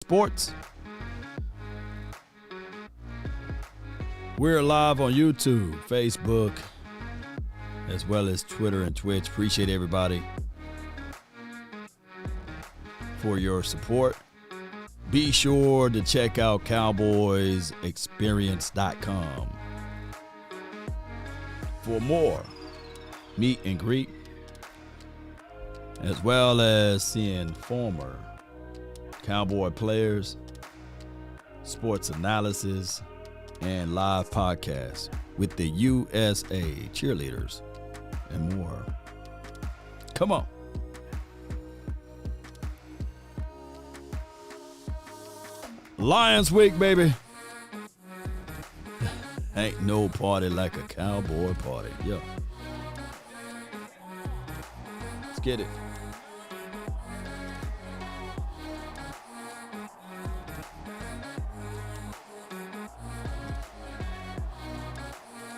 Sports. We're live on YouTube, Facebook, as well as Twitter and Twitch. Appreciate everybody for your support. Be sure to check out CowboysExperience.com for more meet and greet, as well as seeing former Cowboy players, sports analysis, and live podcasts with the USA cheerleaders and more. Come on. Lions Week, baby. Ain't no party like a Cowboy party. Yeah. Let's get it.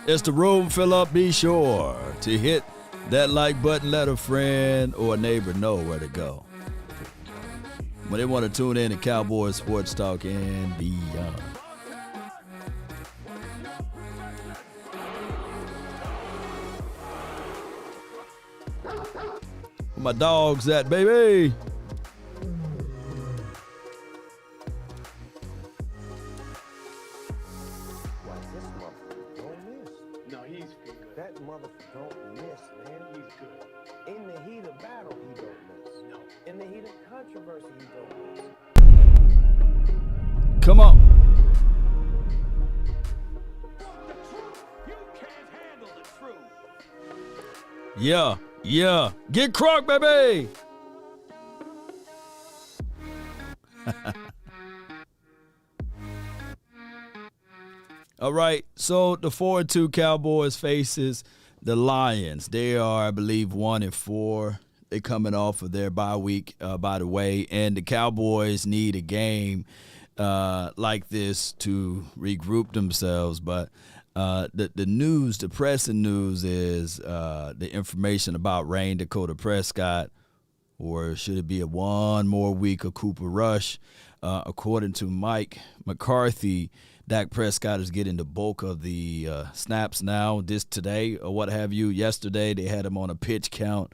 As the room fill up, be sure to hit that like button. Let a friend or a neighbor know where to go when they want to tune in to Cowboys Sports Talk and beyond. Where my dogs at, baby? Come on. Yeah. Get crunk, baby. All right. So the 4-2 Cowboys faces the Lions. They are, I believe, 1-4. They're coming off of their bye week, by the way. And the Cowboys need a game like this to regroup themselves. But the news, the pressing news is the information about Dakota Prescott, or should it be one more week of Cooper Rush? According to Mike McCarthy, Dak Prescott is getting the bulk of the snaps now, today or what have you. Yesterday they had him on a pitch count.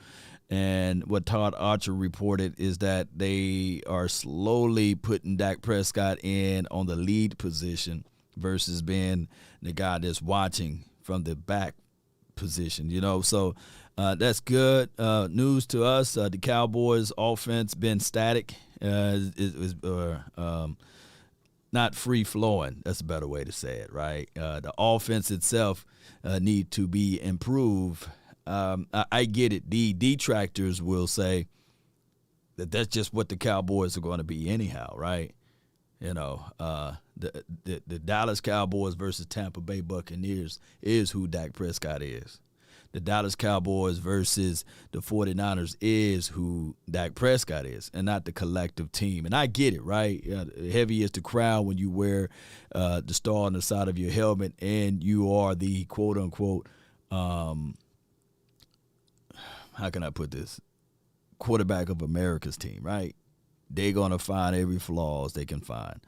And what Todd Archer reported is that they are slowly putting Dak Prescott in on the lead position versus being the guy that's watching from the back position, So that's good news to us. The Cowboys' offense been static, not free-flowing. That's a better way to say it, right? The offense itself need to be improved. I get it. The detractors will say that that's just what the Cowboys are going to be anyhow, right? The Dallas Cowboys versus Tampa Bay Buccaneers is who Dak Prescott is. The Dallas Cowboys versus the 49ers is who Dak Prescott is, and not the collective team. And I get it, right? Heavy is the crown when you wear the star on the side of your helmet and you are the quote-unquote how can I put this? Quarterback of America's team, right? They're going to find every flaws they can find.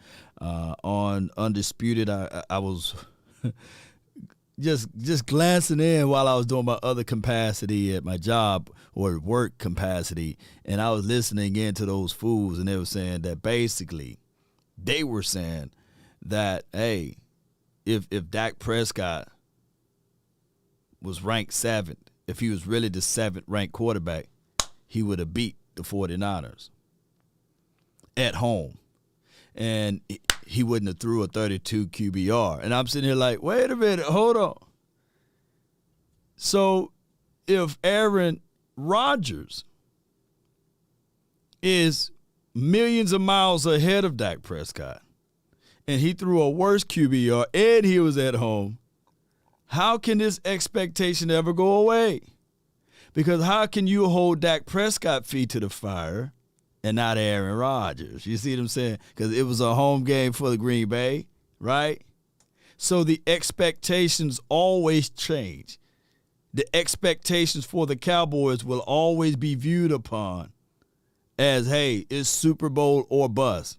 On Undisputed, I was just glancing in while I was doing my other capacity at my job or work capacity, and I was listening in to those fools, and they were saying that basically they were saying that, hey, if Dak Prescott was ranked 7th, if he was really the 7th-ranked quarterback, he would have beat the 49ers at home. And he wouldn't have threw a 32 QBR. And I'm sitting here like, wait a minute, hold on. So if Aaron Rodgers is millions of miles ahead of Dak Prescott, and he threw a worse QBR and he was at home, how can this expectation ever go away? Because how can you hold Dak Prescott feet to the fire and not Aaron Rodgers? You see what I'm saying? Because it was a home game for the Green Bay, right? So the expectations always change. The expectations for the Cowboys will always be viewed upon as, hey, it's Super Bowl or bust.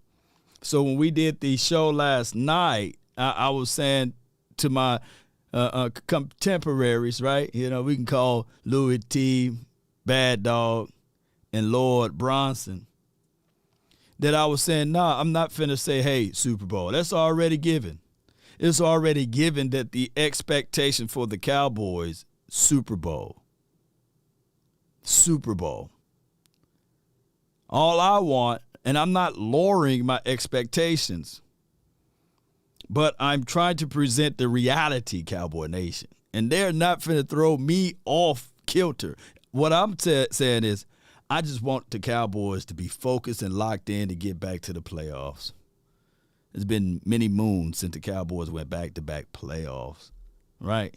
So when we did the show last night, I was saying to my contemporaries, right? We can call Louis T, Bad Dog, and Lord Bronson, that I was saying, nah, I'm not finna say, hey, Super Bowl. That's already given. It's already given that the expectation for the Cowboys, Super Bowl. Super Bowl. All I want, and I'm not lowering my expectations, but I'm trying to present the reality, Cowboy Nation. And they're not finna throw me off kilter. What I'm saying is, I just want the Cowboys to be focused and locked in to get back to the playoffs. It's been many moons since the Cowboys went back-to-back playoffs, right?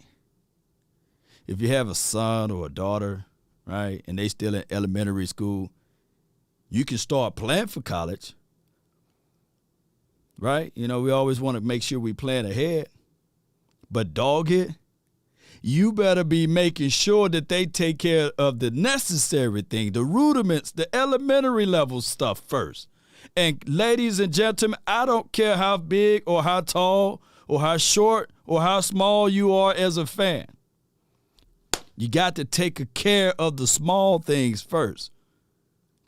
If you have a son or a daughter, right, and they still in elementary school, you can start planning for college, right? We always want to make sure we plan ahead. But dog it, you better be making sure that they take care of the necessary thing, the rudiments, the elementary level stuff first. And ladies and gentlemen, I don't care how big or how tall or how short or how small you are as a fan. You got to take care of the small things first.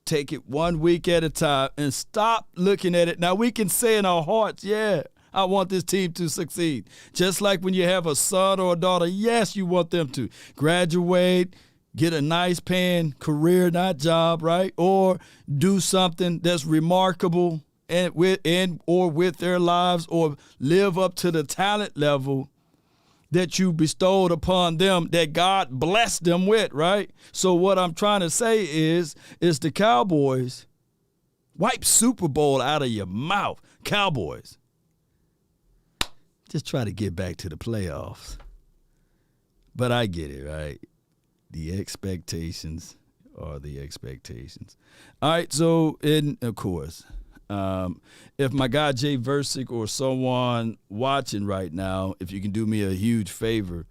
Take it 1 week at a time and stop looking at it. Now, we can say in our hearts, yeah, I want this team to succeed. Just like when you have a son or a daughter, yes, you want them to graduate, get a nice paying career, not job, right? Or do something that's remarkable with their lives, or live up to the talent level that you bestowed upon them, that God blessed them with, right? So what I'm trying to say is the Cowboys, wipe Super Bowl out of your mouth. Cowboys, just try to get back to the playoffs. But I get it, right? The expectations are the expectations. All right, so, of course, if my guy Jay Versick or someone watching right now, if you can do me a huge favor,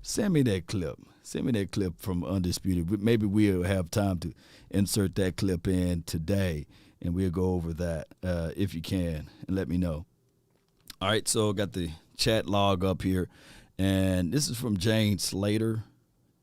send me that clip. Send me that clip from Undisputed. Maybe we'll have time to insert that clip in today, and we'll go over that if you can, and let me know. All right, so got the chat log up here, and this is from Jane Slater.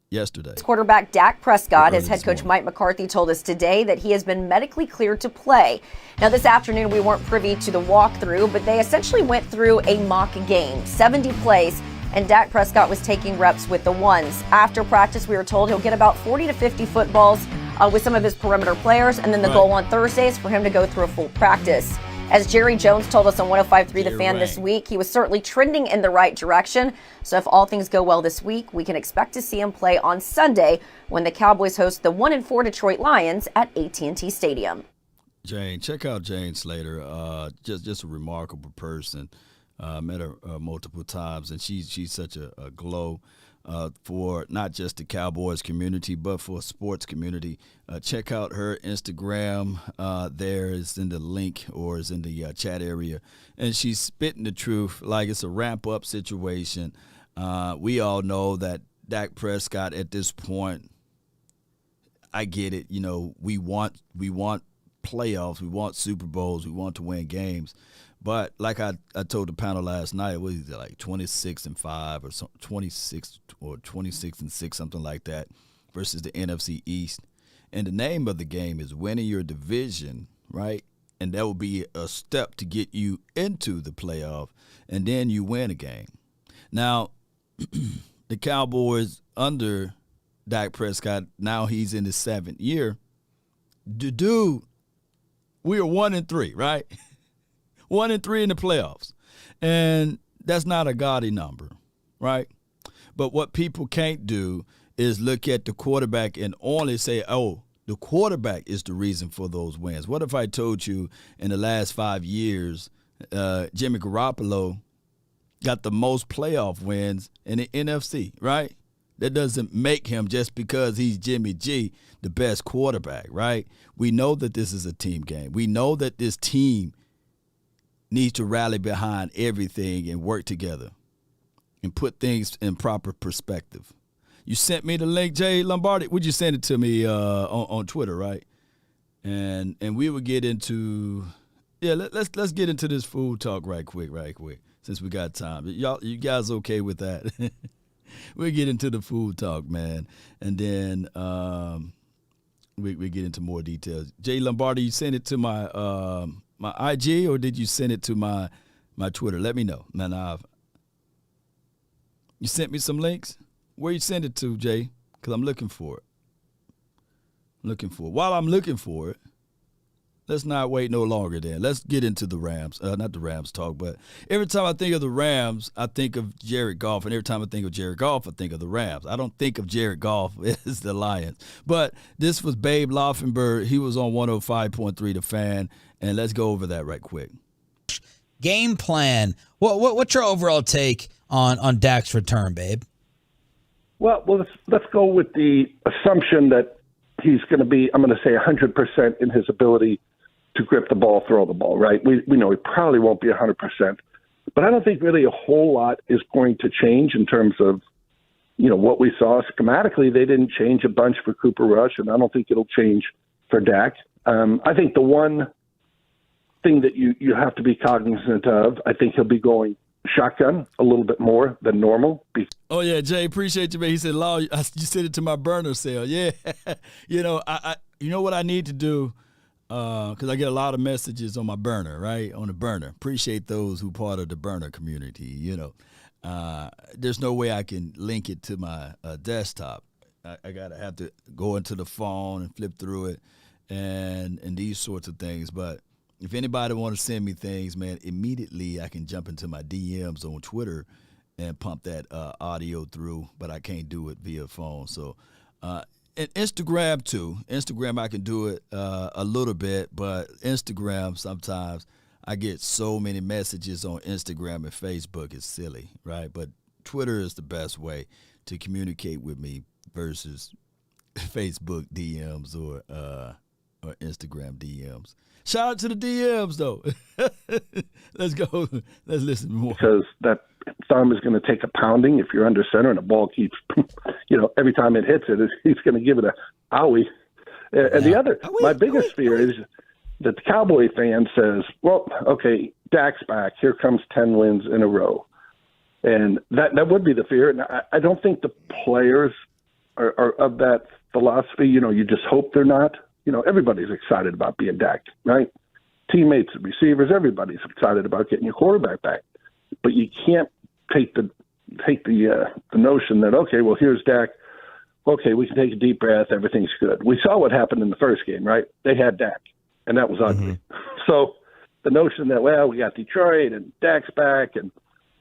Yesterday. Quarterback Dak Prescott, as head coach Mike McCarthy told us today that he has been medically cleared to play. Now, this afternoon, we weren't privy to the walkthrough, but they essentially went through a mock game, 70 plays, and Dak Prescott was taking reps with the ones. After practice, we were told he'll get about 40 to 50 footballs with some of his perimeter players, and then the goal on Thursday is for him to go through a full practice. As Jerry Jones told us on 105.3 The Fan this week, he was certainly trending in the right direction. So if all things go well this week, we can expect to see him play on Sunday when the Cowboys host the 1-4 Detroit Lions at AT&T Stadium. Jane, check out Jane Slater. Just a remarkable person. Met her multiple times, and she's such a glow for not just the Cowboys community, but for sports community. Check out her Instagram. There is in the link, or is in the chat area. And she's spitting the truth like it's a ramp-up situation. We all know that Dak Prescott at this point, I get it. We want playoffs. We want Super Bowls. We want to win games. But like I told the panel last night, it was like 26-5 or 26 or 26-6, something like that, versus the NFC East. And the name of the game is winning your division, right? And that will be a step to get you into the playoff, and then you win a game. Now, the Cowboys under Dak Prescott, now he's in his 7th year. Dude, we are 1-3, right? 1-3 in the playoffs. And that's not a gaudy number, right? But what people can't do is look at the quarterback and only say, oh, the quarterback is the reason for those wins. What if I told you in the last 5 years, Jimmy Garoppolo got the most playoff wins in the NFC, right? That doesn't make him, just because he's Jimmy G, the best quarterback, right? We know that this is a team game. We know that this team needs to rally behind everything and work together and put things in proper perspective. You sent me the link, Jay Lombardi. Would you send it to me on Twitter, right? And we would get into Yeah, let's get into this food talk right quick, since we got time. You guys okay with that? We'll get into the food talk, man, and then we get into more details. Jay Lombardi, you sent it to my my IG, or did you send it to my Twitter? Let me know. Man, you sent me some links. Where you send it to, Jay? Because I'm looking for it. While I'm looking for it, let's not wait no longer then. Let's get into the Rams. Not the Rams talk, but every time I think of the Rams, I think of Jared Goff. And every time I think of Jared Goff, I think of the Rams. I don't think of Jared Goff as the Lions. But this was Babe Laufenberg. He was on 105.3 The Fan. And let's go over that right quick. Game plan. What's your overall take on Dak's return, Babe? Well, let's go with the assumption that he's going to be, I'm going to say 100% in his ability to grip the ball, throw the ball, right? We know he probably won't be 100%, but I don't think really a whole lot is going to change in terms of, what we saw schematically. They didn't change a bunch for Cooper Rush, and I don't think it'll change for Dak. I think the one thing that you have to be cognizant of, I think he'll be going shotgun a little bit more than normal. Oh yeah, Jay, appreciate you, man. He said, "Law, you sent it to my burner cell." Yeah, I what I need to do, because I get a lot of messages on my burner, right? On the burner. Appreciate those who part of the burner community. There's no way I can link it to my desktop. I gotta have to go into the phone and flip through it, and these sorts of things, but. If anybody want to send me things, man, immediately I can jump into my DMs on Twitter and pump that audio through, but I can't do it via phone. So, and Instagram too. Instagram I can do it a little bit, but Instagram sometimes I get so many messages on Instagram and Facebook. It's silly, right? But Twitter is the best way to communicate with me versus Facebook DMs or Instagram DMs. Shout out to the DMs, though. Let's go. Let's listen more. Because that thumb is going to take a pounding if you're under center and the ball keeps, every time it hits it, he's going to give it a owie. And the other, my biggest fear is that the Cowboy fan says, well, okay, Dak's back. Here comes 10 wins in a row. And that would be the fear. And I don't think the players are of that philosophy. You just hope they're not. Everybody's excited about being Dak, right? Teammates, receivers, everybody's excited about getting your quarterback back. But you can't take the notion that, okay, well, here's Dak. Okay, we can take a deep breath. Everything's good. We saw what happened in the first game, right? They had Dak, and that was ugly. Mm-hmm. So the notion that, well, we got Detroit and Dak's back, and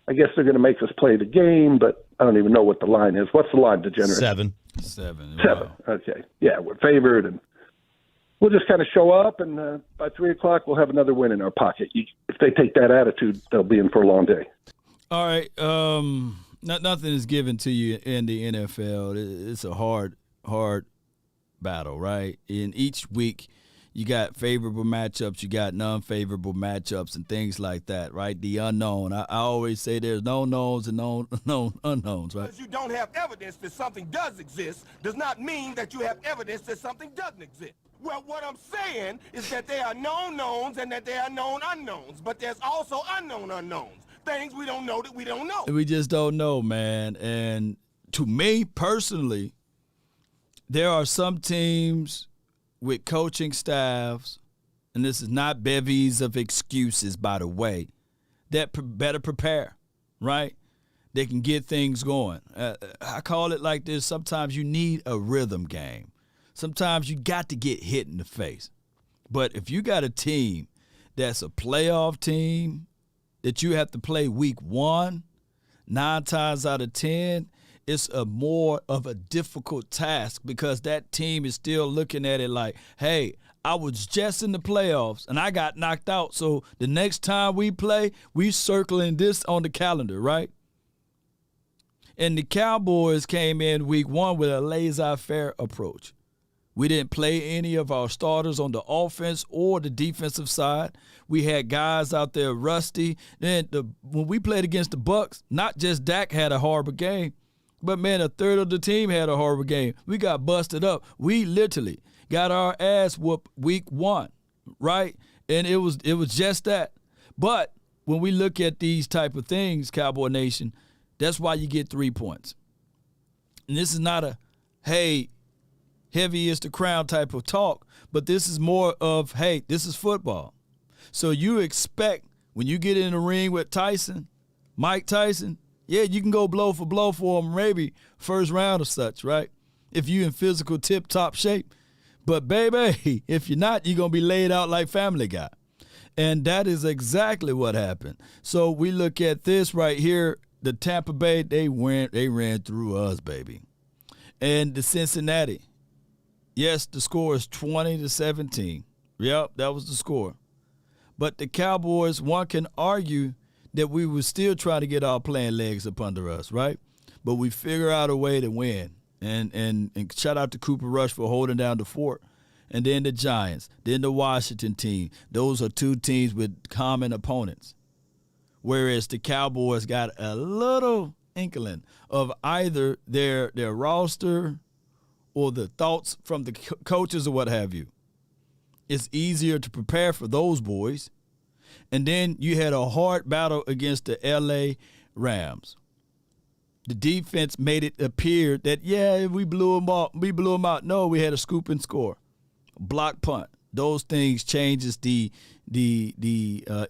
I guess they're going to make us play the game, but I don't even know what the line is. What's the line, Degenerate? 7. 7. Wow. Okay. Yeah, we're favored, and we'll just kind of show up, and by 3 o'clock, we'll have another win in our pocket. If they take that attitude, they'll be in for a long day. All right. Nothing is given to you in the NFL. It's a hard battle, right? In each week, you got favorable matchups, you got non-favorable matchups, and things like that, right? The unknown. I always say there's known knowns and known unknowns, right? Because you don't have evidence that something does exist does not mean that you have evidence that something doesn't exist. Well, what I'm saying is that there are known knowns and that there are known unknowns, but there's also unknown unknowns, things we don't know that we don't know. We just don't know, man. And to me personally, there are some teams with coaching staffs, and this is not bevies of excuses, by the way, that better prepare, right? They can get things going. I call it like this. Sometimes you need a rhythm game. Sometimes you got to get hit in the face. But if you got a team that's a playoff team that you have to play week 1, 9 times out of 10, it's a more of a difficult task because that team is still looking at it like, hey, I was just in the playoffs and I got knocked out. So the next time we play, we circling this on the calendar, right? And the Cowboys came in week 1 with a laissez-faire approach. We didn't play any of our starters on the offense or the defensive side. We had guys out there rusty. Then when we played against the Bucs, not just Dak had a horrible game, but, man, a third of the team had a horrible game. We got busted up. We literally got our ass whooped week 1, right? And it was just that. But when we look at these type of things, Cowboy Nation, that's why you get 3 points. And this is not a, hey, heavy is the crown type of talk, but this is more of, hey, this is football. So you expect when you get in the ring with Mike Tyson, yeah, you can go blow for him, maybe first round or such, right? If you in physical tip-top shape. But, baby, if you're not, you're going to be laid out like Family Guy. And that is exactly what happened. So we look at this right here. The Tampa Bay, they ran through us, baby. And the Cincinnati, yes, the score is 20-17. Yep, that was the score. But the Cowboys, one can argue that we were still trying to get our playing legs up under us, right? But we figure out a way to win. And shout out to Cooper Rush for holding down the fort. And then the Giants, then the Washington team. Those are two teams with common opponents. Whereas the Cowboys got a little inkling of either their roster or the thoughts from the coaches or what have you. It's easier to prepare for those boys. And then you had a hard battle against the L.A. Rams. The defense made it appear that, yeah, we blew them out. No, we had a scoop and score. Block punt. Those things changes the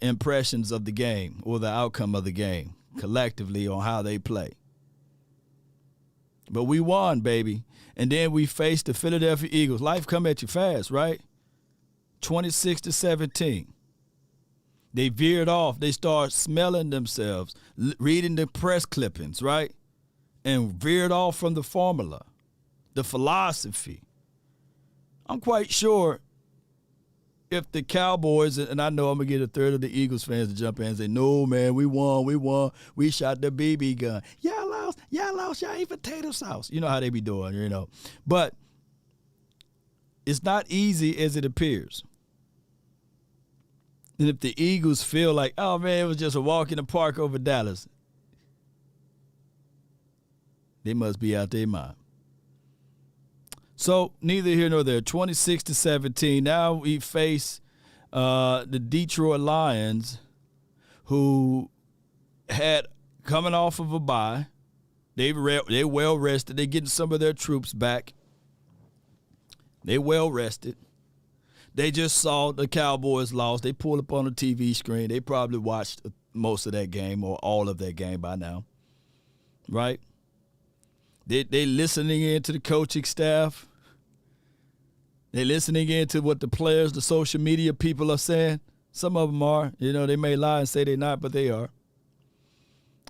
impressions of the game or the outcome of the game collectively on how they play. But we won, baby. And then we faced the Philadelphia Eagles. Life come at you fast, right? 26-17. They veered off. They started smelling themselves, reading the press clippings, right? And veered off from the formula, the philosophy. I'm quite sure if the Cowboys, and I know I'm going to get a third of the Eagles fans to jump in and say, no, man, we won. We shot the BB gun. Y'all lost, y'all ate potato sauce. You know how they be doing, you know. But it's not easy as it appears. And if the Eagles feel like, oh, man, it was just a walk in the park over Dallas, they must be out their mind. So neither here nor there. 26-17. Now we face the Detroit Lions, who had coming off of a bye. They well rested. They're getting some of their troops back. They well rested. They just saw the Cowboys lost. They pulled up on the TV screen. They probably watched most of that game or all of that game by now, right? They listening in to the coaching staff. They listening in to what the players, the social media people are saying. Some of them are. You know, they may lie and say they're not, but they are.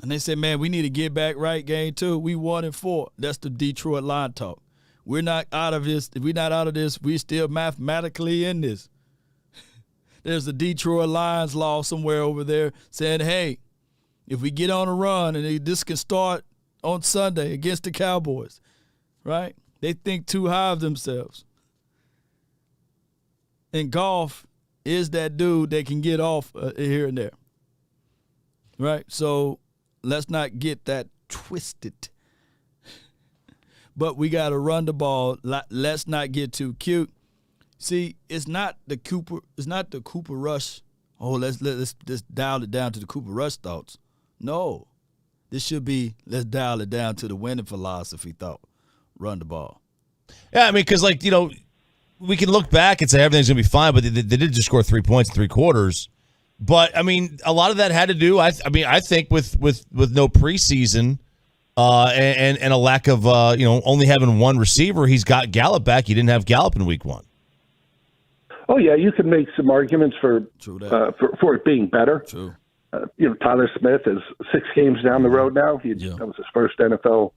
And they say, man, we need to get back right game 2. We 1-4. That's the Detroit line talk. We're not out of this. If we're not out of this, we're still mathematically in this. There's the Detroit Lions law somewhere over there saying, hey, if we get on a run and this can start on Sunday against the Cowboys, right? They think too high of themselves. And Goff is that dude that can get off here and there, right? So let's not get that twisted. But we got to run the ball. Let's not get too cute. See, it's not the Cooper Rush. Oh, let's dial it down to the Cooper Rush thoughts. No. This should be, let's dial it down to the winning philosophy thought. Run the ball. Yeah, I mean, because, like, you know, we can look back and say everything's going to be fine, but they did just score 3 points in 3 quarters. But, I mean, a lot of that had to do, I think, with no preseason and a lack of, only having one receiver. He's got Gallup back. He didn't have Gallup in week 1. Oh, yeah, you can make some arguments for it being better. True. Tyler Smith is 6 games down the road now. That was his first NFL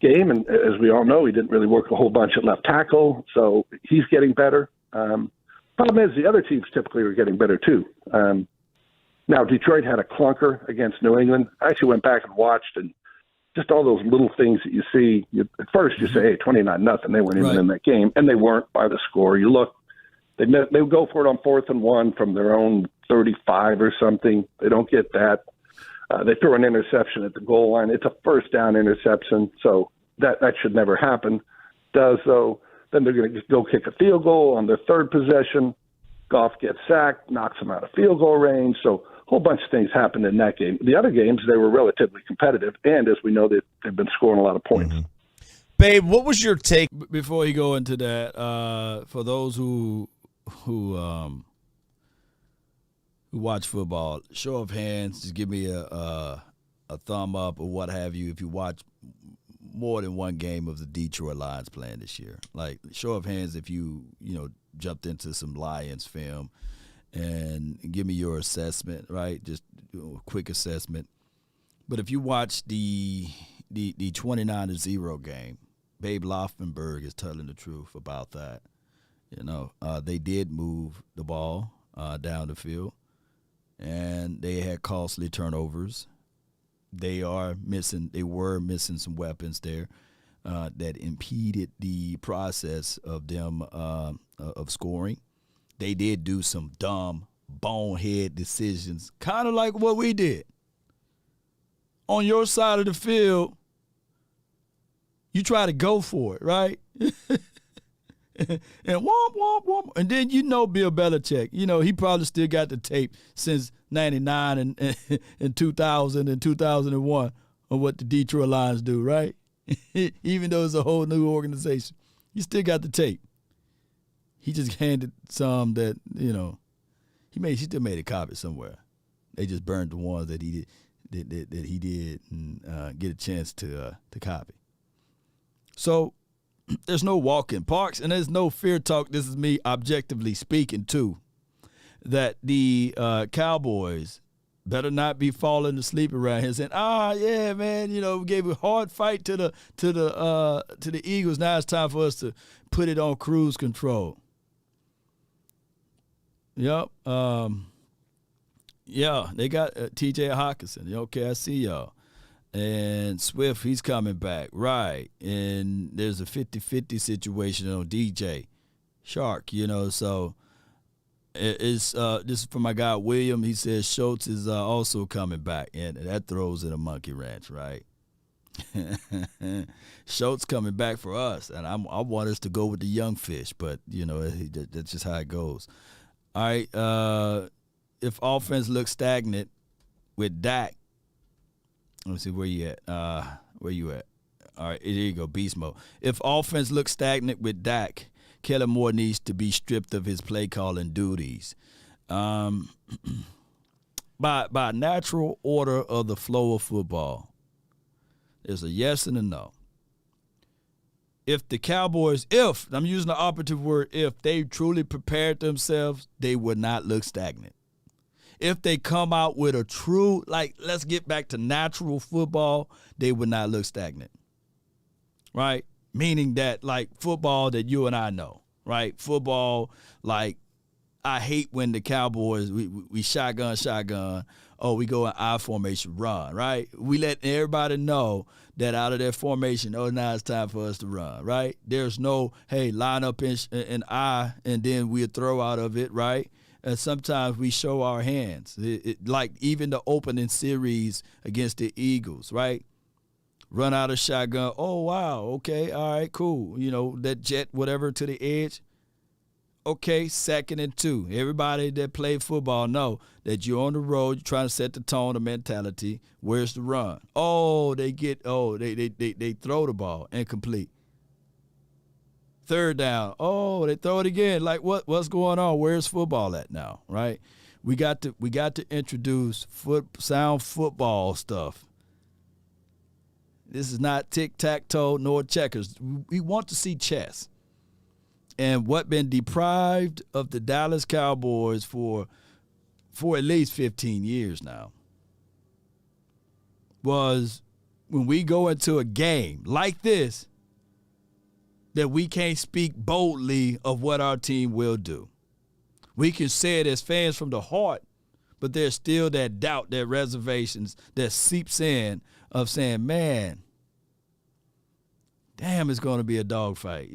game, and as we all know, he didn't really work a whole bunch at left tackle, so he's getting better. Problem is, the other teams typically are getting better too. Now, Detroit had a clunker against New England. I actually went back and watched, and just all those little things that you see. At first, you say, hey, 29-0. They weren't even in that game, and they weren't by the score. You look, they would go for it on 4th and 1 from their own 35 or something. They don't get that. They throw an interception at the goal line. It's a first down interception, so that should never happen. Does, though. Then they're going to go kick a field goal on their 3rd possession. Goff gets sacked, knocks him out of field goal range. So a whole bunch of things happened in that game. The other games, they were relatively competitive, and as we know, they've been scoring a lot of points. Mm-hmm. Babe, what was your take? Before you go into that, for those who watch football, show of hands, just give me a thumb up or what have you if you watch more than one game of the Detroit Lions playing this year. Like, show of hands if you jumped into some Lions film, and give me your assessment, right? Just a quick assessment. But if you watch the 29-0 game, Babe Laufenberg is telling the truth about that. They did move the ball down the field, and they had costly turnovers. They were missing some weapons there that impeded the process of them of scoring. They did do some dumb, bonehead decisions, kind of like what we did. On your side of the field, you try to go for it, right? And womp, womp, womp. And then Bill Belichick, he probably still got the tape since 99 and 2000 and 2001 on what the Detroit Lions do, right? Even though it's a whole new organization. He still got the tape. He just handed some that, he still made a copy somewhere. They just burned the ones that he did and get a chance to copy. So there's no walk in parks, and there's no fear talk. This is me objectively speaking, too, that the Cowboys better not be falling asleep around here saying, yeah, man, we gave a hard fight to the Eagles. Now it's time for us to put it on cruise control. Yep. Yeah, they got T.J. Hawkinson. Okay, I see y'all. And Swift, he's coming back. Right. And there's a 50-50 situation on DJ Shark, so this is from my guy William. He says Schultz is also coming back, and that throws in a monkey wrench, right? Schultz coming back for us, and I want us to go with the young fish, but, that's just how it goes. All right, if offense looks stagnant with Dak, let me see where you at. Where you at? All right, there you go, beast mode. If offense looks stagnant with Dak, Kellen Moore needs to be stripped of his play calling duties. By natural order of the flow of football, there's a yes and a no. If the Cowboys, I'm using the operative word, if they truly prepared themselves, they would not look stagnant. If they come out with a true, let's get back to natural football, they would not look stagnant, right? Meaning that, football that you and I know, right? Football, I hate when the Cowboys, we shotgun. Oh, we go in I formation, run, right? We let everybody know that out of their formation, now it's time for us to run, right? There's no, hey, line up in I, and then we'll throw out of it, right? And sometimes we show our hands, like even the opening series against the Eagles, right? Run out of shotgun. Oh, wow. Okay. All right, cool. That jet, whatever, to the edge. Okay, 2nd and 2. Everybody that played football know that you're on the road, you're trying to set the tone, the mentality. Where's the run? Oh, they throw the ball incomplete. 3rd down. Oh, they throw it again. What's going on? Where's football at now? Right? We got to introduce sound football stuff. This is not tic-tac-toe nor checkers. We want to see chess. And what been deprived of the Dallas Cowboys for at least 15 years now was when we go into a game like this, that we can't speak boldly of what our team will do. We can say it as fans from the heart, but there's still that doubt, that reservations that seeps in of saying, man, damn, it's going to be a dogfight.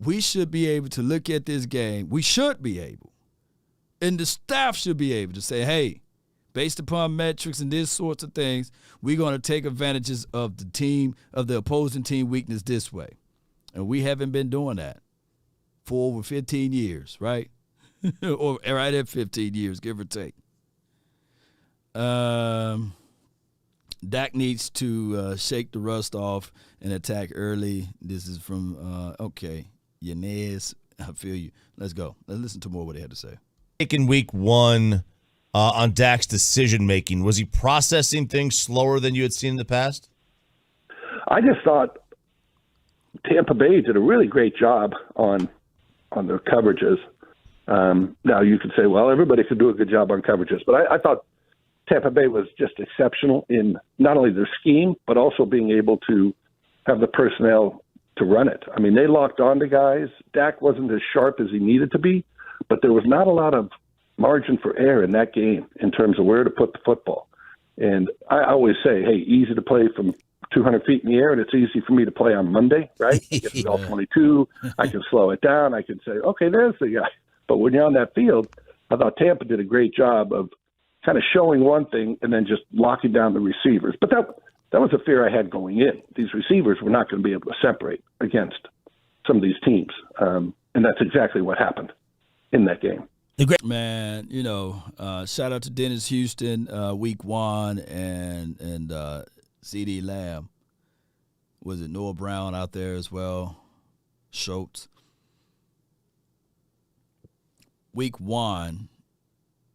We should be able to look at this game. We should be able. And the staff should be able to say, hey, based upon metrics and these sorts of things, we're going to take advantages of the opposing team weakness this way. And we haven't been doing that for over 15 years, right? or right at 15 years, give or take. Dak needs to shake the rust off and attack early. This is from, Yanez. I feel you. Let's go. Let's listen to more of what they had to say. In week one on Dak's decision-making, was he processing things slower than you had seen in the past? I just thought Tampa Bay did a really great job on their coverages. Now, you could say, well, everybody could do a good job on coverages, but I thought Tampa Bay was just exceptional in not only their scheme, but also being able to have the personnel to run it. I mean, they locked on to guys. Dak wasn't as sharp as he needed to be, but there was not a lot of margin for error in that game in terms of where to put the football. And I always say, hey, easy to play from 200 feet in the air, and it's easy for me to play on Monday, right? Get to all 22. I can slow it down. I can say, okay, there's the guy. But when you're on that field, I thought Tampa did a great job of kind of showing one thing and then just locking down the receivers. But that was a fear I had going in. These receivers were not going to be able to separate against some of these teams. And that's exactly what happened in that game. Man, shout out to Dennis Houston, week one, and CD Lamb. Was it Noah Brown out there as well? Schultz. Week one,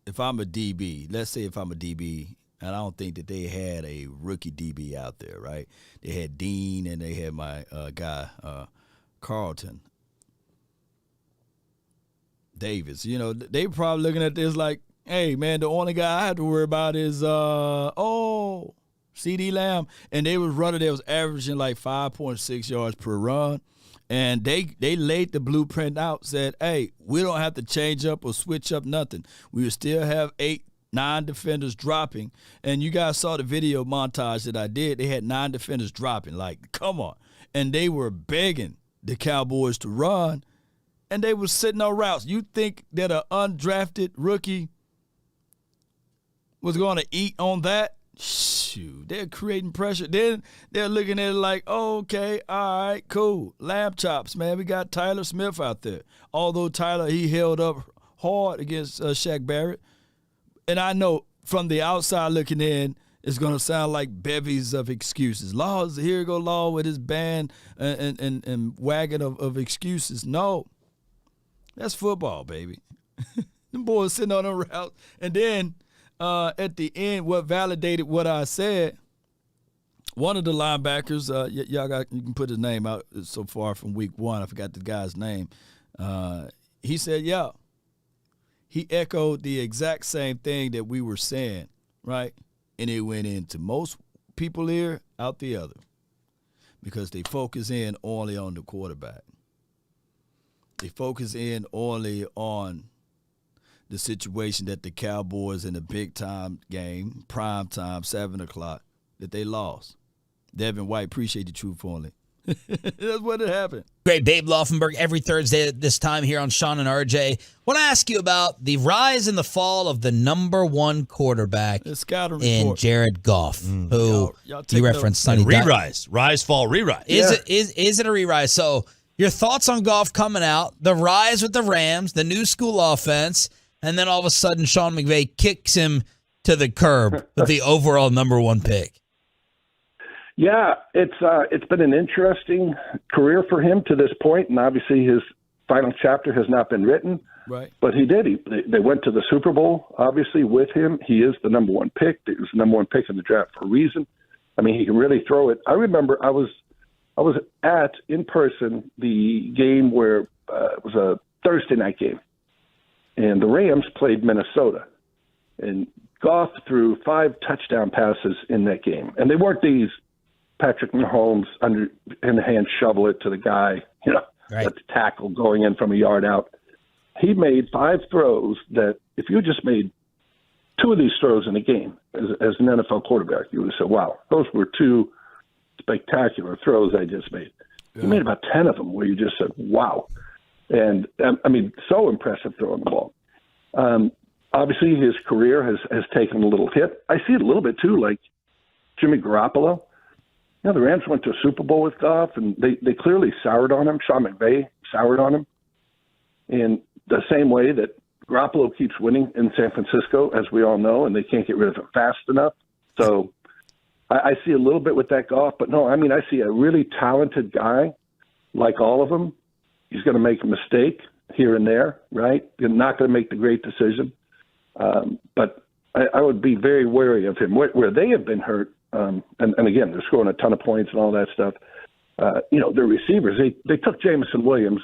if I'm a DB, let's say if I'm a DB, and I don't think that they had a rookie DB out there, right? They had Dean and they had my guy, Carlton Davis. They were probably looking at this like, hey, man, the only guy I have to worry about is, CD Lamb. And they was averaging like 5.6 yards per run. And they laid the blueprint out, said, hey, we don't have to change up or switch up nothing. We will still have 9 defenders dropping. And you guys saw the video montage that I did. They had 9 defenders dropping. Like, come on. And they were begging the Cowboys to run, and they were sitting on routes. You think that an undrafted rookie was going to eat on that? Shoot, they're creating pressure. Then they're looking at it like, oh, okay, all right, cool. Lamb chops, man. We got Tyler Smith out there. Although Tyler, he held up hard against Shaq Barrett. And I know from the outside looking in, it's going to sound like bevies of excuses. Here go Law with his band and wagon of excuses. No, that's football, baby. Them boys sitting on the route. And then at the end, what validated what I said, one of the linebackers, you can put his name out so far from week one. I forgot the guy's name. He said, yeah. He echoed the exact same thing that we were saying, right? And it went into most people ear, out the other, because they focus in only on the quarterback. They focus in only on the situation that the Cowboys in the big-time game, prime time, 7 o'clock, that they lost. Devin White, appreciate the truth only. That's what had happened. Great. Babe Laufenberg every Thursday at this time here on Sean and RJ. I want to ask you about the rise and the fall of the number one quarterback in Jared Goff, who you referenced, Sonny. Re-rise. Rise, fall, re-rise. Is it a re-rise? So your thoughts on Goff coming out, the rise with the Rams, the new school offense, and then all of a sudden Sean McVay kicks him to the curb with the overall number one pick. Yeah, it's been an interesting career for him to this point, and obviously his final chapter has not been written. Right. But he did. They went to the Super Bowl, obviously, with him. He is the number one pick. He was the number one pick in the draft for a reason. I mean, he can really throw it. I remember I was at, in person, the game where it was a Thursday night game, and the Rams played Minnesota. And Goff threw 5 touchdown passes in that game. And they weren't these Patrick Mahomes in the hand shovel it to the guy, right, at the tackle going in from a yard out. He made 5 throws that if you just made 2 of these throws in a game as an NFL quarterback, you would have said, wow, those were 2 spectacular throws I just made. Yeah. He made about 10 of them where you just said, wow. And, I mean, so impressive throwing the ball. Obviously, his career has taken a little hit. I see it a little bit, too, like Jimmy Garoppolo. The Rams went to a Super Bowl with Goff, and they clearly soured on him. Sean McVay soured on him in the same way that Garoppolo keeps winning in San Francisco, as we all know, and they can't get rid of him fast enough. So I see a little bit with that Goff, but no, I mean, I see a really talented guy, like all of them. He's going to make a mistake here and there, right? You're not going to make the great decision. But I would be very wary of him. Where they have been hurt, and again, they're scoring a ton of points and all that stuff. Their receivers, they took Jameson Williams,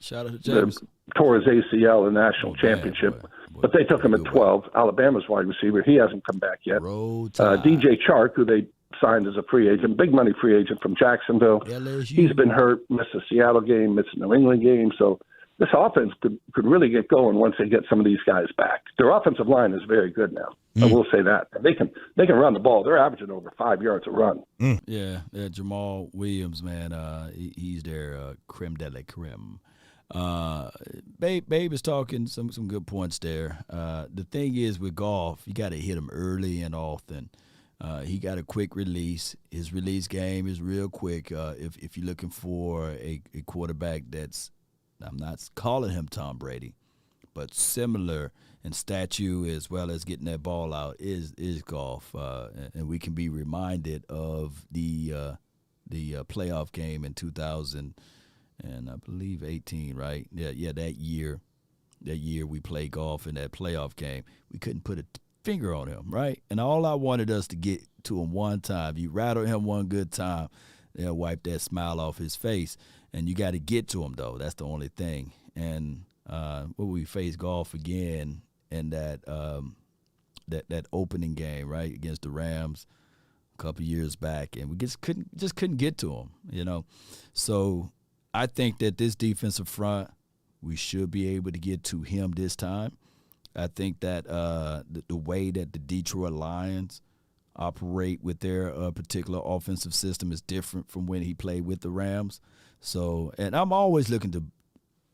Shout out to James. tore his ACL in the national championship, but they took him at 12. Alabama's wide receiver. He hasn't come back yet. DJ Chark, who they signed as a free agent, big money free agent from Jacksonville. LSU. He's been hurt, missed the Seattle game, missed the New England game. So this offense could really get going once they get some of these guys back. Their offensive line is very good now. I will say that. They can run the ball. They're averaging over 5 yards a run. Yeah, Jamal Williams, man, he's their creme de la creme. Babe is talking some good points there. The thing is with Goff, you got to hit him early and often. He got a quick release. His release game is real quick. If you're looking for a quarterback that's, I'm not calling him Tom Brady, but similar in stature as well as getting that ball out is Goff. And we can be reminded of the playoff game in 2000 and I believe 18, right? Yeah, that year we played Goff in that playoff game. We couldn't put a finger on him, right? And all I wanted us to get to him one time. You rattle him one good time, they'll wipe that smile off his face. And you got to get to him, though. That's the only thing. And when we face Goff again in that opening game, right, against the Rams a couple years back, and we just couldn't get to him, So I think that this defensive front, we should be able to get to him this time. I think that the way that the Detroit Lions operate with their particular offensive system is different from when he played with the Rams. So, and I'm always looking to,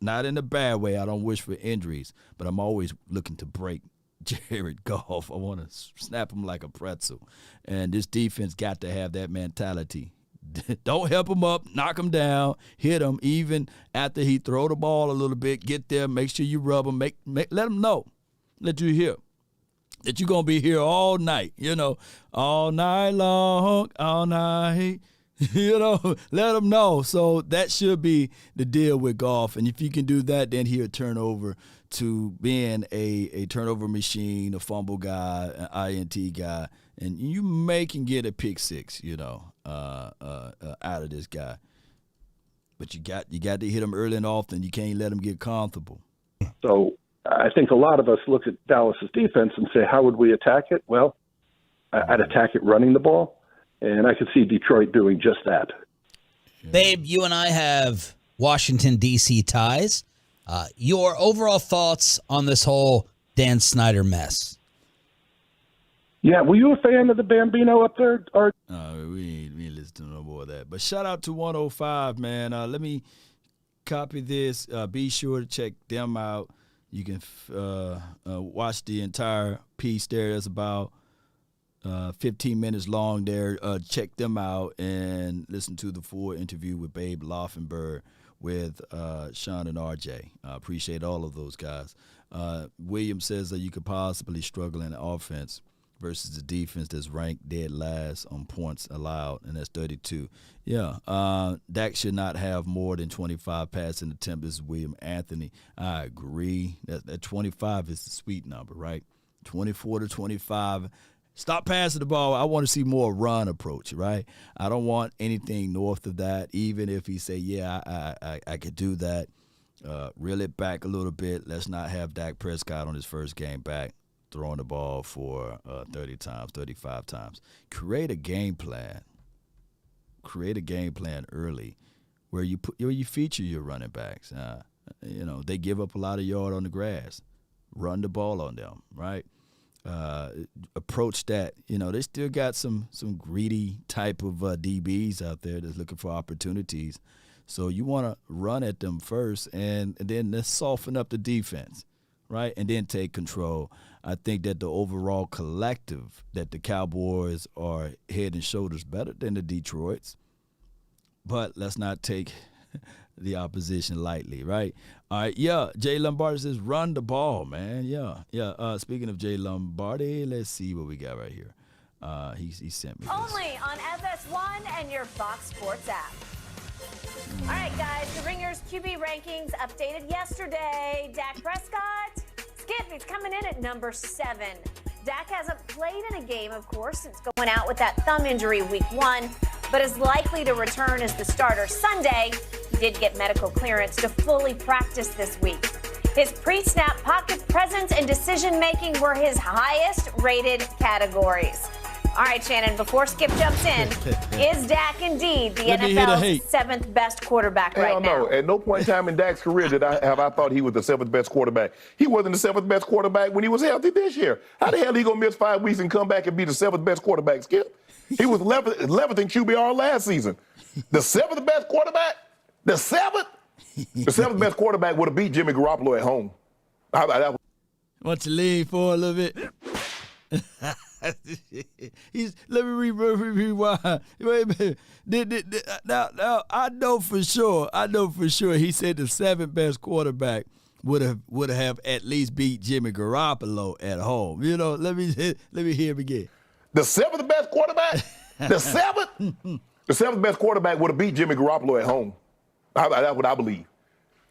not in a bad way, I don't wish for injuries, but I'm always looking to break Jared Goff. I want to snap him like a pretzel. And this defense got to have that mentality. Don't help him up, knock him down, hit him, even after he throw the ball a little bit, get there, make sure you rub him, let him know, let you hear that you're going to be here all night, all night long, all night. Let him know. So that should be the deal with Goff. And if you can do that, then he'll turn over to being a turnover machine, a fumble guy, an INT guy. And you can get a pick six, out of this guy. But you got to hit him early and often. You can't let him get comfortable. So I think a lot of us look at Dallas's defense and say, how would we attack it? Well, I'd attack it running the ball. And I could see Detroit doing just that. Babe, you and I have Washington, D.C. ties. Your overall thoughts on this whole Dan Snyder mess? Yeah, were you a fan of the Bambino up there? Or we ain't listen to no more of that. But shout out to 105, man. Let me copy this. Be sure to check them out. You can watch the entire piece there. It's about 15 minutes long there. Check them out and listen to the full interview with Babe Laufenberg with Sean and RJ. I appreciate all of those guys. Williams says that you could possibly struggle in the offense versus the defense that's ranked dead last on points allowed, and that's 32. Yeah, Dak should not have more than 25 passing attempts. This is William Anthony. I agree. That 25 is the sweet number, right? 24 to 25. Stop passing the ball. I want to see more run approach, right? I don't want anything north of that, even if he say, yeah, I could do that. Reel it back a little bit. Let's not have Dak Prescott on his first game back throwing the ball for 30 times, 35 times. Create a game plan. Create a game plan early where you feature your running backs. They give up a lot of yard on the grass. Run the ball on them, right? Approach that. They still got some greedy type of DBs out there that's looking for opportunities. So you want to run at them first, and then let's soften up the defense, right? And then take control. I think that the overall collective that the Cowboys are head and shoulders better than the Detroits. But let's not take the opposition lightly, right? All right, yeah. Jay Lombardi says, run the ball, man. Yeah. Speaking of Jay Lombardi, let's see what we got right here. He sent me this. Only on FS1 and your Fox Sports app. All right, guys, the Ringers QB rankings updated yesterday. Dak Prescott, Skip, he's coming in at number 7. Dak hasn't played in a game, of course, since going out with that thumb injury week 1, but is likely to return as the starter Sunday. He did get medical clearance to fully practice this week. His pre-snap pocket presence and decision-making were his highest-rated categories. All right, Shannon, before Skip jumps in, is Dak indeed the NFL's 7th best quarterback right now? No. At no point in time in Dak's career have I thought he was the 7th best quarterback. He wasn't the 7th best quarterback when he was healthy this year. How the hell he going to miss 5 weeks and come back and be the 7th best quarterback, Skip? He was 11th in QBR last season. The 7th best quarterback? The 7th? The 7th best quarterback would have beat Jimmy Garoppolo at home. How about that? Want to lean for a little bit? Let me rewind. Wait a minute. Now I know for sure. He said the 7th best quarterback would have at least beat Jimmy Garoppolo at home. You know, let me hear him again. The 7th best quarterback. The 7th. The 7th best quarterback would have beat Jimmy Garoppolo at home. That's what I believe,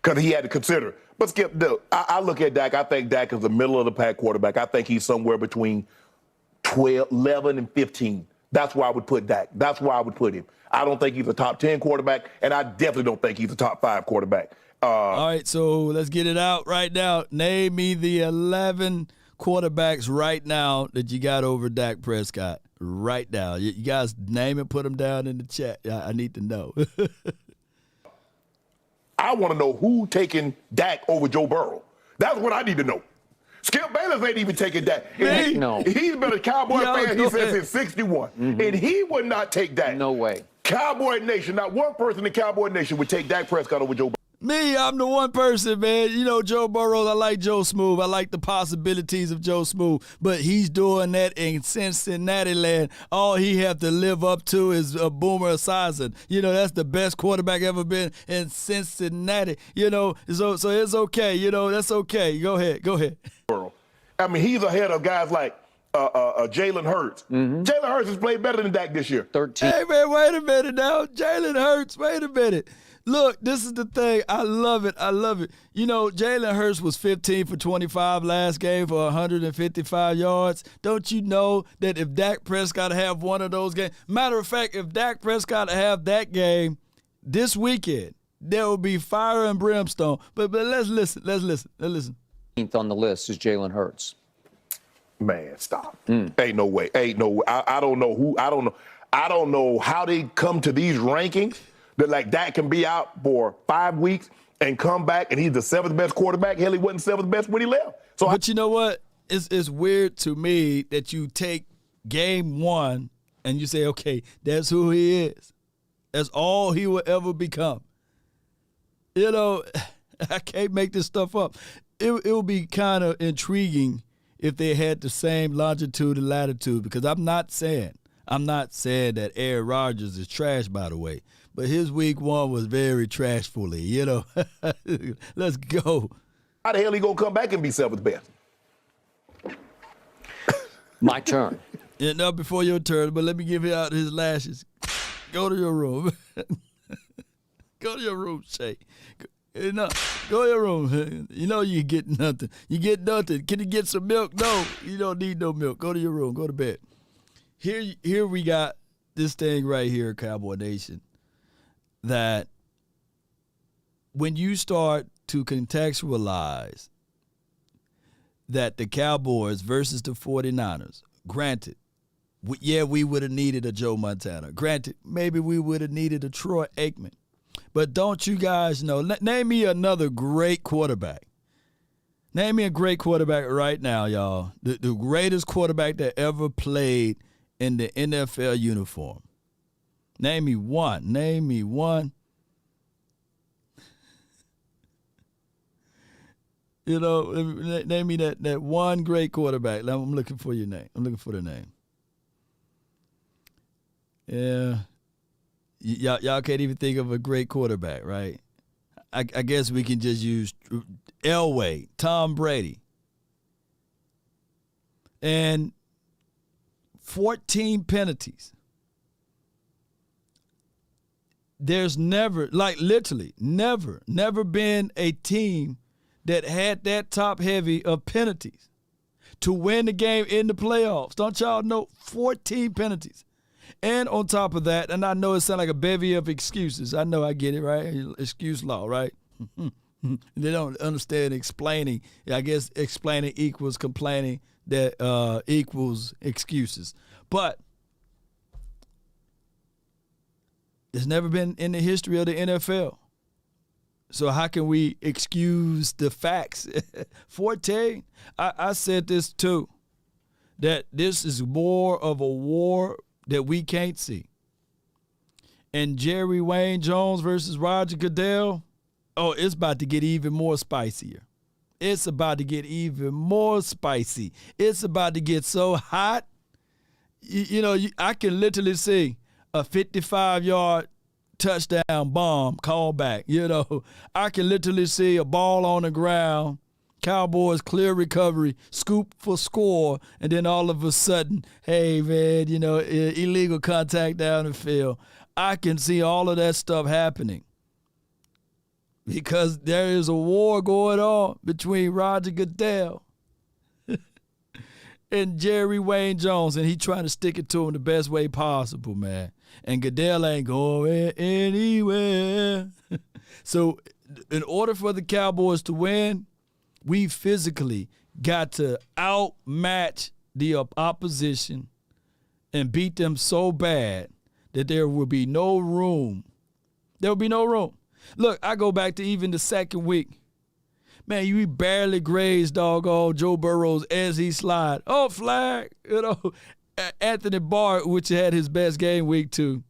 because he had to consider. But Skip, I look at Dak. I think Dak is the middle of the pack quarterback. I think he's somewhere between 11 and 15. That's where I would put Dak. That's where I would put him. I don't think he's a top 10 quarterback, and I definitely don't think he's a top 5 quarterback. All right, so let's get it out right now. Name me the 11 quarterbacks right now that you got over Dak Prescott right now. You guys name and put them down in the chat. I need to know. I want to know who taking Dak over Joe Burrow. That's what I need to know. Skip Bayless ain't even taking Dak. No. He's been a Cowboy fan, he says, since 61. Mm-hmm. And he would not take Dak. No way. Cowboy Nation, not one person in Cowboy Nation would take Dak Prescott over Joe Burrow. Me, I'm the one person, man. You know, Joe Burrow, I like Joe Smooth. I like the possibilities of Joe Smooth. But he's doing that in Cincinnati land. All he have to live up to is a Boomer Esiason. You know, that's the best quarterback ever been in Cincinnati. You know, so it's okay. You know, that's okay. Go ahead. I mean, he's ahead of guys like Jalen Hurts. Mm-hmm. Jalen Hurts has played better than Dak this year. 13. Hey, man, wait a minute now. Jalen Hurts, wait a minute. Look, this is the thing. I love it. You know, Jalen Hurts was 15 for 25 last game for 155 yards. Don't you know that if Dak Prescott have one of those games, matter of fact, if Dak Prescott have that game this weekend, there will be fire and brimstone. But let's listen. 18th on the list is Jalen Hurts. Man, stop. Ain't no way. I don't know who. I don't know how they come to these rankings. That like Dak can be out for 5 weeks and come back, and he's the 7th best quarterback. Hell, he wasn't 7th best when he left. But you know what? It's weird to me that you take game 1 and you say, okay, that's who he is. That's all he will ever become. You know, I can't make this stuff up. It would be kind of intriguing if they had the same longitude and latitude, because I'm not saying that Aaron Rodgers is trash, by the way. But his week 1 was very trashfully, you know. Let's go. How the hell he gonna come back and be 7th best? My turn. Yeah, no, before your turn, but let me give you out his lashes. Go to your room. Go to your room, Shay. No, go to your room. You know you get nothing. You get nothing. Can you get some milk? No, you don't need no milk. Go to your room. Go to bed. Here we got this thing right here, Cowboy Nation, that when you start to contextualize that the Cowboys versus the 49ers, granted, we would have needed a Joe Montana. Granted, maybe we would have needed a Troy Aikman. But don't you guys know, name me another great quarterback. Name me a great quarterback right now, y'all. The greatest quarterback that ever played in the NFL uniform. Name me one. You know, name me that one great quarterback. I'm looking for your name. I'm looking for the name. Yeah. Y'all can't even think of a great quarterback, right? I guess we can just use Elway, Tom Brady, and 14 penalties. There's never, like literally, never been a team that had that top heavy of penalties to win the game in the playoffs. Don't y'all know? 14 penalties. And on top of that, and I know it sounds like a bevy of excuses. I know I get it, right? Excuse law, right? They don't understand explaining. I guess explaining equals complaining that equals excuses. But it's never been in the history of the NFL. So how can we excuse the facts? 14, I said this too, that this is more of a war that we can't see. And Jerry Wayne Jones versus Roger Goodell, oh, it's about to get even more spicier. It's about to get even more spicy. It's about to get so hot. I can literally see a 55-yard touchdown bomb call back. I can literally see a ball on the ground, Cowboys clear recovery, scoop for score, and then all of a sudden, hey, man, illegal contact down the field. I can see all of that stuff happening because there is a war going on between Roger Goodell and Jerry Wayne Jones, and he trying to stick it to him the best way possible, man. And Goodell ain't going anywhere. So in order for the Cowboys to win, we physically got to outmatch the opposition and beat them so bad that there will be no room. There will be no room. Look, I go back to even the second week. Man, you barely grazed doggone Joe Burrows as he slide. Oh, flag. Anthony Barr, which had his best game week too,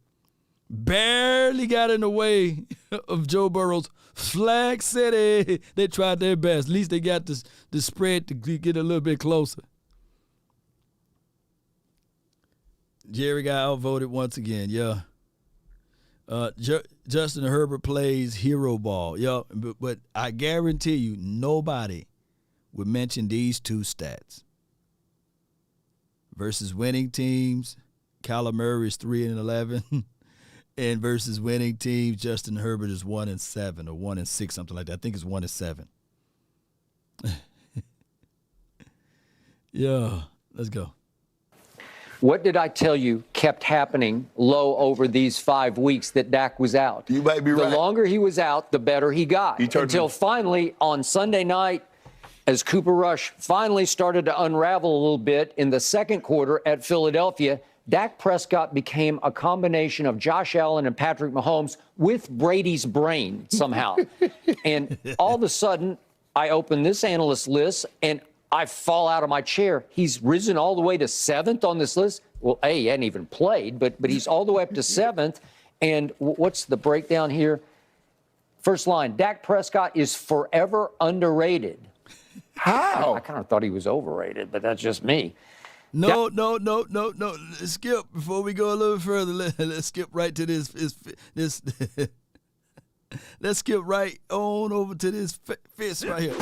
barely got in the way of Joe Burrows. Flag City. They tried their best. At least they got the spread to get a little bit closer. Jerry got outvoted once again. Yeah. Justin Herbert plays hero ball. Yeah, but I guarantee you nobody would mention these two stats. Versus winning teams, Kyler Murray is 3-11. And versus winning teams, Justin Herbert is 1-7 or 1-6, something like that. I think it's 1-7. Yeah, let's go. What did I tell you kept happening low over these 5 weeks that Dak was out? You might be right. The longer he was out, the better he got. Until finally, on Sunday night, as Cooper Rush finally started to unravel a little bit in the second quarter at Philadelphia, Dak Prescott became a combination of Josh Allen and Patrick Mahomes with Brady's brain somehow. And all of a sudden, I open this analyst list, and I fall out of my chair. He's risen all the way to 7th on this list. Well, he hadn't even played, but he's all the way up to 7th. And what's the breakdown here? First line, Dak Prescott is forever underrated. How? I kind of thought he was overrated, but that's just me. No. Skip, before we go a little further, let's skip right to this. Let's skip right on over to this fist right here.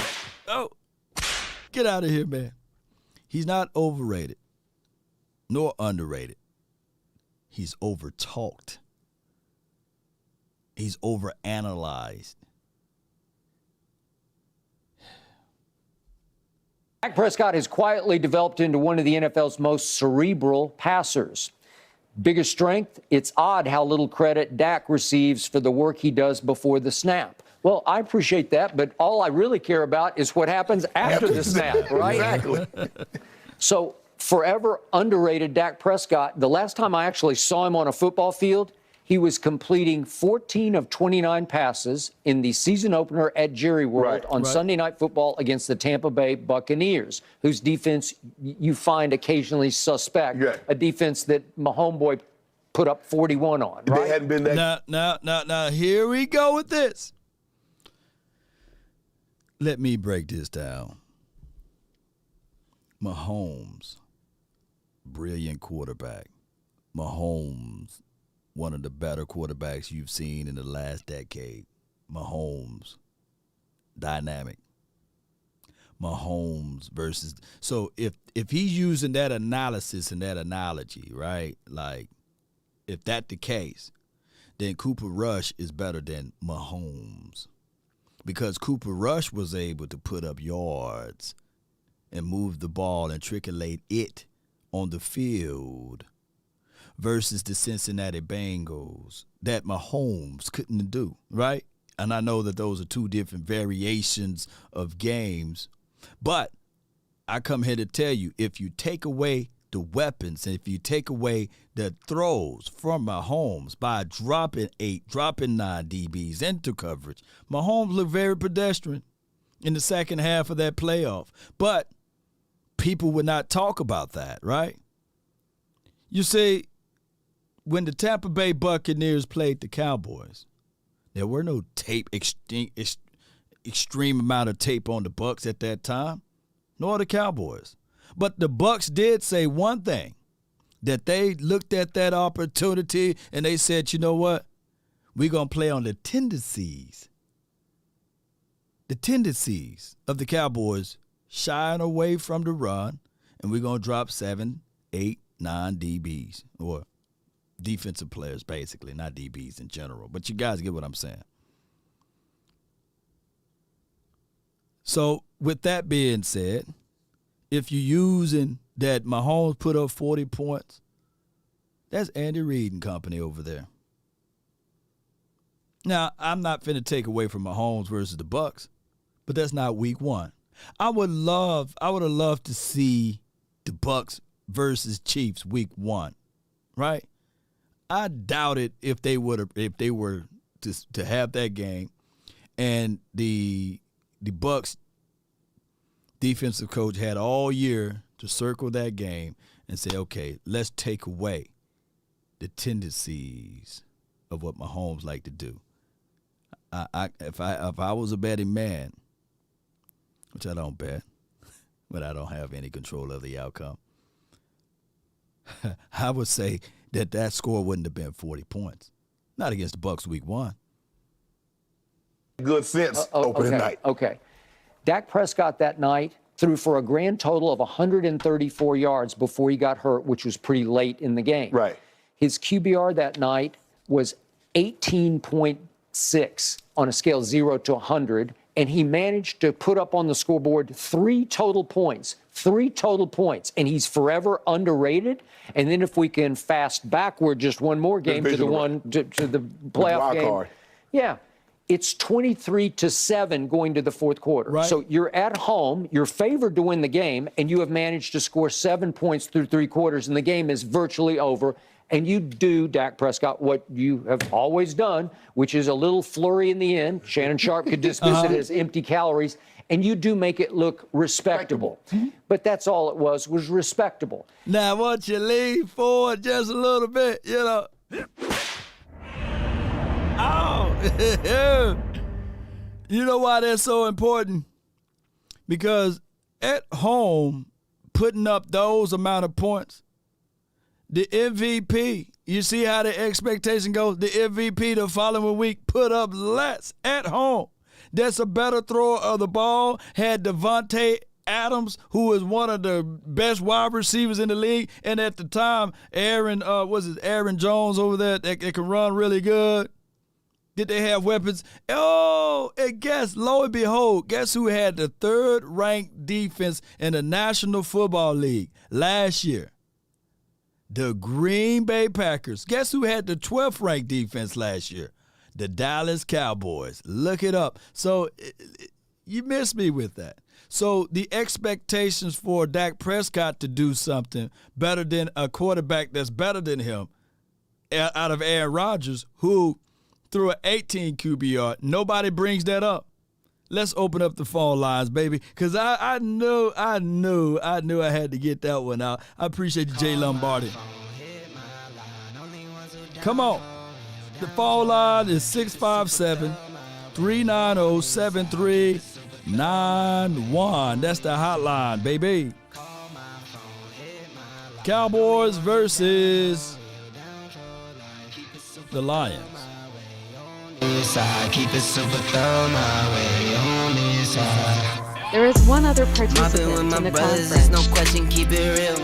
Oh, get out of here, man. He's not overrated nor underrated. He's overtalked. He's overanalyzed. Dak Prescott has quietly developed into one of the NFL's most cerebral passers. Biggest strength, it's odd how little credit Dak receives for the work he does before the snap. Well, I appreciate that, but all I really care about is what happens after the snap, right? Exactly. So, forever underrated Dak Prescott. The last time I actually saw him on a football field, he was completing 14 of 29 passes in the season opener at Jerry World on Sunday Night Football against the Tampa Bay Buccaneers, whose defense you find occasionally suspect, a defense that my homeboy put up 41 on, right? They hadn't been that. Now, here we go with this. Let me break this down. Mahomes, brilliant quarterback. Mahomes, one of the better quarterbacks you've seen in the last decade. Mahomes dynamic. Mahomes versus. So if he's using that analysis and that analogy, right? Like, if that's the case, then Cooper Rush is better than Mahomes, because Cooper Rush was able to put up yards and move the ball and triculate it on the field versus the Cincinnati Bengals that Mahomes couldn't do, right? And I know that those are two different variations of games, but I come here to tell you, if you take away the weapons, and if you take away the throws from Mahomes by dropping 8, dropping 9 DBs into coverage, Mahomes looked very pedestrian in the second half of that playoff. But people would not talk about that, right? You see, when the Tampa Bay Buccaneers played the Cowboys, there were no extreme amount of tape on the Bucs at that time, nor the Cowboys. But the Bucs did say one thing, that they looked at that opportunity and they said, you know what? We're going to play on the tendencies of the Cowboys shying away from the run, and we're going to drop 7, 8, 9 DBs, or defensive players, basically, not DBs in general. But you guys get what I'm saying. So with that being said, if you're using that Mahomes put up 40 points, that's Andy Reid and company over there. Now, I'm not finna take away from Mahomes versus the Bucs, but that's not week 1. I would have loved to see the Bucs versus Chiefs week 1, right? I doubt it if they were to have that game, and the Bucs defensive coach had all year to circle that game and say, okay, let's take away the tendencies of what Mahomes like to do. If I was a betting man, which I don't bet, but I don't have any control of the outcome, I would say that score wouldn't have been 40 points. Not against the Bucs week 1. Good sense opening night. Okay. Dak Prescott that night threw for a grand total of 134 yards before he got hurt, which was pretty late in the game. Right. His QBR that night was 18.6 on a scale 0 to 100, and he managed to put up on the scoreboard 3 total points, and he's forever underrated. And then if we can fast backward just one more game to the playoff game. Card. Yeah. It's 23-7 going to the fourth quarter. Right. So you're at home, you're favored to win the game, and you have managed to score 7 points through 3 quarters, and the game is virtually over. And you do, Dak Prescott, what you have always done, which is a little flurry in the end. Shannon Sharp could dismiss it as empty calories, and you do make it look respectable. But that's all it was respectable. Now, once you lean forward just a little bit, you know. Oh, you know why that's so important? Because at home, putting up those amount of points, the MVP, you see how the expectation goes? The MVP the following week put up less at home. That's a better thrower of the ball. Had Devontae Adams, who is one of the best wide receivers in the league, and at the time, Aaron Jones over there that can run really good. Did they have weapons? Oh, and lo and behold, guess who had the 3rd-ranked defense in the National Football League last year? The Green Bay Packers. Guess who had the 12th-ranked defense last year? The Dallas Cowboys. Look it up. So you missed me with that. So the expectations for Dak Prescott to do something better than a quarterback that's better than him out of Aaron Rodgers, who threw an 18 QBR. Nobody brings that up. Let's open up the phone lines, baby, because I knew I had to get that one out. I appreciate you, Jay Lombardi. Come on. The phone line is 657-390-7391. That's the hotline, baby. Cowboys versus the Lions. Keep it super thorough my way on this side. There is one other participant in the conference. No question, keep it real.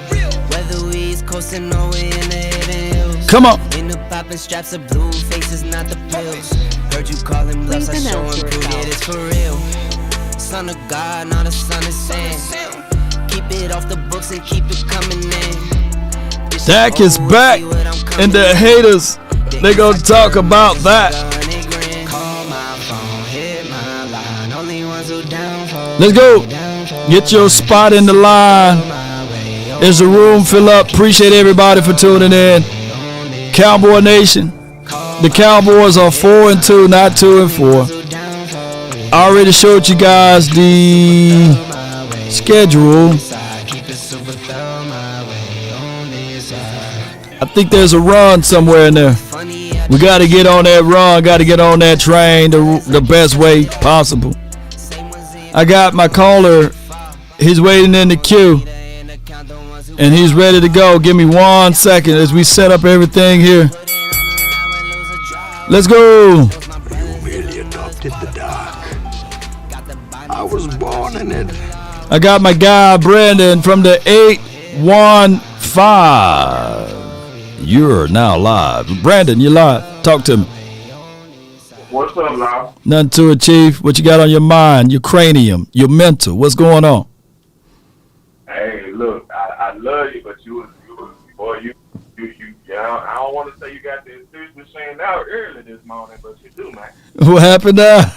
Whether we East coasting or we in the heaven hills. Come on. In the poppin' straps of blue faces, not the pills. Heard you calling bluffs, I show and prove that it's for real. Son of God, not a son of Sam. Keep it off the books and keep it coming in. Dak is back, and the haters, they gonna talk about that. Let's go. Get your spot in the line. There's a room, fill up. Appreciate everybody for tuning in. Cowboy Nation, the Cowboys are 4-2, not 2-4. I already showed you guys the schedule. I think there's a run somewhere in there. We got to get on that run, got to get on that train the best way possible. I got my caller. He's waiting in the queue, and he's ready to go. Give me 1 second as we set up everything here. Let's go. You really adopted the dark. I was born in it. I got my guy Brandon from the 815. You're now live. Brandon, you're live. Talk to me. What's up, Lauf? Nothing to it, Chief. What you got on your mind, your cranium, your mental? What's going on? Hey, look, I love you, but you I don't want to say you got the excuse machine out early this morning, but you do, man. What happened now?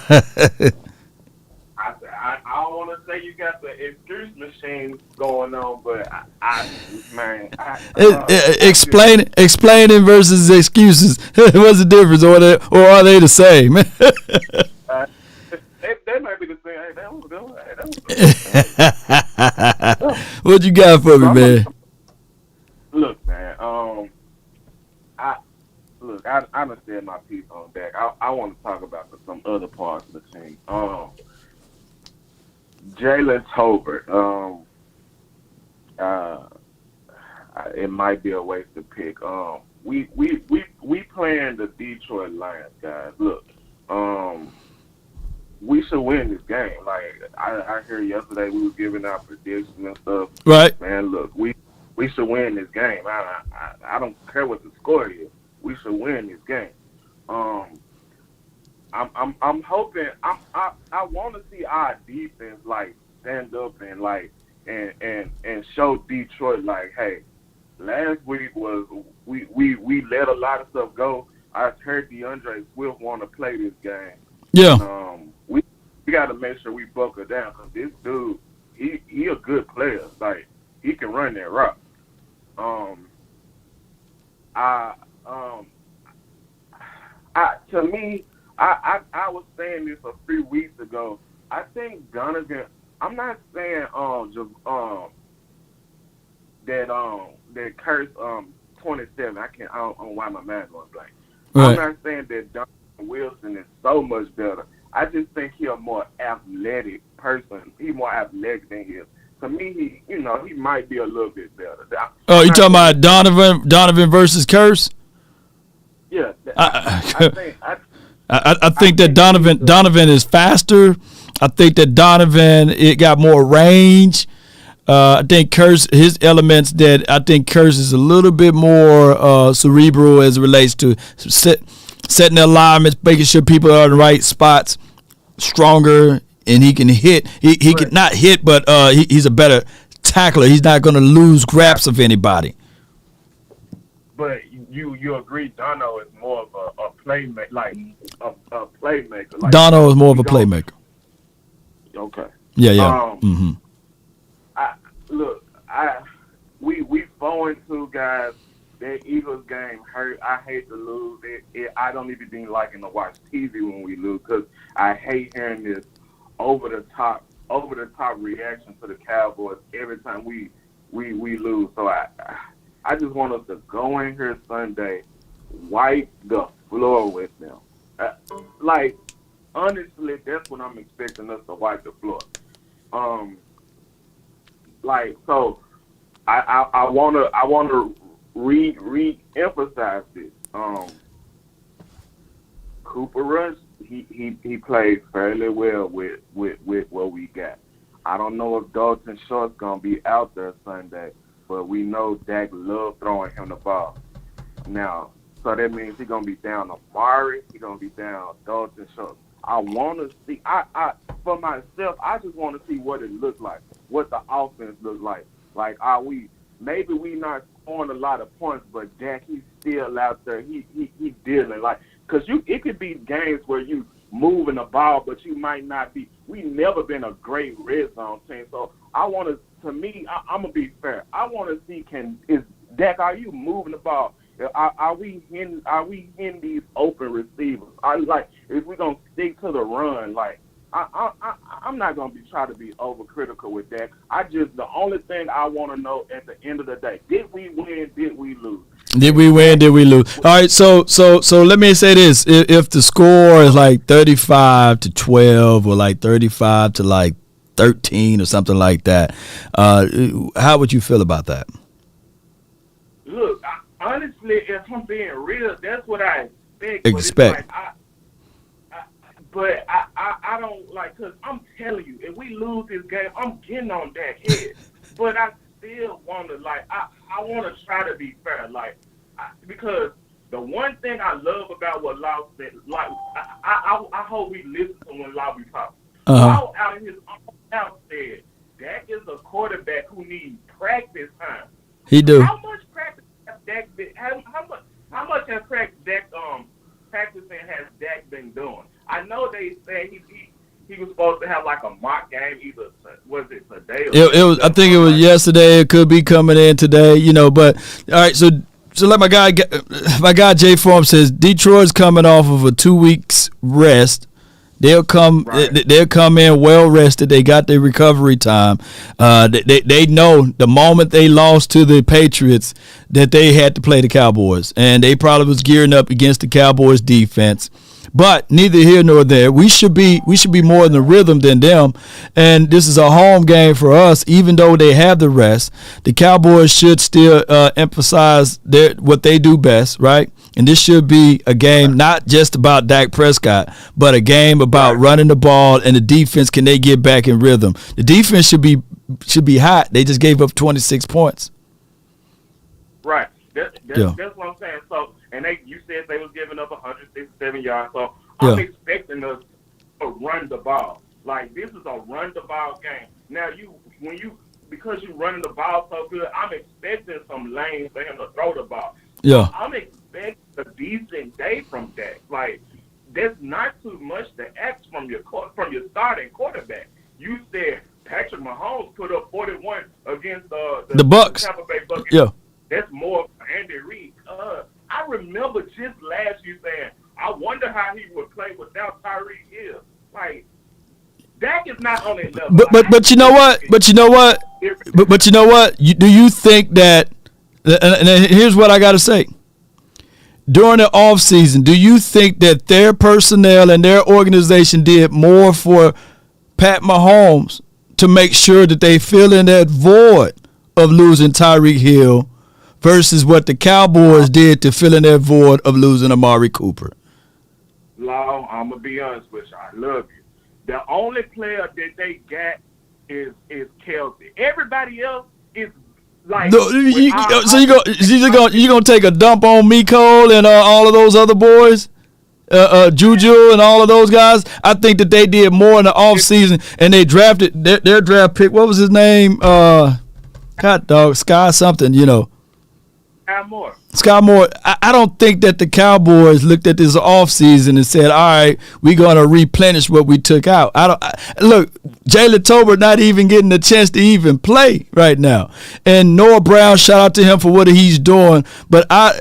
I don't want to say you got the excuse machine going on, but Explaining versus excuses. What's the difference, or are they the same? They might be the same. Hey, that was good. What you got for me, man? Look, man. I understand my piece on Dak. I want to talk about some other parts of the team. Jalen Tolbert. It might be a waste to pick. We playing the Detroit Lions, guys. Look, we should win this game. Like I heard yesterday, we was giving out predictions and stuff. Right, man. Look, we should win this game. I don't care what the score is. We should win this game. I'm hoping. I want to see our defense like stand up and like and show Detroit like, hey, last week was we let a lot of stuff go. I heard DeAndre Swift want to play this game. Yeah. We got to make sure we buckle down because this dude, he a good player. Like he can run that route. To me, I was saying this a few weeks ago. I think Donovan. I'm not saying that Curse 27. I don't know why my mind's going blank. Right. I'm not saying that Donovan Wilson is so much better. I just think he's a more athletic person. He's more athletic than he is. To me, he might be a little bit better. Oh, you talking about Donovan versus Curse? Yeah. I think that Donovan is faster. I think that Donovan, it got more range. I think Curse, his elements that I think Curse is a little bit more cerebral as it relates to setting the alignments, making sure people are in the right spots, stronger, and he can hit. He can not hit, but he's a better tackler. He's not going to lose grasp of anybody. But you agree Dono is more of a playmaker, like a playmaker. Like, Dono is more of a playmaker. Okay. Yeah. We 4-2 guys. That Eagles game hurt. I hate to lose it. I don't even be liking to watch TV when we lose because I hate hearing this over the top reaction to the Cowboys every time we lose. So I just want us to go in here Sunday, wipe the floor with them. Honestly, that's what I'm expecting us to wipe the floor. So I wanna re-emphasize this. Cooper Rush, he played fairly well with what we got. I don't know if Dalton Schultz gonna be out there Sunday, but we know Dak loves throwing him the ball. Now, so that means he's gonna be down Amari, he's gonna be down Dalton Schultz. I want to see. I for myself, I just want to see what it looks like, what the offense looks like. Like, maybe we not scoring a lot of points, but Dak, he's still out there. He dealing because it could be games where you moving the ball, but you might not be. We never been a great red zone team, so I want to. To me, I'm gonna be fair. I want to see is Dak? Are you moving the ball? Are we in these open receivers? If we're gonna stick to the run, I'm not gonna try to be overcritical with that. The only thing I want to know at the end of the day: did we win? Did we lose? Did we win? Did we lose? All right. So let me say this: if the score is like 35-12 or like 35-13 or something like that, how would you feel about that? Look, honestly, if I'm being real, that's what I expect. But I don't because I'm telling you, if we lose this game, I'm getting on Dak's head. But I still want to I want to try to be fair, because the one thing I love about what Law said, I hope we listen to when Law be talking. Law out of his own mouth said Dak is a quarterback who needs practice time. He do. How much practice has Dak been? How much has practicing has Dak been doing? I know they said he was supposed to have a mock game either. Was it today? I think it was yesterday. It could be coming in today. But all right. So let my guy Jay Form says Detroit's coming off of a 2 weeks rest. They'll come in well rested. They got their recovery time. They know the moment they lost to the Patriots that they had to play the Cowboys, and they probably was gearing up against the Cowboys defense. But neither here nor there. We should be more in the rhythm than them. And this is a home game for us, even though they have the rest. The Cowboys should still emphasize what they do best, right? And this should be a game not just about Dak Prescott, but a game about running the ball and the defense. Can they get back in rhythm? The defense should be hot. They just gave up 26 points. Right. That's what I'm saying. So, and you said they was giving up 167 yards. So I'm expecting us to run the ball. This is a run the ball game. Now because you're running the ball so good, I'm expecting some lanes for him to throw the ball. Yeah. I'm expecting a decent day from Dak. That's not too much to ask from your starting quarterback. You said Patrick Mahomes put up 41 against the Bucks. Tampa Bay Bucks. Yeah. That's more for Andy Reid. I remember just last year saying, I wonder how he would play without Tyreek Hill. Dak is not on that level. But you know what? But you know what? Do you think that? And here's what I got to say. During the offseason, do you think that their personnel and their organization did more for Pat Mahomes to make sure that they fill in that void of losing Tyreek Hill versus what the Cowboys did to fill in that void of losing Amari Cooper? Law, I'm going to be honest with you. I love you. The only player that they got is Kelsey. Everybody else is you gonna take a dump on Miko and all of those other boys, Juju and all of those guys? I think that they did more in the offseason, and they drafted their draft pick. What was his name? Sky something, Sky Moore. I don't think that the Cowboys looked at this offseason and said, all right, we're going to replenish what we took out. Look, Jalen Tolbert not even getting a chance to even play right now. And Noah Brown, shout out to him for what he's doing. But I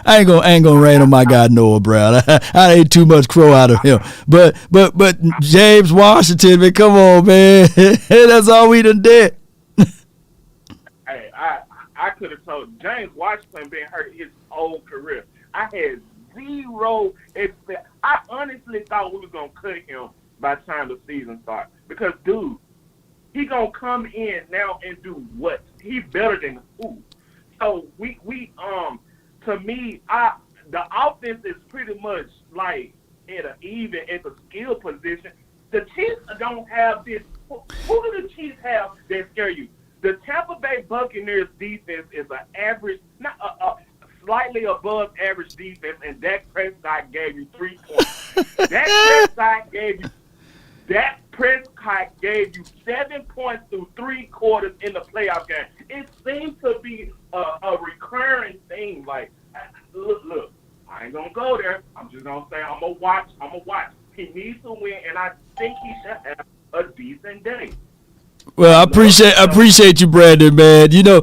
ain't gonna rain on my guy Noah Brown. I ain't too much crow out of him. But James Washington, man, come on, man. That's all we done did. Hey, I could have told James Washington been hurt his whole career. I had zero expect. I honestly thought we was gonna cut him by the time the season started. Because dude, he gonna come in now and do what? He better than who? So we to me, the offense is pretty much like at the skill position. The Chiefs don't have this. Who do the Chiefs have that scare you? The Tampa Bay Buccaneers defense is an average, not slightly above average defense, and Dak Prescott gave you 3 points. Dak Prescott gave you 7 points through 3 quarters in the playoff game. It seems to be a recurring thing. Like, look, I ain't gonna go there. I'm just gonna say I'm gonna watch. He needs to win, and I think he should have a decent day. Well, I appreciate you, Brandon, man. You know,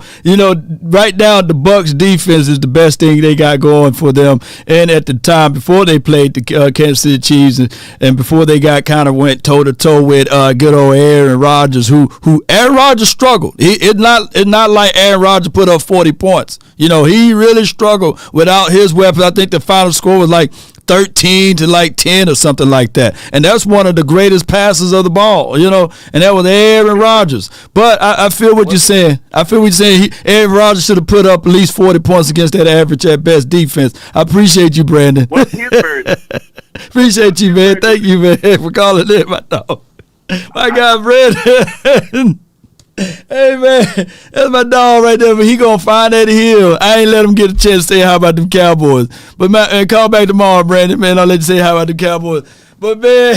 right now the Bucs defense is the best thing they got going for them. And at the time before they played the Kansas City Chiefs, and before they went toe to toe with good old Aaron Rodgers, who Aaron Rodgers struggled. It's not like Aaron Rodgers put up 40 points. You know, he really struggled without his weapons. I think the final score was like 13 to 10 or something like that. And that's one of the greatest passes of the ball, you know, and that was Aaron Rodgers. But I feel what you're saying. Aaron Rodgers should have put up at least 40 points against that average at best defense. I appreciate you, Brandon. What's his version? Appreciate you, man. Thank you, man, for calling in, my dog. My God, Brandon. Hey, man, that's my dog right there, but he going to find that hill. I ain't let him get a chance to say how about them Cowboys. But, man, call back tomorrow, Brandon, man. I'll let you say how about them Cowboys. But, man,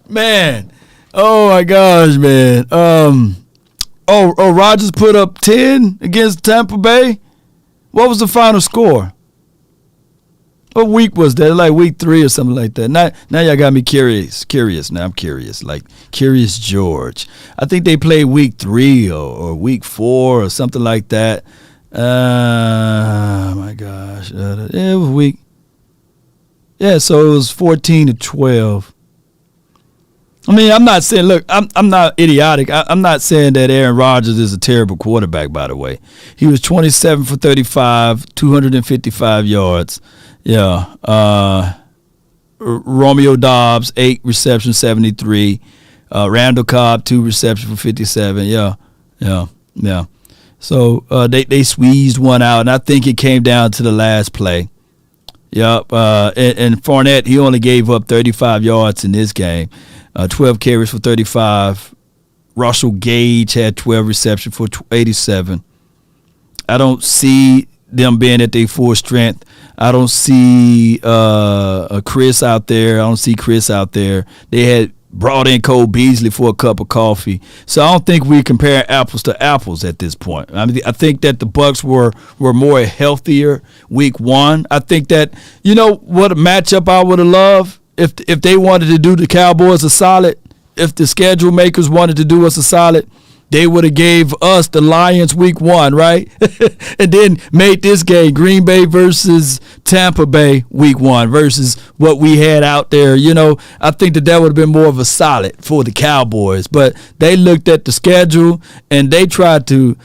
man, oh, my gosh, man. Rodgers put up 10 against Tampa Bay? What was the final score? What week was that? Like week 3 or something like that. Now y'all got me curious. Now I'm curious. Like Curious George. I think they played week 3 or week 4 or something like that. My gosh. It was week. Yeah, so it was 14-12. I mean, I'm not saying, look, I'm not idiotic. I'm not saying that Aaron Rodgers is a terrible quarterback, by the way. He was 27 for 35, 255 yards. Yeah. Romeo Dobbs, 8 receptions, 73. Randall Cobb, 2 receptions for 57. Yeah. So they squeezed one out, and I think it came down to the last play. Yep. And Fournette, he only gave up 35 yards in this game. 12 carries for 35. Russell Gage had 12 receptions for 87. I don't see them being at their full strength. I don't see Chris out there. They had brought in Cole Beasley for a cup of coffee. So I don't think we compare apples to apples at this point. I mean, I think that the Bucs were more healthier week 1. I think that, you know, what a matchup I would have loved if they wanted to do the Cowboys a solid, if the schedule makers wanted to do us a solid, they would have gave us the Lions week 1, right? And then made this game Green Bay versus Tampa Bay week 1 versus what we had out there. You know, I think that would have been more of a solid for the Cowboys. But they looked at the schedule and they tried to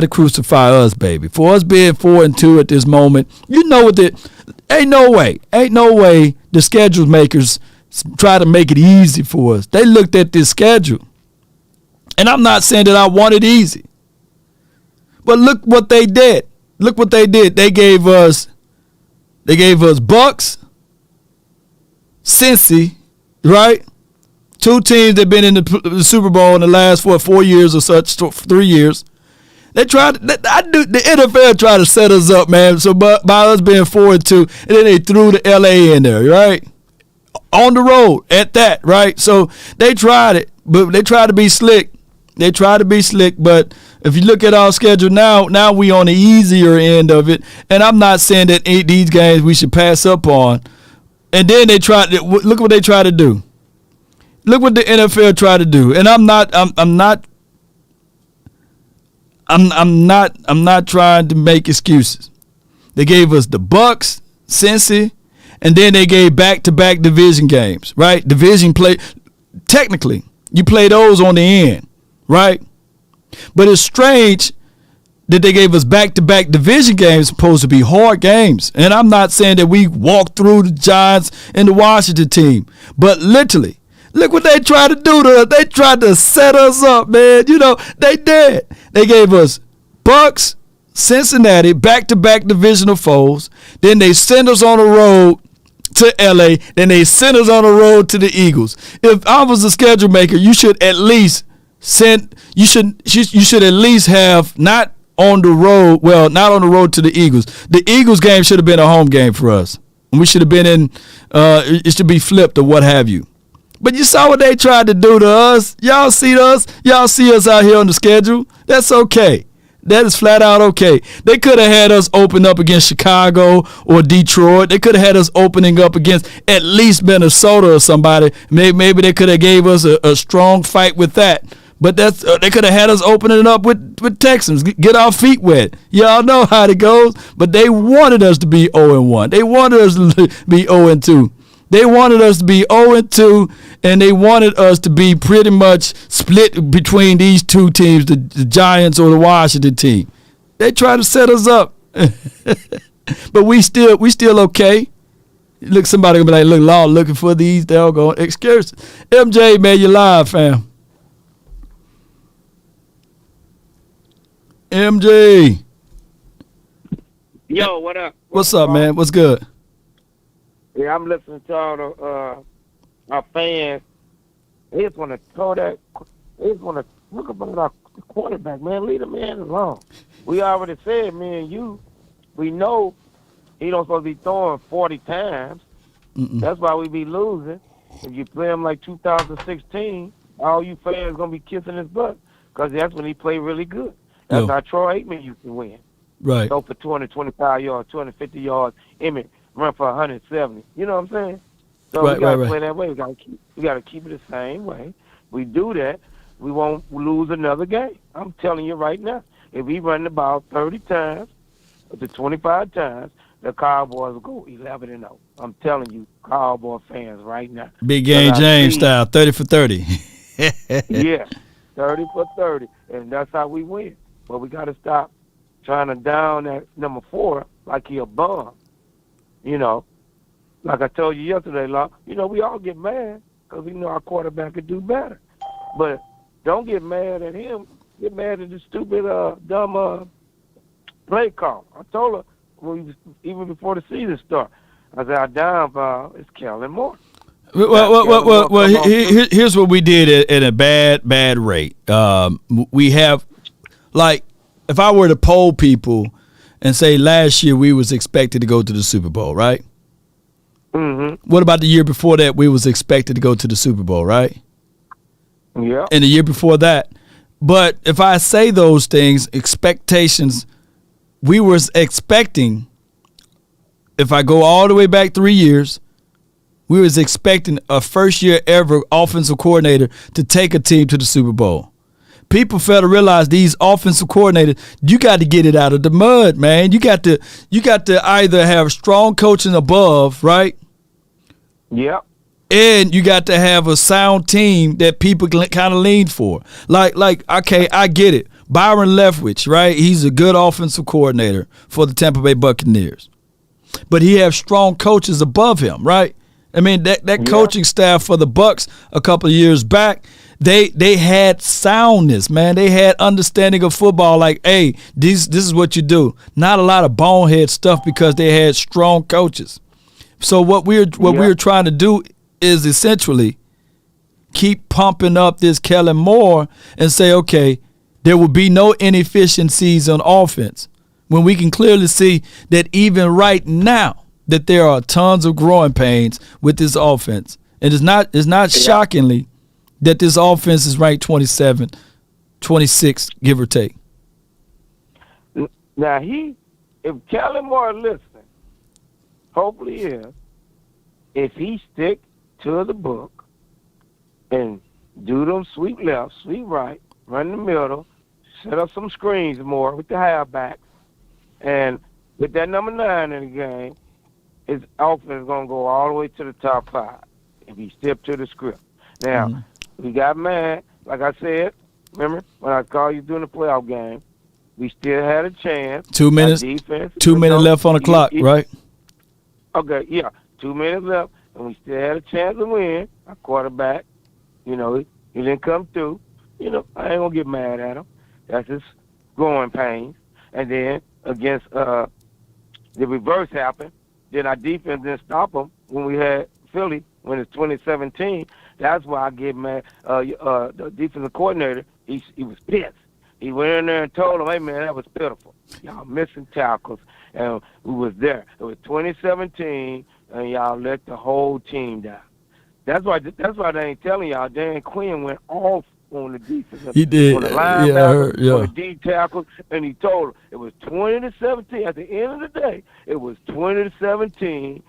crucify us, baby. For us being 4-2 at this moment, you know what? Ain't no way the schedule makers try to make it easy for us. They looked at this schedule. And I'm not saying that I want it easy. But look what they did. They gave us Bucks, Cincy, right? 2 teams that have been in the Super Bowl in the last 4 years or such, 3 years. The NFL tried to set us up, man. So by us being 4-2, and then they threw the LA in there, right? On the road at that, right? So they tried it, but they tried to be slick. But if you look at our schedule now we on the easier end of it. And I'm not saying that these games we should pass up on. And then they tried to look what they tried to do. Look what the NFL tried to do. And I'm not trying to make excuses. They gave us the Bucks, Cincy, and then they gave back-to-back division games, right? Division play. Technically, you play those on the end, right? But it's strange that they gave us back-to-back division games supposed to be hard games. And I'm not saying that we walked through the Giants and the Washington team. But literally, look what they tried to do to us. They tried to set us up, man. You know, they did. They gave us Bucks, Cincinnati, back-to-back divisional foes. Then they send us on the road to LA. Then they send us on the road to the Eagles. If I was a schedule maker, you should at least you should at least have not on the road to the Eagles. The Eagles game should have been a home game for us. And we should have been in it should be flipped or what have you. But you saw what they tried to do to us. Y'all see us out here on the schedule. That's okay. That is flat out okay. They could have had us open up against Chicago or Detroit. They could have had us opening up against at least Minnesota or somebody. Maybe they could have gave us a strong fight with that. But they could have had us opening up with Texans. Get our feet wet. Y'all know how it goes. But they wanted us to be 0-1. They wanted us to be 0-2. They wanted us to be 0-2, and they wanted us to be pretty much split between these two teams, the Giants or the Washington team. They tried to set us up, but we still okay. Look, somebody gonna be like, "Look, Law looking for these doggone excursions." MJ, man, you live, fam. MJ. Yo, what up? What's up, man? What's good? Yeah, I'm listening to all our fans. They just want to throw that. They just want to look about our quarterback, man. Leave the man alone. We already said, me and you, we know he don't supposed to be throwing 40 times. That's why we be losing. If you play him like 2016, all you fans going to be kissing his butt because that's when he played really good. That's how Troy Aikman used to win. Right. Go for 225 yards, 250 yards, Emmett run for 170. You know what I'm saying? So we gotta play that way. We gotta keep it the same way. We do that, we won't lose another game. I'm telling you right now. If we run the ball 30 times to 25 times, the Cowboys will go 11-0. I'm telling you, Cowboy fans right now. Big game James style, 30 for 30. Yeah, 30 for 30, and that's how we win. But we gotta stop trying to down that number 4 like he a bum. You know, like I told you yesterday, Law, we all get mad because we know our quarterback could do better. But don't get mad at him. Get mad at the stupid, dumb play call. I told her even before the season started, I said, our downfall is Kellen Moore. Well, here's what we did at a bad rate. We have, like, if I were to poll people and say last year we was expected to go to the Super Bowl, right? Mm-hmm. What about the year before that we was expected to go to the Super Bowl, right? Yeah. And the year before that. But if I say those things, expectations, we was expecting, if I go all the way back 3 years, we was expecting a first year ever offensive coordinator to take a team to the Super Bowl. People fail to realize these offensive coordinators, you got to get it out of the mud, man. You got to either have strong coaching above, right? Yep. And you got to have a sound team that people kind of lean for. Like, okay, I get it. Byron Leftwich, right? He's a good offensive coordinator for the Tampa Bay Buccaneers. But he has strong coaches above him, right? I mean, that coaching staff for the Bucs a couple of years back, they had soundness, man. They had understanding of football. Like, hey, this is what you do. Not a lot of bonehead stuff because they had strong coaches. So what we're trying to do is essentially keep pumping up this Kellen Moore and say, okay, there will be no inefficiencies on offense when we can clearly see that even right now that there are tons of growing pains with this offense. And it's not shockingly that this offense is ranked 27, 26, give or take. Now, if Kellen Moore listening, hopefully is, if he stick to the book and do them sweep left, sweep right, run the middle, set up some screens more with the halfback, and with that number 9 in the game, his offense is going to go all the way to the top 5 if he step to the script. Now, we got mad. Like I said, remember when I called you during the playoff game, we still had a chance. 2 minutes. 2 minutes left on the clock, right? Okay, yeah. 2 minutes left, and we still had a chance to win. Our quarterback, he didn't come through. I ain't going to get mad at him. That's his growing pains. And then against the reverse happened. Then our defense didn't stop them when we had Philly when it's 2017. That's why I give mad. The defensive coordinator, he was pissed. He went in there and told him, "Hey man, that was pitiful. Y'all missing tackles, and we was there. It was 2017, and y'all let the whole team down." That's why they ain't telling y'all. Dan Quinn went off on the defense. He did. On the linebacker, Yeah. on the D tackles, and he told them it was 20-17. At the end of the day, it was 20-17.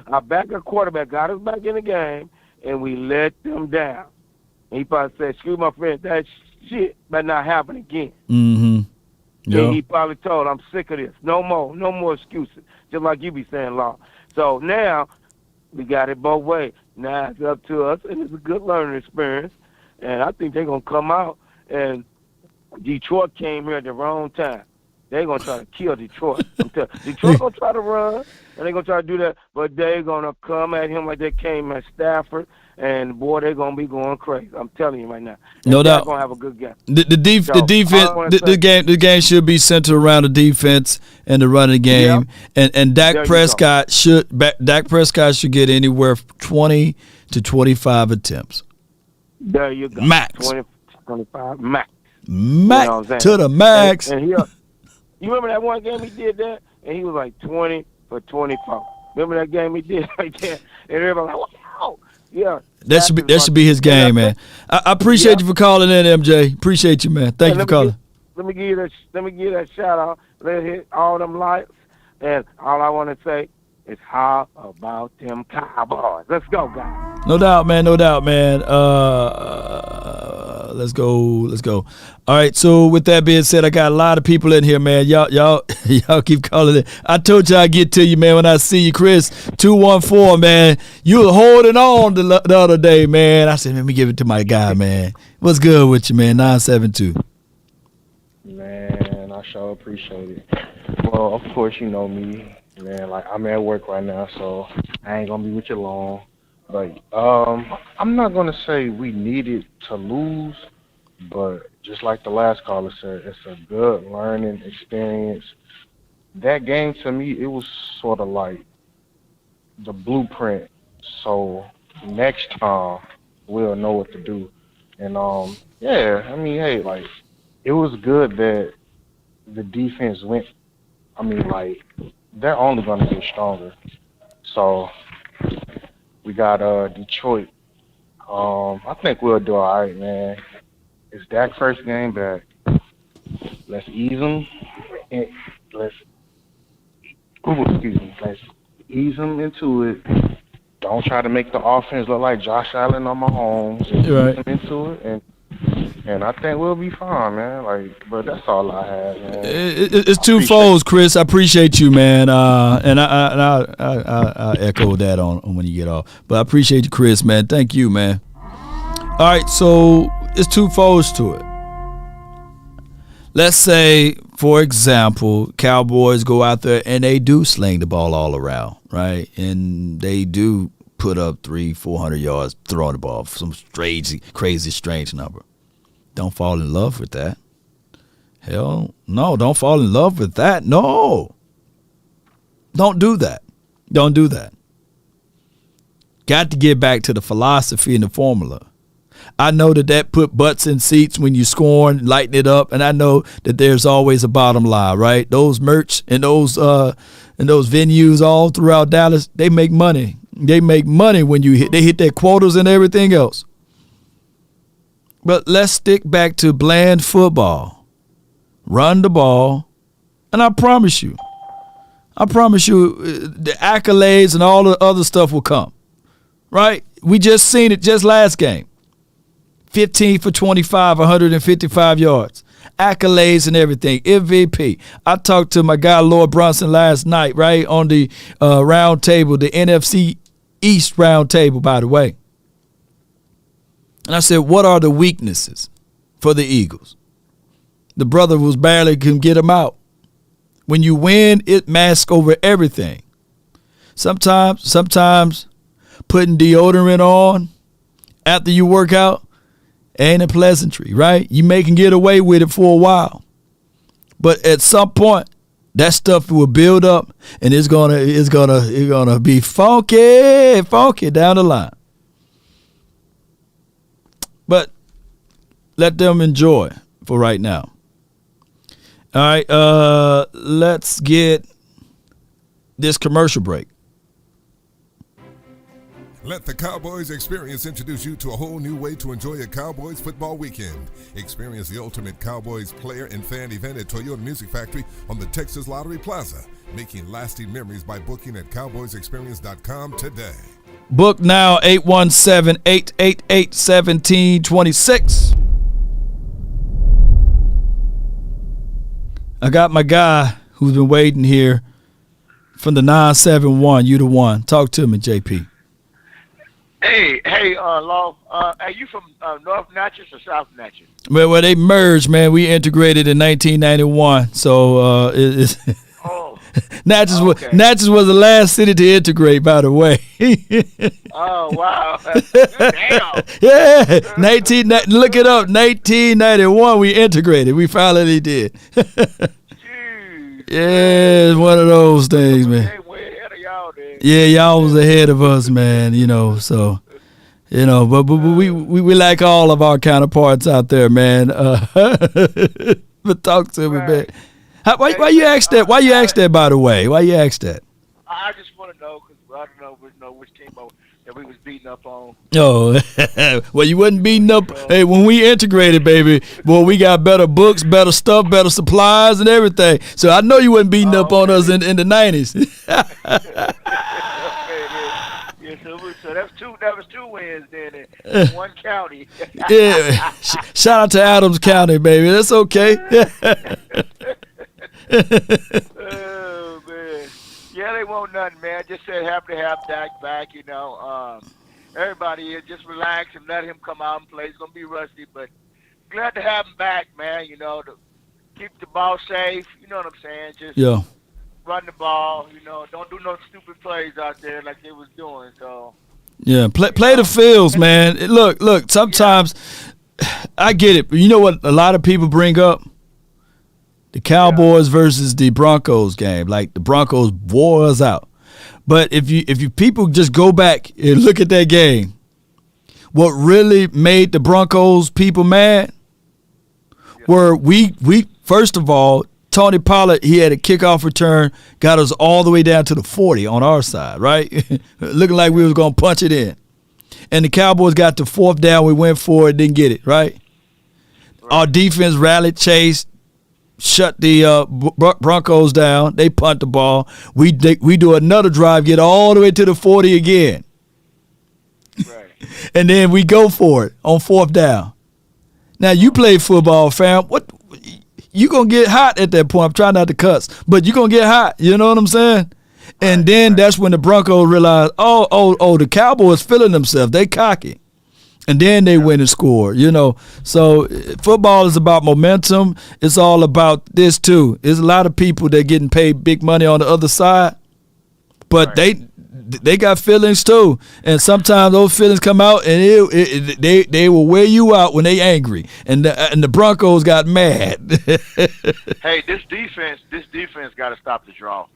Our backup quarterback got us back in the game, and we let them down. And he probably said, "Excuse my friend, that shit better not happen again." Mm-hmm. Yeah. And he probably told, "I'm sick of this. No more excuses." Just like you be saying, Law. So now we got it both ways. Now it's up to us, and it's a good learning experience. And I think they're going to come out, and Detroit came here at the wrong time. They're going to try to kill Detroit. Detroit going to try to run, and they're going to try to do that, but they're going to come at him like they came at Stafford, and, boy, they're going to be going crazy. I'm telling you right now. No doubt. They're going to have a good game. The defense, the game should be centered around the defense and the running game. Yep. And Dak Prescott should get anywhere from 20 to 25 attempts. There you go. Max. 20, 25 max. Max, you know to the max. And you remember that one game he did that? And he was like 20 for 24. Remember that game he did right there? And everybody was like, wow. Yeah. That should be his game, man. I appreciate you for calling in, MJ. Appreciate you, man. Thank you for calling. Let me give you that shout out. Let's hit all them lights. And all I want to say is, how about them Cowboys? Let's go, guys. No doubt, man. Let's go. All right. So with that being said, I got a lot of people in here, man. Y'all keep calling it. I told you I'd get to you, man, when I see you, Chris. 214, man. You were holding on the other day, man. I said, let me give it to my guy, man. What's good with you, man? 972. Man, I sure appreciate it. Well, of course, you know me, man. Like, I'm at work right now, so I ain't gonna be with you long. But I'm not gonna say we needed to lose, but just like the last caller said, it's a good learning experience. That game, to me, it was sort of like the blueprint. So next time we'll know what to do. And yeah, I mean, hey, like, it was good that the defense went. I mean, like, they're only gonna get stronger. So we got Detroit. I think we'll do all right, man. It's Dak's first game back. Let's ease him. Let's ease him into it. Don't try to make the offense look like Josh Allen or Mahomes. Right. Ease him into it, and I think we'll be fine, man. Like, but that's all I have, man. It's two folds, Chris. I appreciate you, man. And I echo that on when you get off. But I appreciate you, Chris, man. Thank you, man. All right, so it's two folds to it. Let's say, for example, Cowboys go out there and they do sling the ball all around, right? And they do put up 300-400 yards throwing the ball, some crazy, strange number. Don't fall in love with that. Hell, no, don't fall in love with that. No. Don't do that. Don't do that. Got to get back to the philosophy and the formula. I know that put butts in seats when you scoring, lighten it up, and I know that there's always a bottom line, right? Those merch and those venues all throughout Dallas, they make money. They make money when they hit their quotas and everything else. But let's stick back to bland football. Run the ball, and I promise you, the accolades and all the other stuff will come, right? We just seen it just last game. 15 for 25, 155 yards. Accolades and everything. MVP. I talked to my guy, Lord Brunson, last night, right, on the round table, the NFC East round table, by the way. And I said, what are the weaknesses for the Eagles? The brother was barely can get them out. When you win, it masks over everything. Sometimes putting deodorant on after you work out ain't a pleasantry, right? You may can get away with it for a while. But at some point, that stuff will build up, and it's gonna be funky down the line. But let them enjoy for right now. All right, let's get this commercial break. Let the Cowboys Experience introduce you to a whole new way to enjoy a Cowboys football weekend. Experience the ultimate Cowboys player and fan event at Toyota Music Factory on the Texas Lottery Plaza, making lasting memories by booking at cowboysexperience.com today. Book now, 817-888-1726. I got my guy who's been waiting here from the 971. You the one. Talk to me, JP. Hey, Law. Are you from North Natchez or South Natchez? Well, they merged, man. We integrated in 1991. So Natchez was the last city to integrate, by the way. Oh, wow. Damn. Yeah. Look it up. 1991, we integrated. We finally did. Yeah, it's one of those things, man. Yeah, y'all was ahead of us, man. So, but we like all of our counterparts out there, man. But talk to me, man. Why you ask that? Why you ask that? By the way, why you ask that? I just want to know because I don't know which team that we was beating up on. Oh, well, you wasn't beating up. Hey, when we integrated, baby, boy, we got better books, better stuff, better supplies, and everything. So I know you wasn't beating up on us in the 90s. So that was two wins then in one county. Yeah, shout out to Adams County, baby. That's okay. Oh man, yeah, they won't nothing, man. Just said happy to have Dak back. Everybody here, just relax and let him come out and play. He's gonna be rusty, but glad to have him back, man. To keep the ball safe. You know what I'm saying? Just run the ball. Don't do no stupid plays out there like they was doing. So. Yeah, play the fields, man. Look. Sometimes I get it, but you know what? A lot of people bring up the Cowboys versus the Broncos game. Like the Broncos wore us out. But if you people just go back and look at that game, what really made the Broncos people mad were we first of all, Tony Pollard, he had a kickoff return, got us all the way down to the 40 on our side, right? Looking like we was going to punch it in. And the Cowboys got to fourth down. We went for it, didn't get it, right? Our defense rallied, chased, shut the Broncos down. They punt the ball. We do another drive, get all the way to the 40 again. Right. And then we go for it on fourth down. Now, you play football, fam. What? You going to get hot at that point. I'm trying not to cuss, but you're going to get hot. You know what I'm saying? And then that's when the Broncos realize, the Cowboys feeling themselves. They cocky. And then they win and score, So football is about momentum. It's all about this, too. There's a lot of people that getting paid big money on the other side, but they got feelings, too. And sometimes those feelings come out, and they will wear you out when they angry. And the Broncos got mad. Hey, this defense got to stop the draw.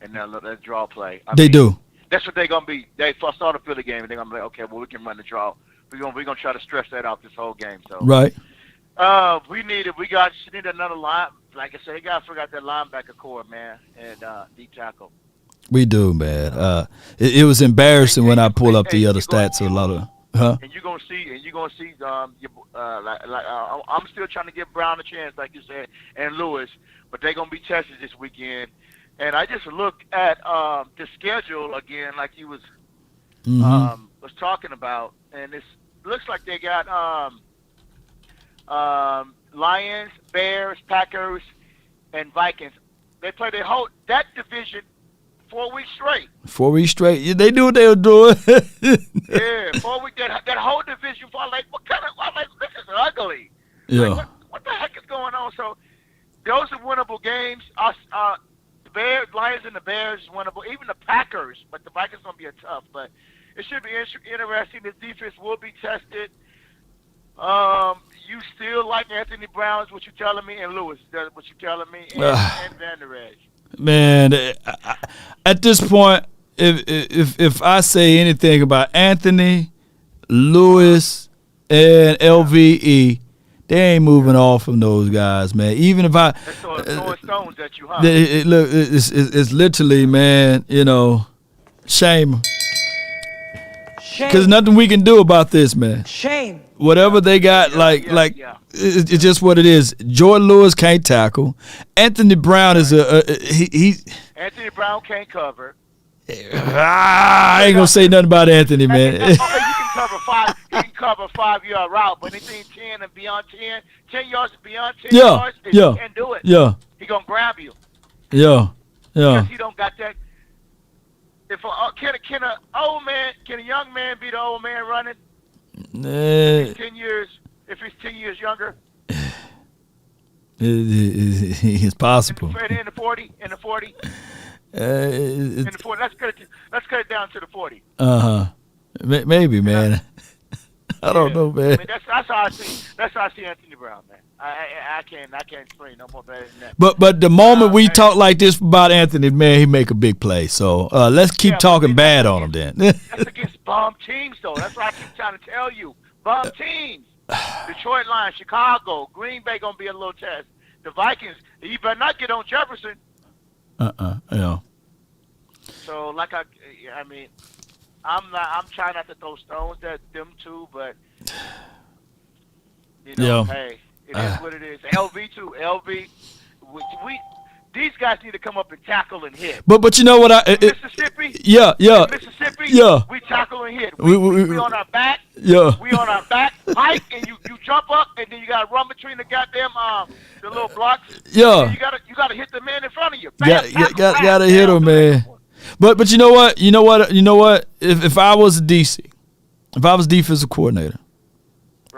And that draw play. They do. That's what they're gonna be. They first start to fill the game, and they're gonna be like, okay, well, we can run the draw. We're gonna try to stress that out this whole game. So right. We need another line. Like I said, they gotta figure out that linebacker core, man, and deep tackle. We do, man. It was embarrassing when I pull up the other stats. A lot of, And you're gonna see. I'm still trying to give Brown a chance, like you said, and Lewis, but they're gonna be tested this weekend. And I just looked at the schedule again, like he was talking about, and it looks like they got Lions, Bears, Packers, and Vikings. They play that division 4 weeks straight. 4 weeks straight. Yeah, they knew what they were doing. Yeah, 4 weeks. That whole division. This is ugly. Yeah. Like, what the heck is going on? So those are winnable games. The Bears, Lions, and the Bears is winnable. Even the Packers, but the Vikings gonna be tough. But it should be interesting. This defense will be tested. you still like Anthony Brown? Is what you telling me? And Lewis, is that what you telling me? And Van Der Esch. Man, at this point, if I say anything about Anthony, Lewis, and LVE, they ain't moving off from those guys, man. Even if I throwing stones at you, huh? look, it's literally, man, shame. Because nothing we can do about this, man. Shame. Whatever they got, it's just what it is. Jordan Lewis can't tackle. Anthony Brown is Anthony Brown can't cover. I ain't gonna say nothing about Anthony, man. Okay, you can cover 5. You can cover 5-yard route, but anything 10 and beyond 10 yards and beyond 10 yards, you can't do it. Yeah. He gonna grab you. Yeah. Because he don't got that. If can a young man be the old man running? If he's 10 years younger. It's possible. In the 40. In the 40. Let's cut it down to the 40. Maybe, man. I don't know, man. I mean, that's how I see. That's how I see Anthony Brown, man. I can't explain no more better than that. But the moment we talk like this about Anthony, man, he make a big play. So let's keep talking bad on him then. That's against bomb teams, though. That's what I keep trying to tell you. Bomb teams. Detroit Lions, Chicago, Green Bay gonna be a little test. The Vikings, you better not get on Jefferson. Yeah. So I'm trying not to throw stones at them too, but hey, it is what it is. LV too. LV, these guys need to come up and tackle and hit. But you know what Mississippi? Yeah. Mississippi? Yeah. We tackle and hit. We on our back. Yeah. We on our back, hike, and you jump up, and then you gotta run between the goddamn the little blocks. Yeah. You gotta hit the man in front of you. Gotta hit him, man. But you know what? If I was a DC, if I was defensive coordinator,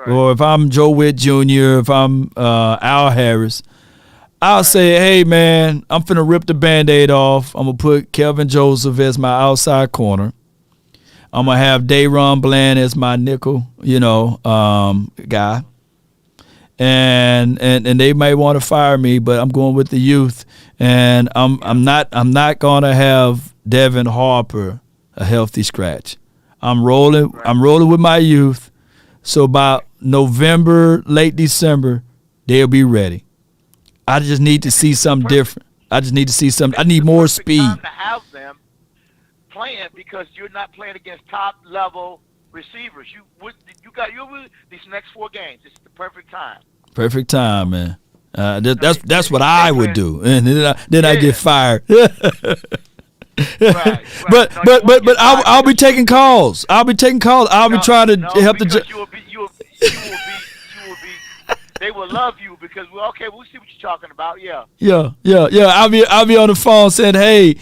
or if I'm Joe Witt Jr., if I'm Al Harris, I'll say, hey, man, I'm finna rip the Band-Aid off. I'm going to put Kelvin Joseph as my outside corner. I'm going to have Dayron Bland as my nickel, guy. And they may want to fire me, but I'm going with the youth. And I'm not going to have Devin Harper a healthy scratch. I'm rolling with my youth. So by November, late December, they'll be ready. I just need to see something different. I need more speed. Time to have them playing because you're not playing against top level receivers. You got these next 4 games. It's the perfect time. Perfect time, man. That's what I would do, and then I get fired. Right. But I'll be taking calls. I'll be trying to help the. You will be. They will love you because we'll see what you're talking about. Yeah. I'll be on the phone saying, hey,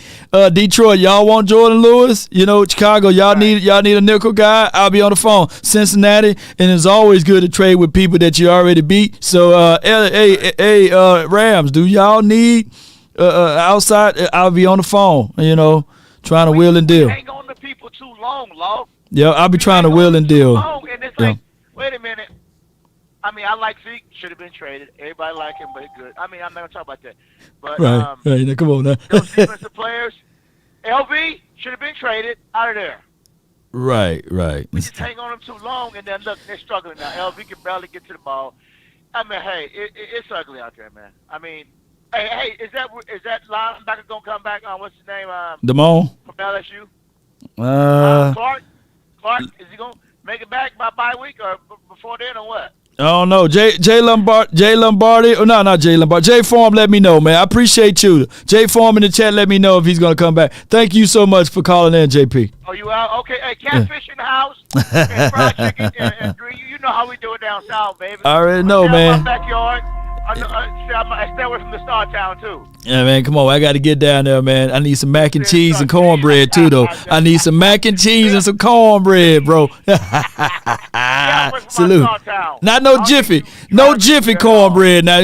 Detroit, y'all want Jordan Lewis? Chicago, y'all need a nickel guy. I'll be on the phone. Cincinnati, and it's always good to trade with people that you already beat. So, Rams, do y'all need outside? I'll be on the phone. Trying to wheel and deal. Hang on to people too long, Law. Yeah, I'll be trying to wheel and deal. And it's like, wait a minute. I mean, I like Zeke. Should have been traded. Everybody like him, but he's good. I mean, I'm not going to talk about that. But, right. Now, come on now. Those defensive players, LV should have been traded out of there. Right. We just hang on them too long, and then look, they're struggling now. LV can barely get to the ball. I mean, hey, it's ugly out there, man. I mean, hey, is that linebacker going to come back? What's his name? Damone? From LSU? Clark, is he going to make it back by bye week or before then or what? I don't know. Jay Lombardi. Oh, no, not Jay Lombardi. Jay Form, let me know, man. I appreciate you. Jay Form in the chat, let me know if he's going to come back. Thank you so much for calling in, JP. Oh, you out? Okay. Hey, catfish in the house and fried chicken and green. You know how we do it down south, baby. I already know, man. My backyard. I stay away from the Star Town, too. Yeah, man, come on. I got to get down there, man. I need some mac and cheese and cornbread, too, though. I need some mac and cheese and some cornbred, bro. Salute. Not no Jiffy. No Jiffy cornbread. Now,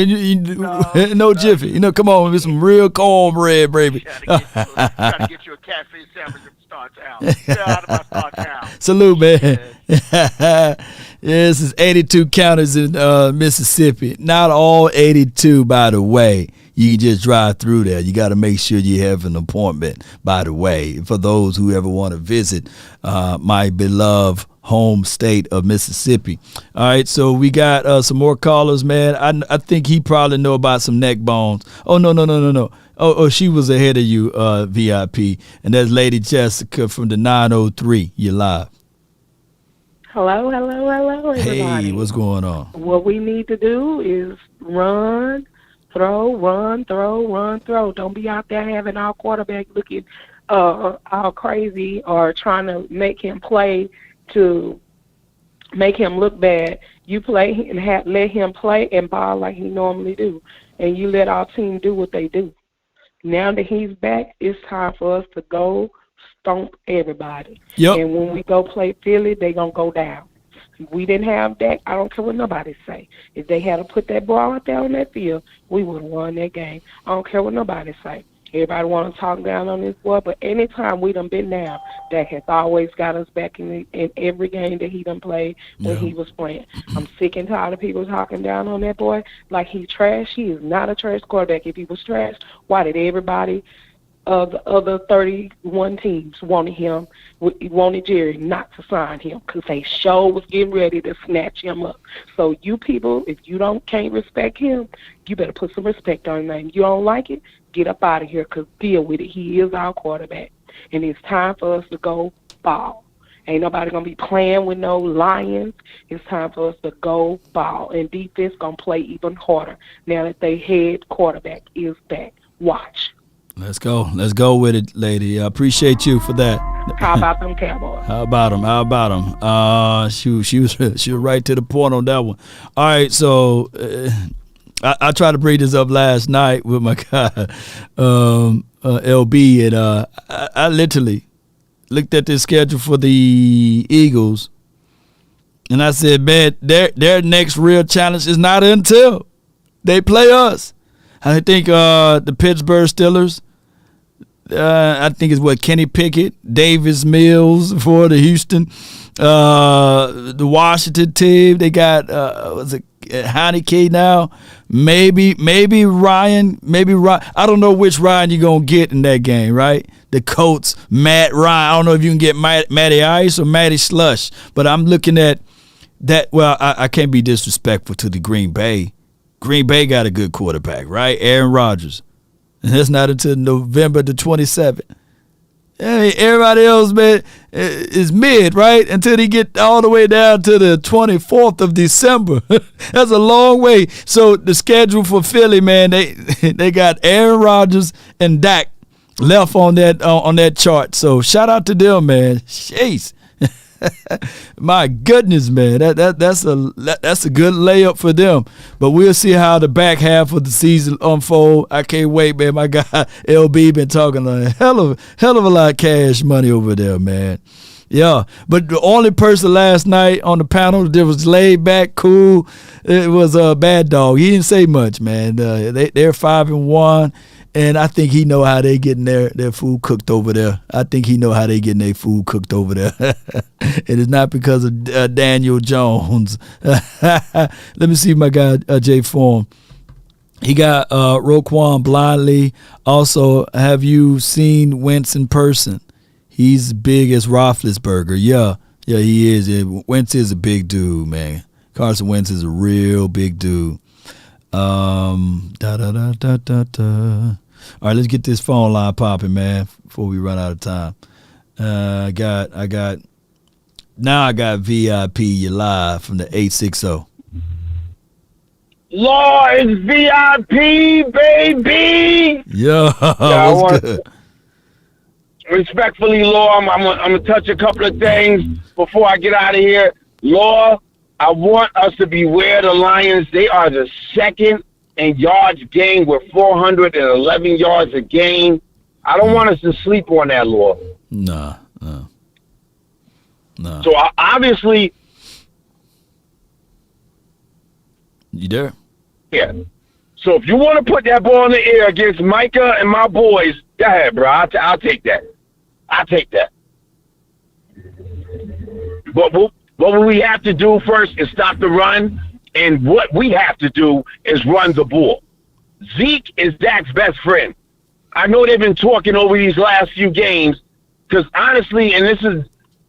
no Jiffy. Come on. With some real cornbread, baby. Trying to get you a catfish sandwich from Star Town. Get out of my Star Town. Salute, man. This is 82 counties in Mississippi. Not all 82, by the way. You can just drive through there. You got to make sure you have an appointment, by the way, for those who ever want to visit my beloved home state of Mississippi. All right, so we got some more callers, man. I think he probably know about some neck bones. Oh, no. Oh, she was ahead of you, VIP. And that's Lady Jessica from the 903. You're live. Hello, everybody. Hey, what's going on? What we need to do is run, throw. Don't be out there having our quarterback looking all crazy or trying to make him play to make him look bad. You play and let him play and ball like he normally do, and you let our team do what they do. Now that he's back, it's time for us to go stomp everybody. Yep. And when we go play Philly, they going to go down. If we didn't have Dak, I don't care what nobody say. If they had to put that ball out there on that field, we would have won that game. I don't care what nobody say. Everybody want to talk down on this boy, but anytime we done been down, Dak has always got us back in every game that he done played when he was playing. I'm sick and tired of people talking down on that boy like he trash. He is not a trash quarterback. If he was trash, why did everybody of the other 31 teams wanted Jerry not to sign him? Because they sure was getting ready to snatch him up. So you people, if you can't respect him, you better put some respect on his name. You don't like it, get up out of here, because deal with it. He is our quarterback. And it's time for us to go ball. Ain't nobody going to be playing with no Lions. It's time for us to go ball. And defense going to play even harder now that their head quarterback is back. Watch. Let's go with it, lady. I appreciate you for that. How about them Cowboys? How about them? She was right to the point on that one. All right, so I tried to bring this up last night with my guy LB, and I literally looked at the schedule for the Eagles, and I said, man, their next real challenge is not until they play us. I think the Pittsburgh Steelers, I think it's Kenny Pickett, Davis Mills for the Houston, the Washington team. They got Heineke now. Maybe Ryan. I don't know which Ryan you're gonna get in that game, right? The Colts, Matt Ryan. I don't know if you can get Matty Ice or Matty Slush, but I'm looking at that. Well, I can't be disrespectful to the Green Bay. Green Bay got a good quarterback, right? Aaron Rodgers. And that's not until November the 27th. Hey, everybody else, man, is mid, right? Until they get all the way down to the 24th of December. That's a long way. So the schedule for Philly, man, they got Aaron Rodgers and Dak left on that chart. So shout out to them, man. Jeez. My goodness, man, that's a good layup for them. But we'll see how the back half of the season unfold. I can't wait, man. My guy LB been talking a hell of a lot of cash money over there, man. Yeah, but the only person last night on the panel that was laid back, cool, it was Bad Dog. He didn't say much, man. They're 5-1. And I think he know how they getting their food cooked over there. I think he know how they getting their food cooked over there. It is not because of Daniel Jones. Let me see my guy Jay Form. He got Roquan blindly. Also, have you seen Wentz in person? He's big as Roethlisberger. Yeah, he is. Wentz is a big dude, man. Carson Wentz is a real big dude. All right, let's get this phone line popping, man, before we run out of time. I got VIP. You live from the 860. Law is VIP, baby. What's good? Respectfully, Law, I'm gonna touch a couple of things before I get out of here. Law, I want us to beware the Lions. They are the second in yards gained with 411 yards a game. I don't want us to sleep on that, Law. No. So obviously, you there? Yeah. So if you want to put that ball in the air against Micah and my boys, go ahead, bro. I'll take that. But What we have to do first is stop the run, and what we have to do is run the ball. Zeke is Dak's best friend. I know they've been talking over these last few games because honestly, and this is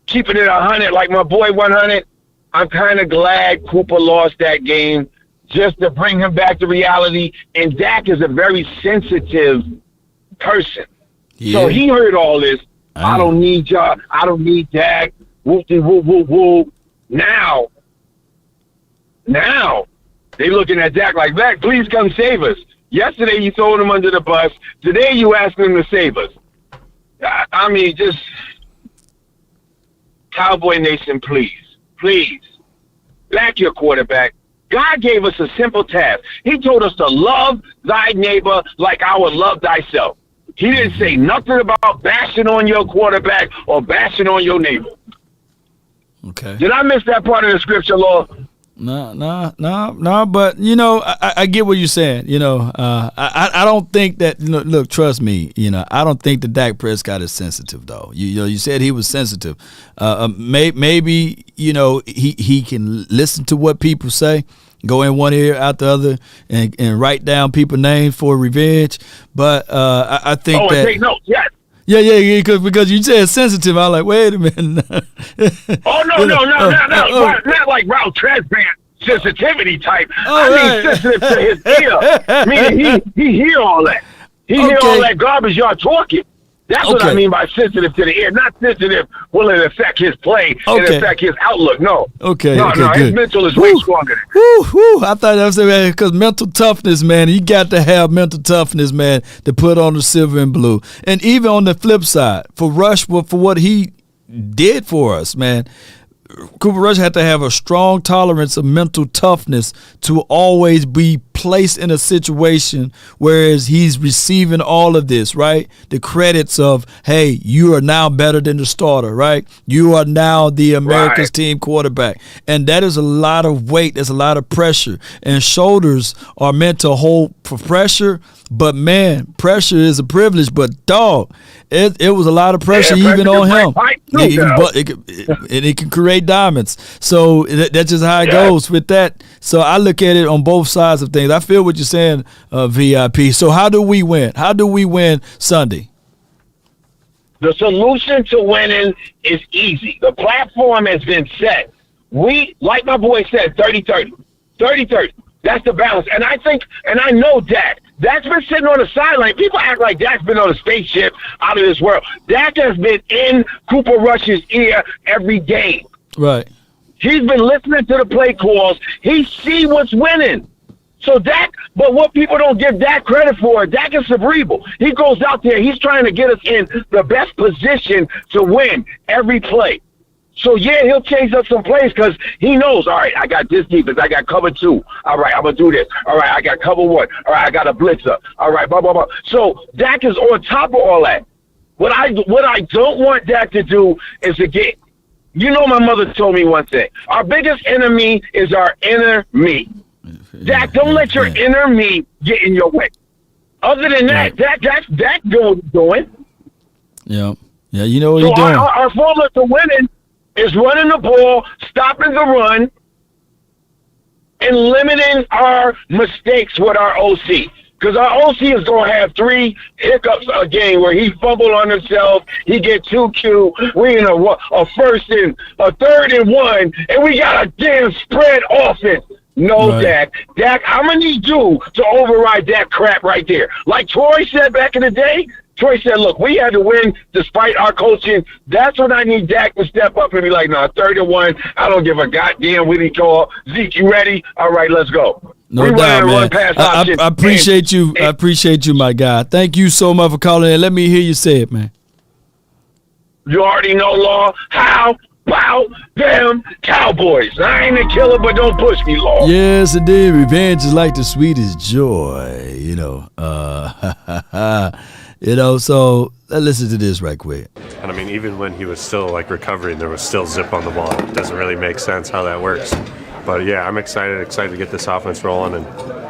keeping it 100, like my boy 100, I'm kind of glad Cooper lost that game just to bring him back to reality. And Dak is a very sensitive person. Yeah. So he heard all this. I don't need y'all. I don't need Dak. Woo. Now, they looking at Dak like, Dak, please come save us. Yesterday you thrown him under the bus. Today you asking him to save us. I mean, just Cowboy Nation, please. Back your quarterback. God gave us a simple task. He told us to love thy neighbor like I would love thyself. He didn't say nothing about bashing on your quarterback or bashing on your neighbor. Okay. Did I miss that part of the scripture, Lord? No. But I get what you're saying. I don't think that. Look, trust me. I don't think that Dak Prescott is sensitive though. You said he was sensitive. Maybe he can listen to what people say, go in one ear out the other, and write down people's names for revenge. But I think that. Take notes. Yes. Yeah, because you said sensitive. I was like, wait a minute. Not like Ralph Tresvant sensitivity type. I mean sensitive to his ear. Meaning he hear all that. He hear all that garbage y'all talking. That's what I mean by sensitive to the ear. Not sensitive, will it affect his play and affect his outlook? No. Okay. No, his mental is way stronger than that. I thought that was because mental toughness, man. You got to have mental toughness, man, to put on the silver and blue. And even on the flip side, for Rush, for what he did for us, man, Cooper Rush had to have a strong tolerance of mental toughness to always be placed in a situation whereas he's receiving all of this, right? The credits of, hey, you are now better than the starter, right? You are now the America's team quarterback. And that is a lot of weight. There's a lot of pressure. And shoulders are meant to hold for pressure. But, man, pressure is a privilege. But, dog, it was a lot of pressure even on him. It can create diamonds. So that's just how it goes with that. So I look at it on both sides of things. I feel what you're saying, VIP. So how do we win? How do we win Sunday? The solution to winning is easy. The platform has been set. We, like my boy said, 30-30. 30-30. That's the balance. And I think, and I know Dak. Dak's been sitting on the sideline. People act like Dak's been on a spaceship out of this world. Dak has been in Cooper Rush's ear every game. Right. He's been listening to the play calls. He see what's winning. So Dak, but what people don't give Dak credit for, Dak is cerebral. He goes out there. He's trying to get us in the best position to win every play. So, yeah, he'll change up some plays because he knows, all right, I got this defense. I got cover 2. All right, I'm going to do this. All right, I got cover 1. All right, I got a blitzer. All right, blah, blah, blah. So Dak is on top of all that. What I don't want Dak to do is to get – my mother told me one thing. Our biggest enemy is our inner me. Dak, don't let your inner me get in your way. Other than that, Dak doing. Yeah, you know what he's doing. Our formula to winning is running the ball, stopping the run, and limiting our mistakes with our OC. Because our OC is going to have 3 hiccups a game where he fumbled on himself, he get 2Q, we in a first and a 3rd and 1, and we got a damn spread offense. No, Dak, I'm going to need you to override that crap right there. Like Troy said back in the day, Troy said, look, we had to win despite our coaching. That's when I need Dak to step up and be like, no, 3rd and 1. I don't give a goddamn what he call. Zeke, you ready? All right, let's go. No doubt, man. I appreciate you. I appreciate you, my guy. Thank you so much for calling in. Let me hear you say it, man. You already know, Law. How about them Cowboys? I ain't a killer, but don't push me, Law. Yes, indeed. Revenge is like the sweetest joy, so let's listen to this right quick. And I mean, even when he was still recovering, there was still zip on the ball. It doesn't really make sense how that works. But yeah, I'm excited to get this offense rolling, and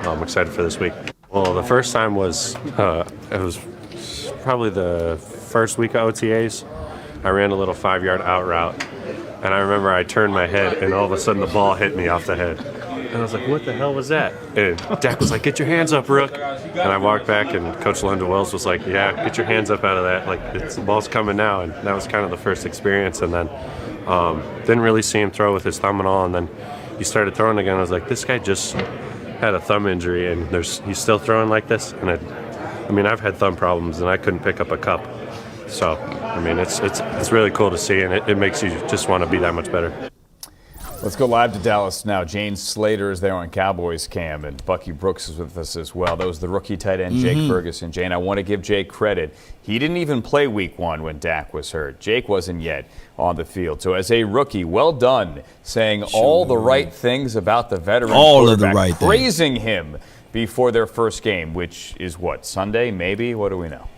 I'm excited for this week. Well, the first time was, it was probably the first week of OTAs. I ran a little 5-yard out route, And I remember I turned my head, and all of a sudden the ball hit me off the head. And I was like, what the hell was that? And Dak was like, get your hands up, Rook. And I walked back, and Coach London Wells was like, yeah, get your hands up out of that. Like, the ball's coming now. And that was kind of the first experience. And then didn't really see him throw with his thumb and all. And then he started throwing again. I was like, this guy just had a thumb injury, and he's still throwing like this. And I've had thumb problems, and I couldn't pick up a cup. So, it's really cool to see, and it makes you just want to be that much better. Let's go live to Dallas now. Jane Slater is there on Cowboys Cam, and Bucky Brooks is with us as well. That was the rookie tight end, Jake Ferguson. Jane, I want to give Jake credit. He didn't even play week 1 when Dak was hurt. Jake wasn't yet on the field. So as a rookie, well done, saying all the right things about the veteran all of the quarterback, right things. praising him before their first game, which is what, Sunday, maybe? What do we know?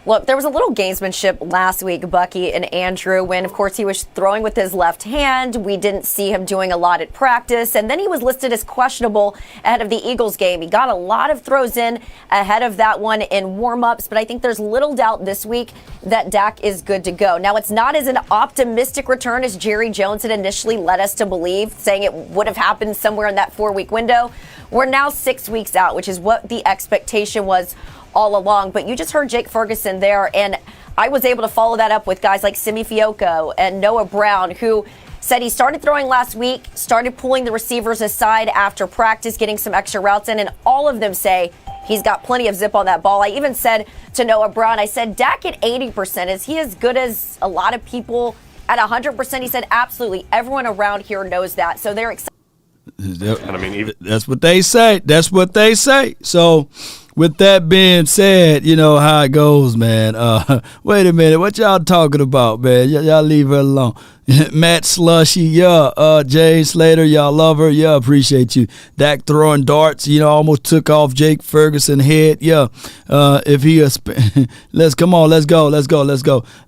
Look, there was a little gamesmanship last week, Bucky and Andrew, when, of course, he was throwing with his left hand. We didn't see him doing a lot at practice. And then he was listed as questionable ahead of the Eagles game. He got a lot of throws in ahead of that one in warm-ups. But I think there's little doubt this week that Dak is good to go. Now, it's not as an optimistic return as Jerry Jones had initially led us to believe, saying it would have happened somewhere in that 4-week window. We're now 6 weeks out, which is what the expectation was all along. But you just heard Jake Ferguson there, and I was able to follow that up with guys like Simi Fioco and Noah Brown, who said he started throwing last week, started pulling the receivers aside after practice, getting some extra routes in, and all of them say he's got plenty of zip on that ball. I even said to Noah Brown, I said, Dak at 80%, is he as good as a lot of people at 100%? He said, absolutely. Everyone around here knows that. So they're excited. That's what they say. That's what they say. So with that being said, you know how it goes, man. Wait a minute. What y'all talking about, man? Y'all leave her alone. Matt Slushy, yeah. Jay Slater, y'all love her. Yeah, appreciate you. Dak throwing darts, almost took off Jake Ferguson head. Yeah. If he let's go.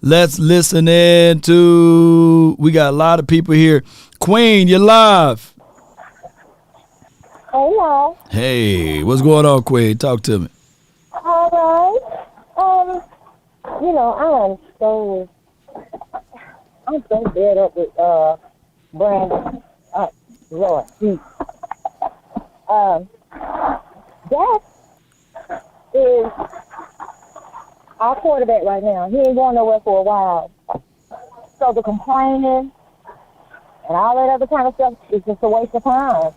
Let's listen in to, we got a lot of people here. Queen, you're live. Hello. Hey, what's going on, Queen? Talk to me. All right. I'm so fed up with Brandon. Lord. Dak is our quarterback right now. He ain't going nowhere for a while. So the complaining and all that other kind of stuff is just a waste of time.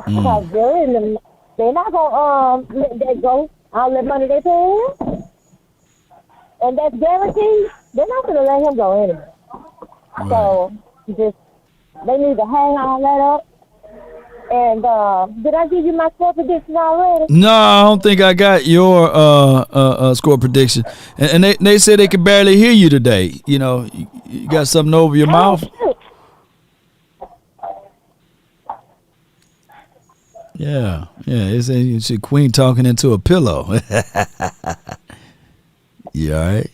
Because they're not going to let that go. All that money they pay him. And that's guaranteed. They're not going to let him go anyway. Right. So they need to hang all that up. And did I give you my score prediction already? No, I don't think I got your score prediction. And they said they could barely hear you today. You got something over your mouth? Shoot. Yeah. It's a queen talking into a pillow. You all right?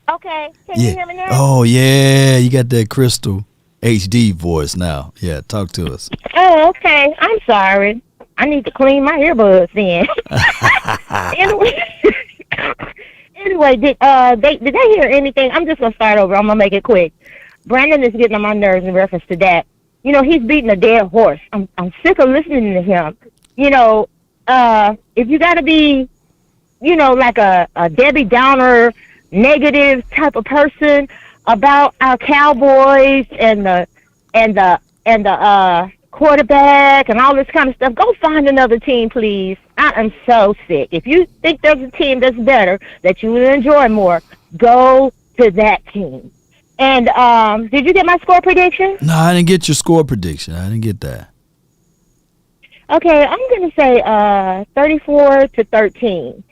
Okay. Can you hear me now? Oh, yeah. You got that crystal HD voice now. Yeah, talk to us. Oh, okay. I'm sorry. I need to clean my earbuds then. Anyway, did they hear anything? I'm just going to start over. I'm going to make it quick. Brandon is getting on my nerves in reference to that. He's beating a dead horse. I'm sick of listening to him. If you got to be, like a Debbie Downer, negative type of person about our Cowboys and the quarterback and all this kind of stuff, go find another team, please. I am so sick. If you think there's a team that's better, that you will enjoy more, go to that team. And did you get my score prediction? No, I didn't get your score prediction. I didn't get that. Okay, I'm going to say 34-13.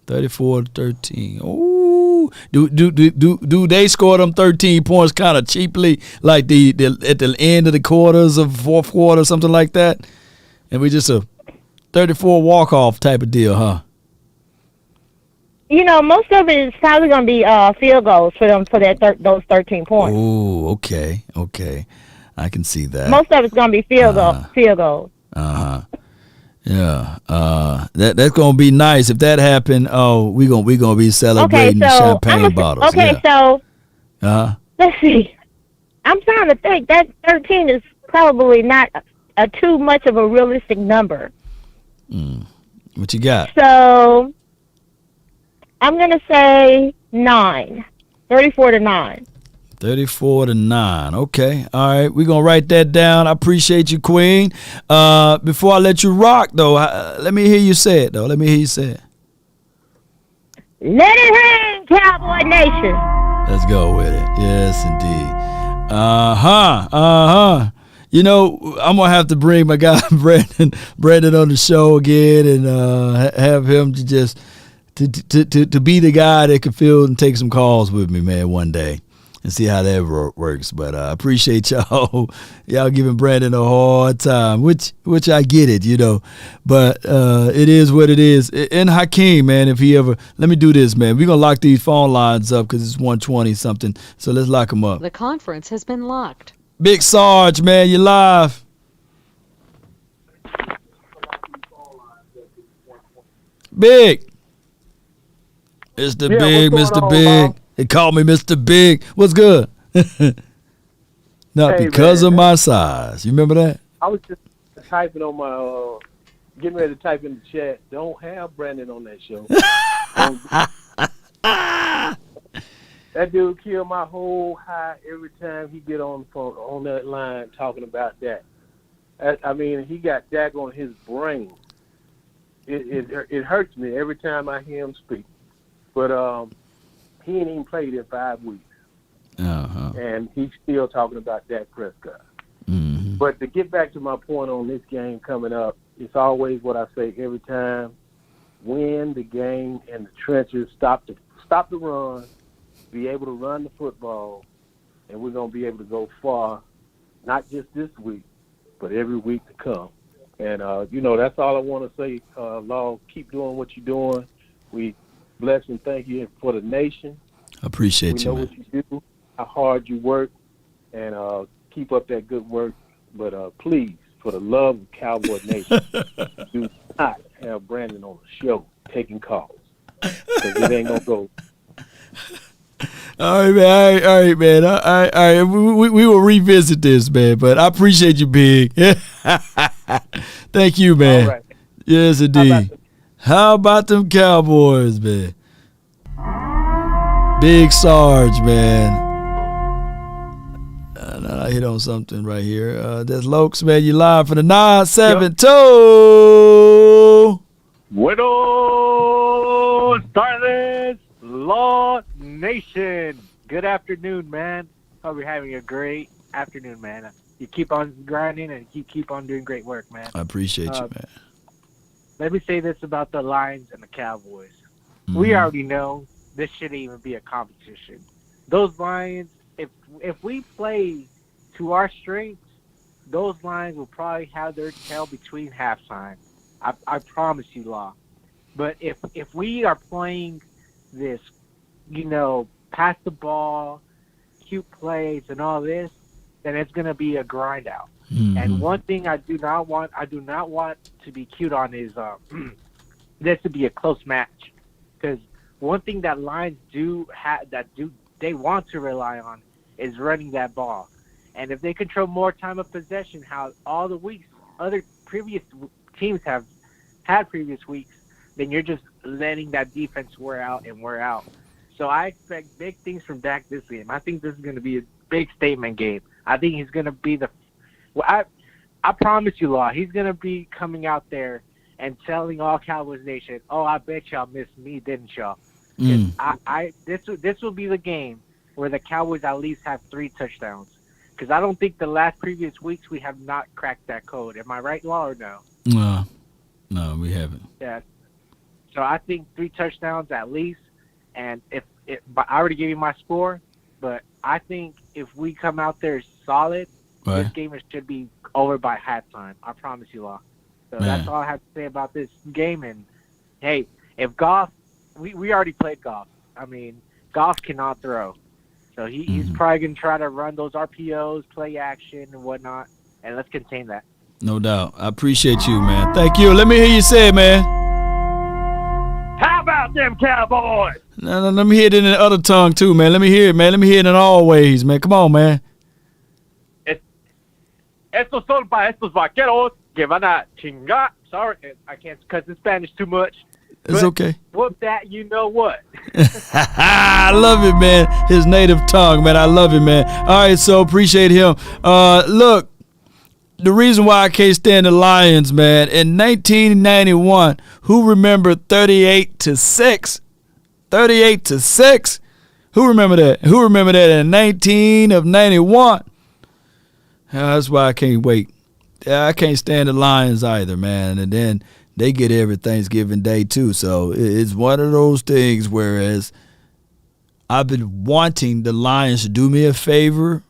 34-13. Ooh, do they score them 13 points kind of cheaply, like the at the end of the quarters of fourth quarter, something like that? And we just a 34 walk-off type of deal, huh? Most of it is probably going to be field goals for them for those 13 points. Oh, okay. I can see that. Most of it's going to be field goals. Yeah. That's going to be nice if that happened. Oh, we gonna be celebrating champagne bottles. Okay, yeah. Let's see. I'm trying to think. That 13 is probably not a too much of a realistic number. What you got? So I'm going to say 9. 34-9. 34-9. Okay. All right. We're going to write that down. I appreciate you, Queen. Before I let you rock, though, let me hear you say it, though. Let me hear you say it. Let it ring, Cowboy Nation. Let's go with it. Yes, indeed. You know, I'm going to have to bring my guy Brandon on the show again and have him to just to be the guy that can field and take some calls with me, man, one day and see how that works. But I appreciate y'all giving Brandon a hard time, which I get it, you know. But it is what it is. And Hakeem, man, if he ever – let me do this, man. We're going to lock these phone lines up because it's 120-something. So let's lock them up. The conference has been locked. Big Sarge, man, you live. Big. Mr. Big, Mr. Big. They call me Mr. Big. What's good? Not because of my size. You remember that? I was just typing on my, getting ready to type in the chat. Don't have Brandon on that show. That dude killed my whole high every time he get on the phone, on that line talking about that. I mean, he got Dak on his brain. It hurts me every time I hear him speak. But he ain't even played in 5 weeks. And he's still talking about Dak Prescott. But to get back to my point on this game coming up, it's always what I say every time. Win the game in the trenches, stop the run, be able to run the football, and we're going to be able to go far, not just this week, but every week to come. And, you know, that's all I want to say. Law, keep doing what you're doing. We bless and thank you for the nation. Appreciate you, man. We know what you do, how hard you work, and keep up that good work. But please, for the love of Cowboy Nation, do not have Brandon on the show taking calls. Because it ain't going to go. All right, man. All right, man. All right. We will revisit this, man. But I appreciate you, Big. Thank you, man. All right. Yes, indeed. How about them Cowboys, man? Big Sarge, man. I hit on something right here. That's Lokes, man. You live for the 972. Buenos tardes, Law Nation. Good afternoon, man. Hope you're having a great afternoon, man. You keep on grinding and you keep on doing great work, man. I appreciate you, man. Let me say this about the Lions and the Cowboys. We already know this shouldn't even be a competition. Those Lions, if we play to our strengths, those Lions will probably have their tail between halftime. I promise you, Law. But if we are playing this, you know, pass the ball, cute plays, and all this, then it's going to be a grind out. And one thing I do not want to be cute on is this to be a close match. Because one thing that Lions they want to rely on is running that ball. And if they control more time of possession, how all the weeks other previous teams have had previous weeks, then you're just letting that defense wear out. So I expect big things from Dak this game. I think this is going to be a big statement game. I think he's going to be I promise you, Law, he's going to be coming out there and telling all Cowboys Nation, oh, I bet y'all missed me, didn't y'all? This will be the game where the Cowboys at least have 3 touchdowns. Because I don't think the last previous weeks we have not cracked that code. Am I right, Law, or no? No, we haven't. Yeah. So I think 3 touchdowns at least. And but I already gave you my score, but I think if we come out there solid, this game should be over by halftime. I promise you, Law. So that's all I have to say about this game. And, hey, if Goff – we already played Goff. I mean, Goff cannot throw. So he's probably going to try to run those RPOs, play action and whatnot, and let's contain that. No doubt. I appreciate you, man. Thank you. Let me hear you say it, man. How about about them Cowboys. No, let me hear it in the other tongue too, man. Let me hear it, man. Let me hear it in all ways, man. Come on, man. Estos son para estos vaqueros que van a chingar. Sorry, I can't cuss in Spanish too much. It's okay. Whoop that, you know what? I love it, man. His native tongue, man. I love it, man. All right, so appreciate him. Look, the reason why I can't stand the Lions, man, in 1991, who remembered 38-6? 38-6? Who remember that? Who remember that in 1991? That's why I can't wait. I can't stand the Lions either, man. And then they get every Thanksgiving Day too. So it's one of those things whereas I've been wanting the Lions to do me a favor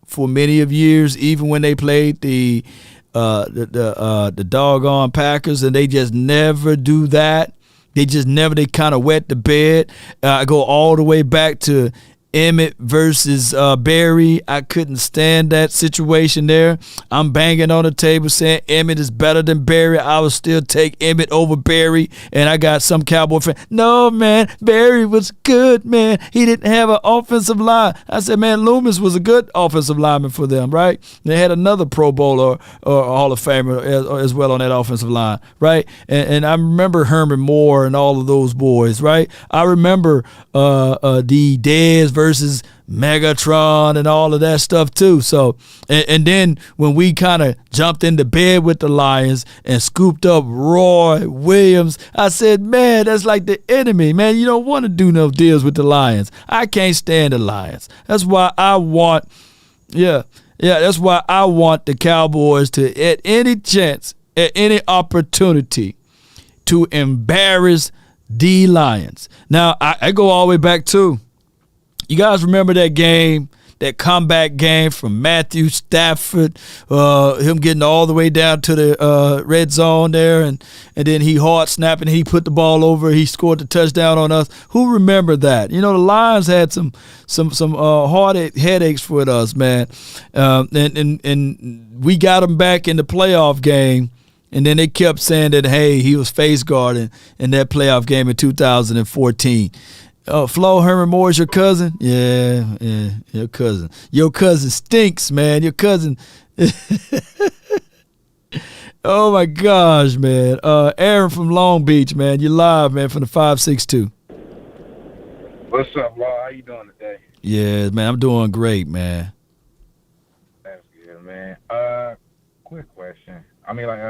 for many of years, even when they played the doggone Packers, and they just never do that. They kind of wet the bed. I go all the way back to Emmett versus Barry. I couldn't stand that situation there. I'm banging on the table saying Emmett is better than Barry. I would still take Emmett over Barry. And I got some Cowboy fan. No, man, Barry was good, man. He didn't have an offensive line. I said, man, Loomis was a good offensive lineman for them, right? They had another Pro Bowler or Hall of Famer as well on that offensive line, right? And I remember Herman Moore and all of those boys, right? I remember the Dez versus Megatron and all of that stuff too. So, and then when we kind of jumped into bed with the Lions and scooped up Roy Williams, I said, man, that's like the enemy, man. You don't want to do no deals with the Lions. I can't stand the Lions. That's why I want, that's why I want the Cowboys to, at any chance, at any opportunity, to embarrass the Lions. Now, I go all the way back to, you guys remember that game, that comeback game from Matthew Stafford, him getting all the way down to the red zone there, and then he hard snapping, he put the ball over, he scored the touchdown on us. Who remember that? You know, the Lions had some hard headaches with us, man, and we got them back in the playoff game. And then they kept saying that, hey, he was face guarding in that playoff game in 2014. Flo, Herman Moore is your cousin? Yeah, your cousin. Your cousin stinks, man. Your cousin. Oh, my gosh, man. Aaron from Long Beach, man. You're live, man, from the 562. What's up, Law? How you doing today? Yeah, man, I'm doing great, man. That's good, man. Quick question. I mean, like,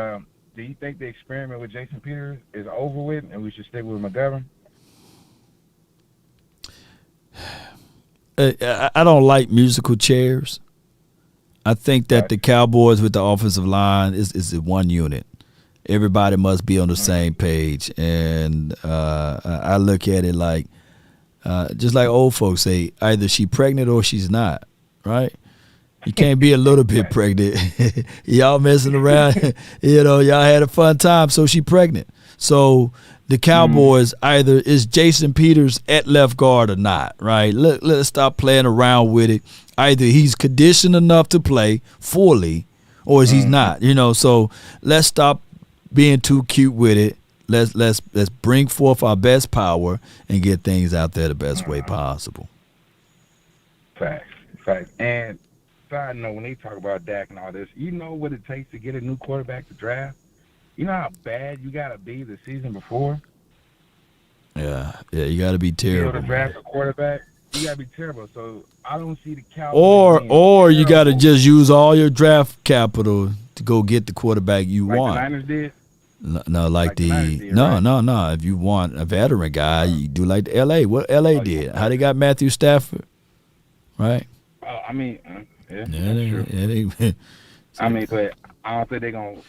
do you think the experiment with Jason Peters is over with and we should stick with McGovern? I don't like musical chairs. I think that the Cowboys with the offensive line is one unit. Everybody must be on the same page. And I look at it like, just like old folks say, either she pregnant or she's not, right? You can't be a little bit pregnant. Y'all messing around. You know, y'all had a fun time, so she pregnant. So the Cowboys, either is Jason Peters at left guard or not, right? Let's stop playing around with it. Either he's conditioned enough to play fully or is he's not, you know. So let's stop being too cute with it. Let's bring forth our best power and get things out there the best way possible. Facts. And side note, when they talk about Dak and all this, you know what it takes to get a new quarterback to draft? You know how bad you got to be the season before? Yeah, you got to be terrible. To draft a quarterback, you got to be terrible. So I don't see the Cowboys Or you got to just use all your draft capital to go get the quarterback you want. Like the Niners did? No, like the did, right? No. If you want a veteran guy, you do like the L.A. What L.A. did. How they got Matthew Stafford, right? I mean, true. I mean, but I don't think they're going to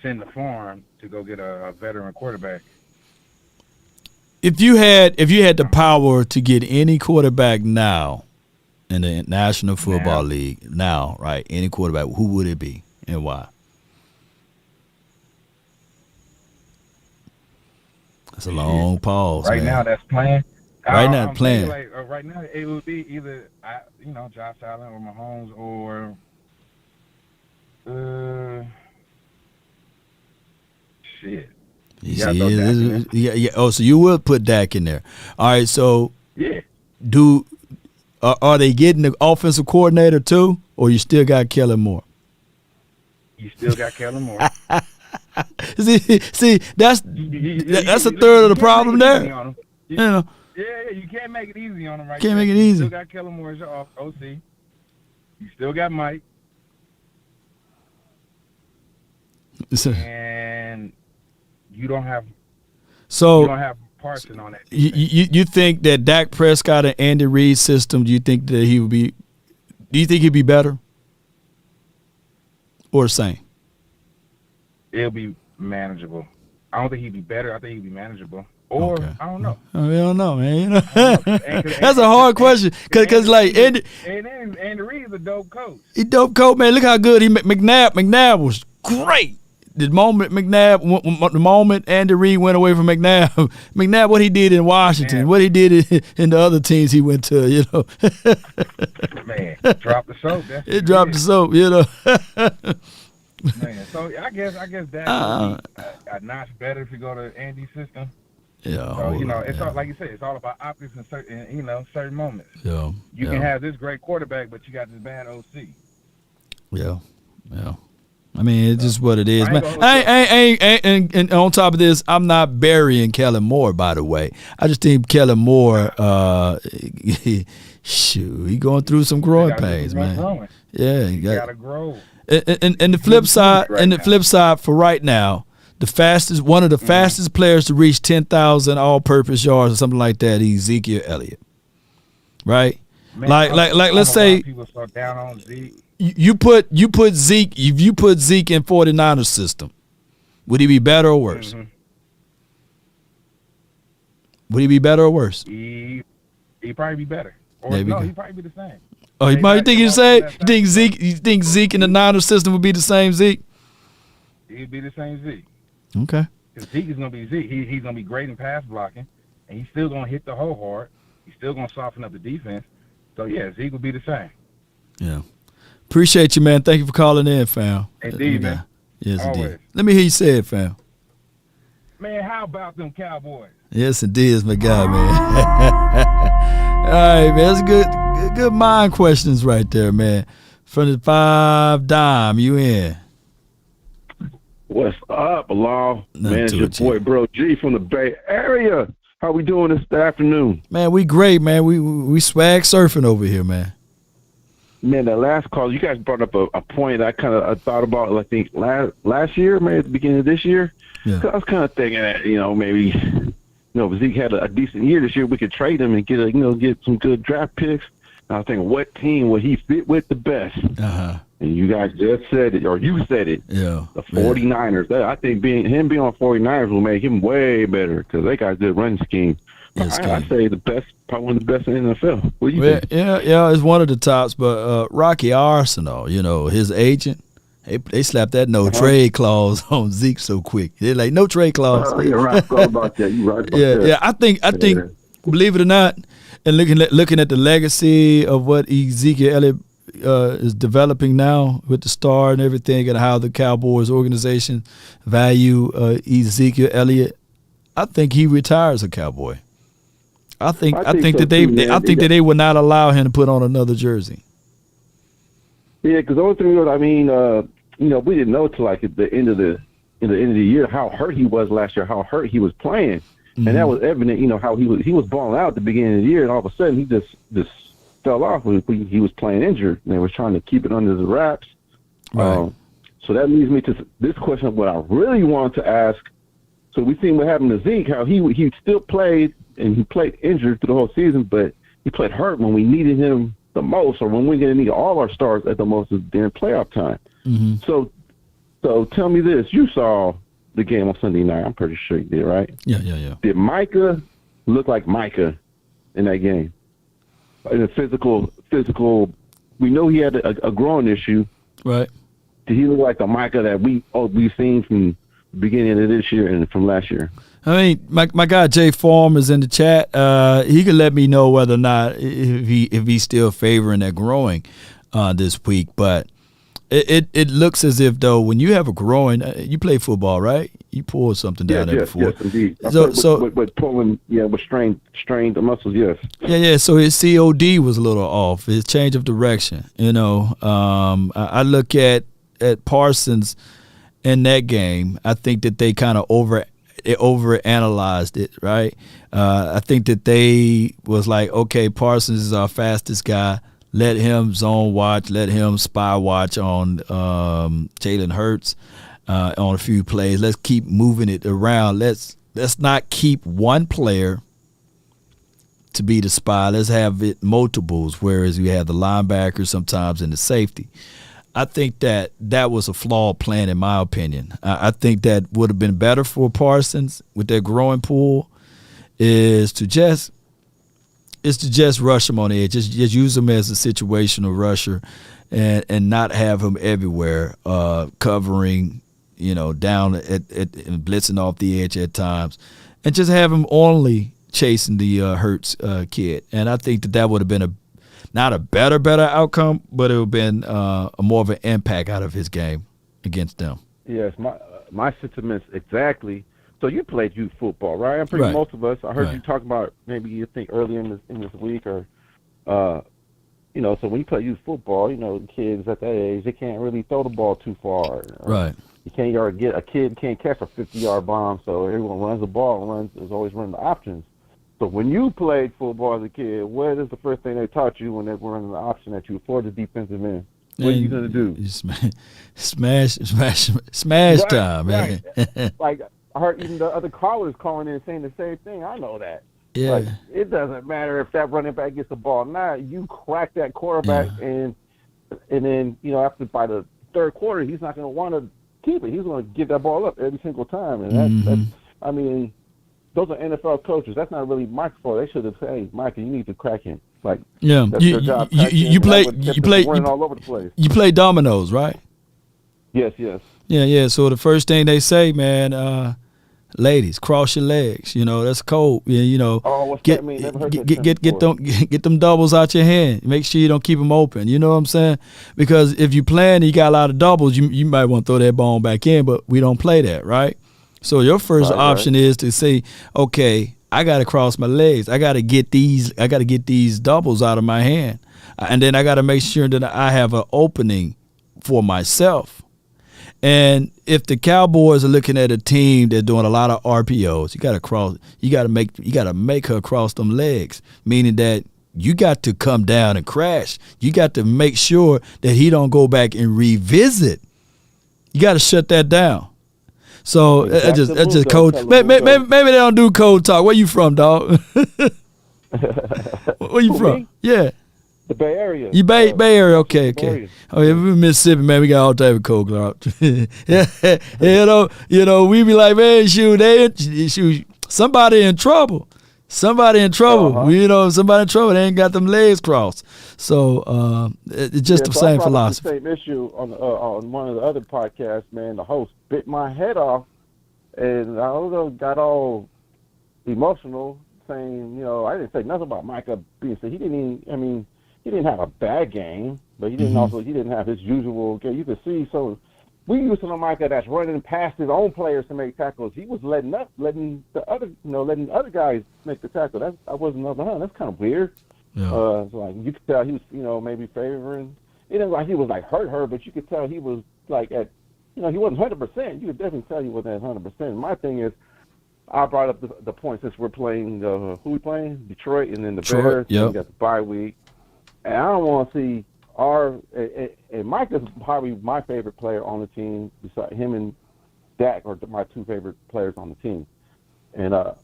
send the farm to go get a veteran quarterback. If you had the power to get any quarterback now in the National Football League now, right? Any quarterback, who would it be and why? That's a long pause. Right now, that's playing. Right now, playing. Right now, it would be either Josh Allen or Mahomes or shit. Yeah. Oh, so you would put Dak in there. All right. So Yeah. Are they getting the offensive coordinator too, or you still got Kellen Moore? You still got Kellen Moore. see, that's a third of the problem there. You know. Yeah, you can't make it easy on him right Can't there. make it You easy. still got Kellen Moore as your OC. You still got Mike. And you don't have Parson on that. You think that Dak Prescott and Andy Reid's system? Do you think that he would be? Do you think he'd be better or the same? It'll be manageable. I don't think he'd be better. I think he'd be manageable. Or I don't know. I don't know, man. You know? That's a hard question because like Andy Reid's a dope coach. He dope coach, man. Look how good he McNabb was great. The moment Andy Reid went away from McNabb, what he did in Washington, what he did in the other teams he went to, you know. Man, drop the soap. It dropped the soap, you know. Man, so I guess that would be a notch better if you go to Andy's system. Yeah. So, it's all, like you said, it's all about optics in certain moments. Yeah. You can have this great quarterback, but you got this bad OC. Yeah. I mean, it's just what it is, man. And on top of this, I'm not burying Kellen Moore, by the way. I just think Kellen Moore, he going through some growing pains, man. Yeah, he got to grow. And the flip side, for right now, one of the fastest players to reach 10,000 all-purpose yards or something like that, Ezekiel Elliott, right? Man, like let's say people so down on Zeke. You put Zeke. If you put Zeke in 49ers system, would he be better or worse? Mm-hmm. Would he be better or worse? He'd probably be better. Or Maybe. No, he'd probably be the same. Oh, you think he's the same? You think Zeke in the Niners system would be the same Zeke? He'd be the same Zeke. Okay. Because Zeke is going to be Zeke. He's going to be great in pass blocking, and he's still going to hit the hole hard. He's still going to soften up the defense. So, yeah, Zeke will be the same. Yeah. Appreciate you, man. Thank you for calling in, fam. Indeed, man. Yes, Always. indeed. Let me hear you say it, fam. Man, how about them Cowboys? Yes, indeed, it's my guy, man. All right, man. That's good mind questions right there, man. From the 5 dime, you in. What's up, Law? Man, it's your boy, Bro G from the Bay Area. How we doing this afternoon? Man, we great, man. We swag surfing over here, man. Man, that last call, you guys brought up a point I kind of thought about, I think, last year, maybe at the beginning of this year. Yeah. I was kind of thinking that, maybe, if Zeke had a decent year this year, we could trade him and get some good draft picks. And I was thinking, what team would he fit with the best? Uh-huh. And you guys just said it, or you said it. Yeah. The 49ers. I think being on 49ers will make him way better because they got a good running scheme. I say the best, probably one of the best in the NFL. What do you think? Yeah, it's one of the tops. But Rocky Arsenal, his agent, they slapped that no trade clause on Zeke so quick. They're like, no trade clause. You're right about that. You're right about that. Yeah. I think, believe it or not, and looking at the legacy of what Ezekiel Elliott is developing now with the star and everything, and how the Cowboys organization value Ezekiel Elliott, I think he retires a Cowboy. I think that they would not allow him to put on another jersey. Yeah, because the only thing was, we didn't know till like at the end of the year how hurt he was last year, how hurt he was playing, and that was evident. How he was balling out at the beginning of the year, and all of a sudden he just fell off when he was playing injured, and they were trying to keep it under the wraps. Right. So that leads me to this question of what I really wanted to ask. So we seen what happened to Zeke, how he still played, and he played injured through the whole season, but he played hurt when we needed him the most, or when we're going to need all our stars at the most during playoff time. Mm-hmm. So tell me this. You saw the game on Sunday night. I'm pretty sure you did, right? Yeah. Did Micah look like Micah in that game? In a physical, we know he had a growing issue. Right. Did he look like the Micah that we've seen from the beginning of this year and from last year? I mean, my guy Jay Form is in the chat. He could let me know whether or not if he's still favoring that growing this week. But it looks as if, though, when you have a growing, you play football, right? He pulled something down there before. Yes, indeed. So with pulling, with strained the muscles, yes. Yeah. So his COD was a little off. His change of direction. I look at Parsons in that game. I think that they kind of overanalyzed it, right? I think that they was like, okay, Parsons is our fastest guy. Let him zone watch. Let him spy watch on Jalen Hurts on a few plays. Let's keep moving it around. Let's not keep one player to be the spy. Let's have it multiples, whereas we have the linebacker sometimes and the safety. I think that was a flawed plan, in my opinion. I think that would have been better for Parsons with their growing pool is to just rush him on the edge. Just use him as a situational rusher and not have him everywhere, covering, down and blitzing off the edge at times, and just have him only chasing the Hurts kid. And I think that would have been not a better outcome, but it would have been more of an impact out of his game against them. Yes, my sentiments exactly. So you played youth football, right? I'm pretty Right. most of us. I heard Right. you talk about maybe you think earlier in this week or, so when you play youth football, kids at that age, they can't really throw the ball too far. Right. You can't a kid can't catch a 50-yard bomb, so everyone runs the ball and is always running the options. So when you played football as a kid, what is the first thing they taught you when they were running the option at you for the defensive end? What are you going to do? Smash Right, time, man. right. Like, I heard even the other callers calling in saying the same thing. I know that. Yeah. Like, it doesn't matter if that running back gets the ball or not. You crack that quarterback, and then, after by the third quarter, he's not going to want to keep it. He's going to give that ball up every single time. And that's I mean, those are NFL coaches. That's not really Mike's fault. They should have said, "Hey, Mike, you need to crack him." Like, that's their job. You play running all over the place. You play dominoes, right? Yes. Yeah. So the first thing they say, man, ladies, cross your legs. That's cold. Oh, what's that mean? Never heard that get them doubles out your hand. Make sure you don't keep them open. You know what I'm saying? Because if you playing and you got a lot of doubles, you might want to throw that ball back in, but we don't play that, right? So your first option is to say, okay, I got to cross my legs. I got to get these doubles out of my hand, and then I got to make sure that I have an opening for myself. And if the Cowboys are looking at a team that's doing a lot of RPOs, you got to make her cross them legs, meaning that you got to come down and crash. You got to make sure that he don't go back and revisit. You got to shut that down. So that's just code. Maybe they don't do code talk. Where you from, dog? Where you from? Yeah. The Bay Area. You Bay Area, okay. Oh yeah, we Mississippi, man. We got all type of code talk. Yeah, we be like, man, shoot, somebody in trouble. Somebody in trouble. Somebody in trouble. They ain't got them legs crossed. So it's just the same philosophy. The same issue on one of the other podcasts, man. The host bit my head off, and I got all emotional, saying, I didn't say nothing about Micah being sick. He didn't have a bad game, but he didn't have his usual game. You could see, so we used to know Micah that's running past his own players to make tackles. He was letting other guys make the tackle. I wasn't that's kind of weird. Yeah. So like you could tell he was, maybe favoring. It didn't like he was like hurt, but you could tell he was like at, he wasn't 100%. You could definitely tell he wasn't at 100%. My thing is, I brought up the point since we're playing who we playing? Detroit, and then the Bears. Yep. We got the bye week, and I don't want to see and Mike is probably my favorite player on the team. Beside him and Dak are my two favorite players on the team, and the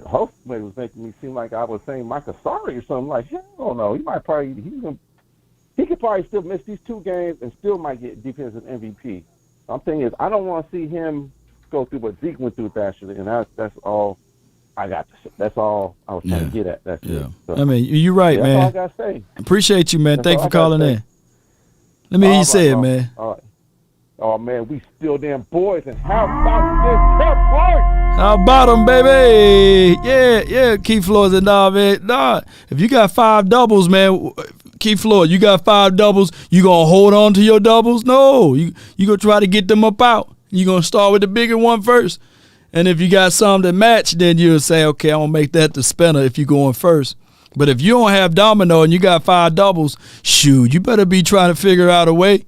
host was making me seem like I was saying Mike is sorry or something. Like, hell no, he could probably still miss these 2 games and still might get defensive MVP. I'm thinking is I don't want to see him go through what Zeke went through last year, and that's all I got to say. That's all I was trying to get at. That's it. So, you're right, man. That's all I got to say. Appreciate you, man. That's Thanks for calling in. Let me hear you say it, man. All right. Oh, man, we still damn boys, and how about this Cowboys? How about them, baby? Yeah. Keith Floyd said, nah, man. Nah, if you got 5 doubles, man, Keith Floyd, you got 5 doubles, you going to hold on to your doubles? No, you going to try to get them up out. You're going to start with the bigger one first. And if you got some that match, then you'll say, okay, I'm going to make that the spinner if you're going first. But if you don't have domino and you got 5 doubles, shoot, you better be trying to figure out a way.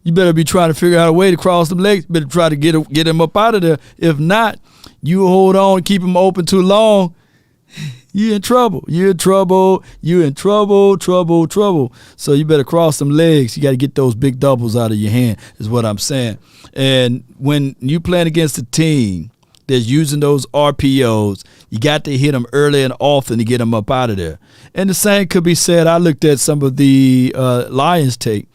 You better be trying to figure out a way to cross them legs. Better try to get him up out of there. If not, you hold on, keep him open too long, you're in trouble. You're in trouble. You're in trouble, trouble. So you better cross some legs. You got to get those big doubles out of your hand is what I'm saying. And when you playing against a team that's using those RPOs, you got to hit them early and often to get them up out of there. And the same could be said. I looked at some of the Lions tape.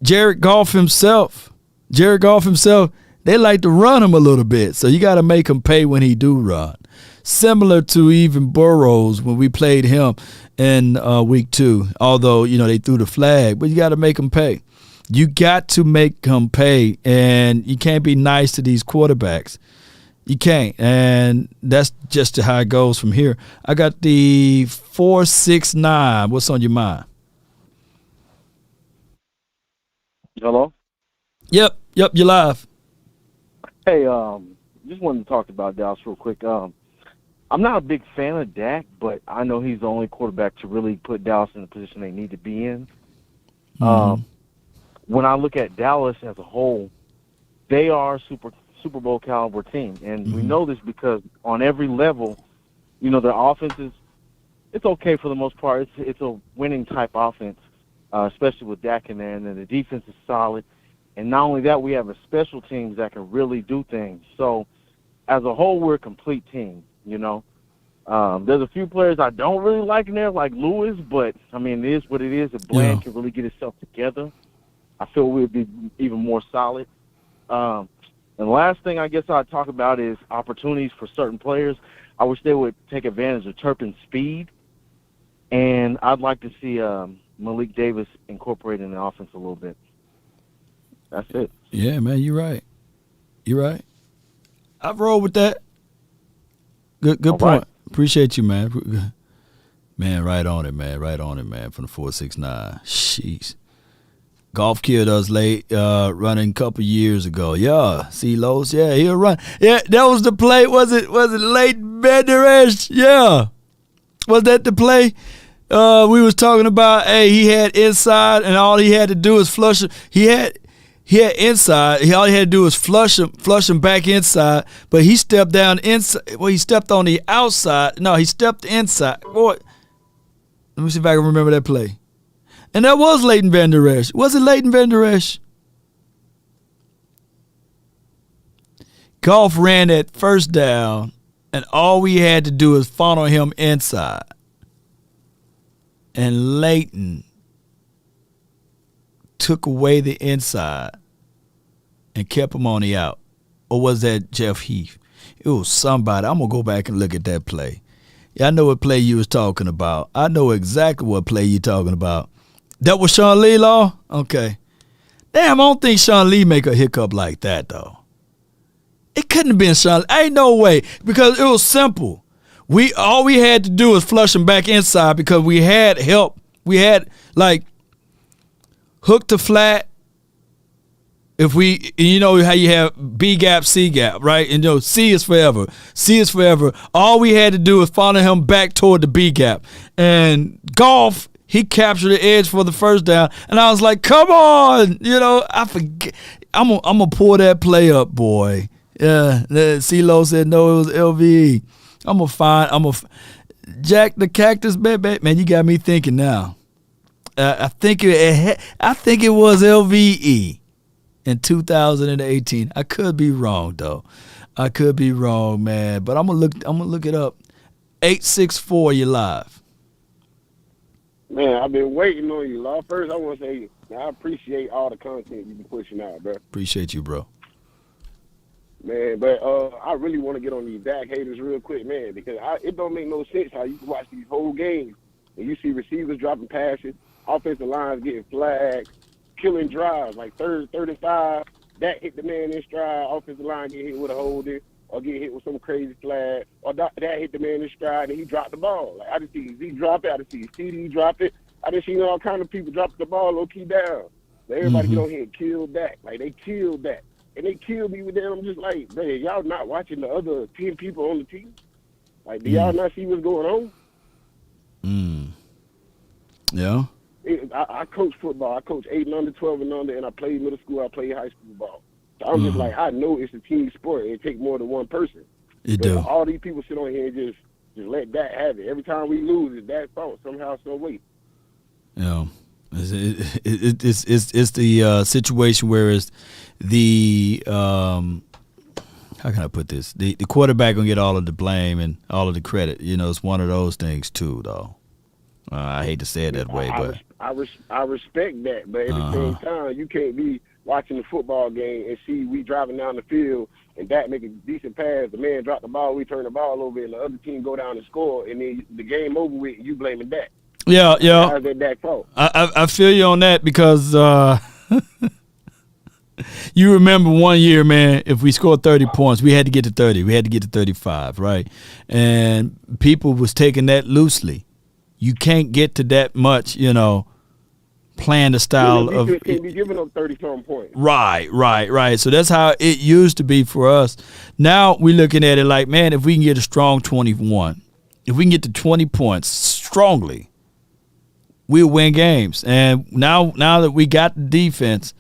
Jared Goff himself, they like to run him a little bit. So you got to make him pay when he do run. Similar to even Burrows when we played him in week 2. Although, they threw the flag. But you got to make him pay. You got to make him pay. And you can't be nice to these quarterbacks. You can't. And that's just how it goes from here. I got the 469. What's on your mind? Hello? Yep, you're live. Hey, just wanted to talk about Dallas real quick. I'm not a big fan of Dak, but I know he's the only quarterback to really put Dallas in the position they need to be in. When I look at Dallas as a whole, they are a Super Bowl caliber team, and we know this because on every level, their offense it's okay for the most part. It's a winning type offense, especially with Dak in there, and then the defense is solid. And not only that, we have a special teams that can really do things. So as a whole, we're a complete team. There's a few players I don't really like in there, like Lewis, but, it is what it is. If Bland can really get himself together, I feel we'd be even more solid. And the last thing I guess I'd talk about is opportunities for certain players. I wish they would take advantage of Turpin's speed, and I'd like to see Malik Davis incorporated in the offense a little bit. That's it. Yeah, man, you're right. I've rolled with that. Good point. Right. Appreciate you, man. Man, right on it, man. From the 469. Jeez. Goff killed us late running a couple years ago. Yeah, C-Los. Yeah, he'll run. Yeah, that was the play. Was it late Benderesh? Yeah. Was that the play? We was talking about, hey, he had inside and all he had to do was flush him. He had inside. All he had to do was flush him back inside. But he stepped down inside. Well, he stepped on the outside. No, he stepped inside. Boy, let me see if I can remember that play. And that was Leighton Vander Esch. Was it Leighton Vander Esch? Goff ran that first down, and all we had to do is funnel him inside. And Leighton took away the inside and kept him on the out. Or was that Jeff Heath? It was somebody. I'm going to go back and look at that play. Yeah, I know what play you was talking about. I know exactly what play you're talking about. That was Sean Lee, Law? Okay. Damn, I don't think Sean Lee make a hiccup like that, though. It couldn't have been Sean Lee. Ain't no way. Because it was simple. All we had to do was flush him back inside because we had help. We had, hook to flat. If we, how you have B gap, C gap, right? And C is forever. C is forever. All we had to do was follow him back toward the B gap. And Goff, he captured the edge for the first down. And I was like, come on. I forget. I'm going to pull that play up, boy. Yeah. CeeLo said, no, it was LVE. I'm going to find. Jack the Cactus, man, you got me thinking now. I think it was LVE in 2018. I could be wrong though. I could be wrong, man. But I'm gonna look it up. 864, you live. Man, I've been waiting on you, Law. First, I want to say I appreciate all the content you've been pushing out, bro. Appreciate you, bro. Man, but I really want to get on these Dak haters real quick, man, because it don't make no sense how you can watch these whole games and you see receivers dropping passes, offensive lines getting flags, killing drives, like 35, Dak hit the man in stride, offensive line get hit with a holding, or get hit with some crazy flag, or Dak hit the man in stride and he dropped the ball. Like, I just see Z drop it, I just see CD drop it, I just see all kind of people drop the ball low-key down. Everybody get on here and kill Dak. Like, they killed Dak. and they kill me with that. I'm just like, man, y'all not watching the other 10 people on the team? Like, do y'all not see what's going on? Yeah. I coach football. I coach 8 and under, 12 and under, and I played middle school. I played high school ball. So I'm just like, I know it's a team sport. It takes more than one person. It But do. all these people sit on here and just let that have it. Every time we lose, it's Dak's fault somehow, some way. Yeah. It's the situation where it's the how can I put this? The quarterback gonna get all of the blame and all of the credit. You know, it's one of those things too, though. I hate to say it that way, but I respect that, but at the same time, you can't be watching the football game and see we driving down the field and Dak make a decent pass, the man drop the ball, we turn the ball over, and the other team go down and score, and then the game over with, and you blaming Dak. Yeah. How's that Dak's fault? I feel you on that because you remember one year, man, if we scored 30 points, we had to get to 30. We had to get to 35, right? And people was taking that loosely. You can't get to that much, you know, playing the style of. You can't be giving up 30-something points. Right. So that's how it used to be for us. Now we're looking at it like, man, if we can get a strong 21, if we can get to 20 points strongly, we'll win games. And now that we got the defense,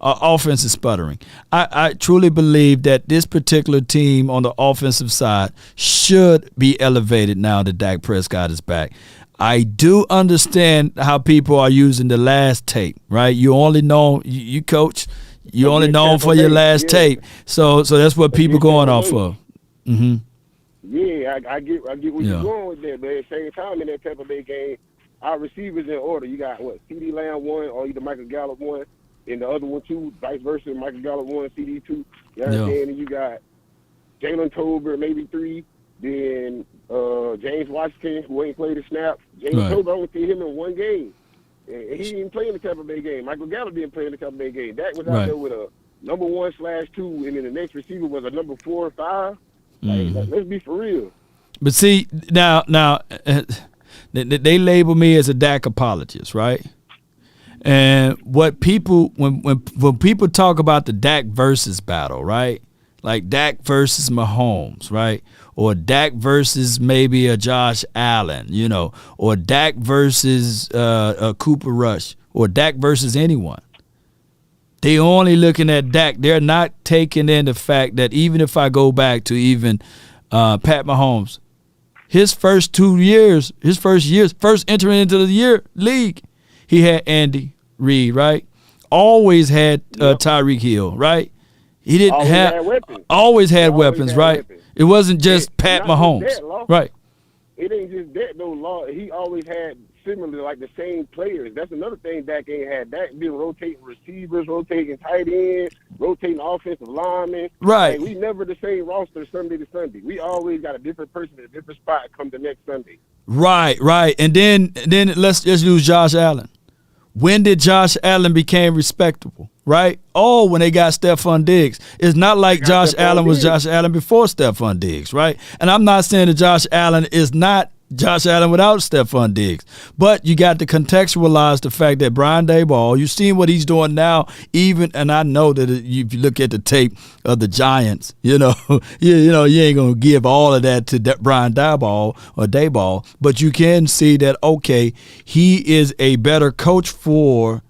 our offense is sputtering. I truly believe that this particular team on the offensive side should be elevated now that Dak Prescott is back. I do understand how people are using the last tape, right? You only know, you coach, you only known for your last tape. So that's what people going off of. Mm-hmm. Yeah, I get where you're going with that, but at the same time in that Tampa Bay game, our receivers in order. You got CeeDee Lamb 1 or either Michael Gallup 1, and the other one 2, vice versa. Michael Gallup 1, CD 2. You understand? And you got Jalen Tolbert maybe 3, then James Washington who ain't played a snap. James Tolbert, I only see him in one game, and he didn't play in the Tampa Bay game. Michael Gallup didn't play in the Tampa Bay game. Dak was out there with a number 1/2, and then the next receiver was a number 4 or 5. Like, let's be for real. But see, now they label me as a Dak apologist, right? And what people when people talk about the Dak versus battle, right? Like Dak versus Mahomes, right? Or Dak versus maybe a Josh Allen, you know, or Dak versus a Cooper Rush, or Dak versus anyone. They only looking at Dak. They're not taking in the fact that even if I go back to even Pat Mahomes, his first years, first entering into the league, he had Andy Reid, right? Always had Tyreek Hill, right? He didn't always had weapons, right? It wasn't just Pat Mahomes, right? It ain't just that though, Law. He always had similar, like the same players. That's another thing Dak ain't had. Dak been rotating receivers, rotating tight ends, rotating offensive linemen. Right. Like, we never the same roster Sunday to Sunday. We always got a different person at a different spot come the next Sunday. Right. And then let's just use Josh Allen. When did Josh Allen became respectable? Right? Oh, when they got Stephon Diggs. It's not like Josh Allen was Josh Allen before Stephon Diggs, right? And I'm not saying that Josh Allen is not Josh Allen without Stephon Diggs. But you got to contextualize the fact that Brian Daboll, you've seen what he's doing now, and I know that if you look at the tape of the Giants, you ain't going to give all of that to Brian Daboll, but you can see that, okay, he is a better coach for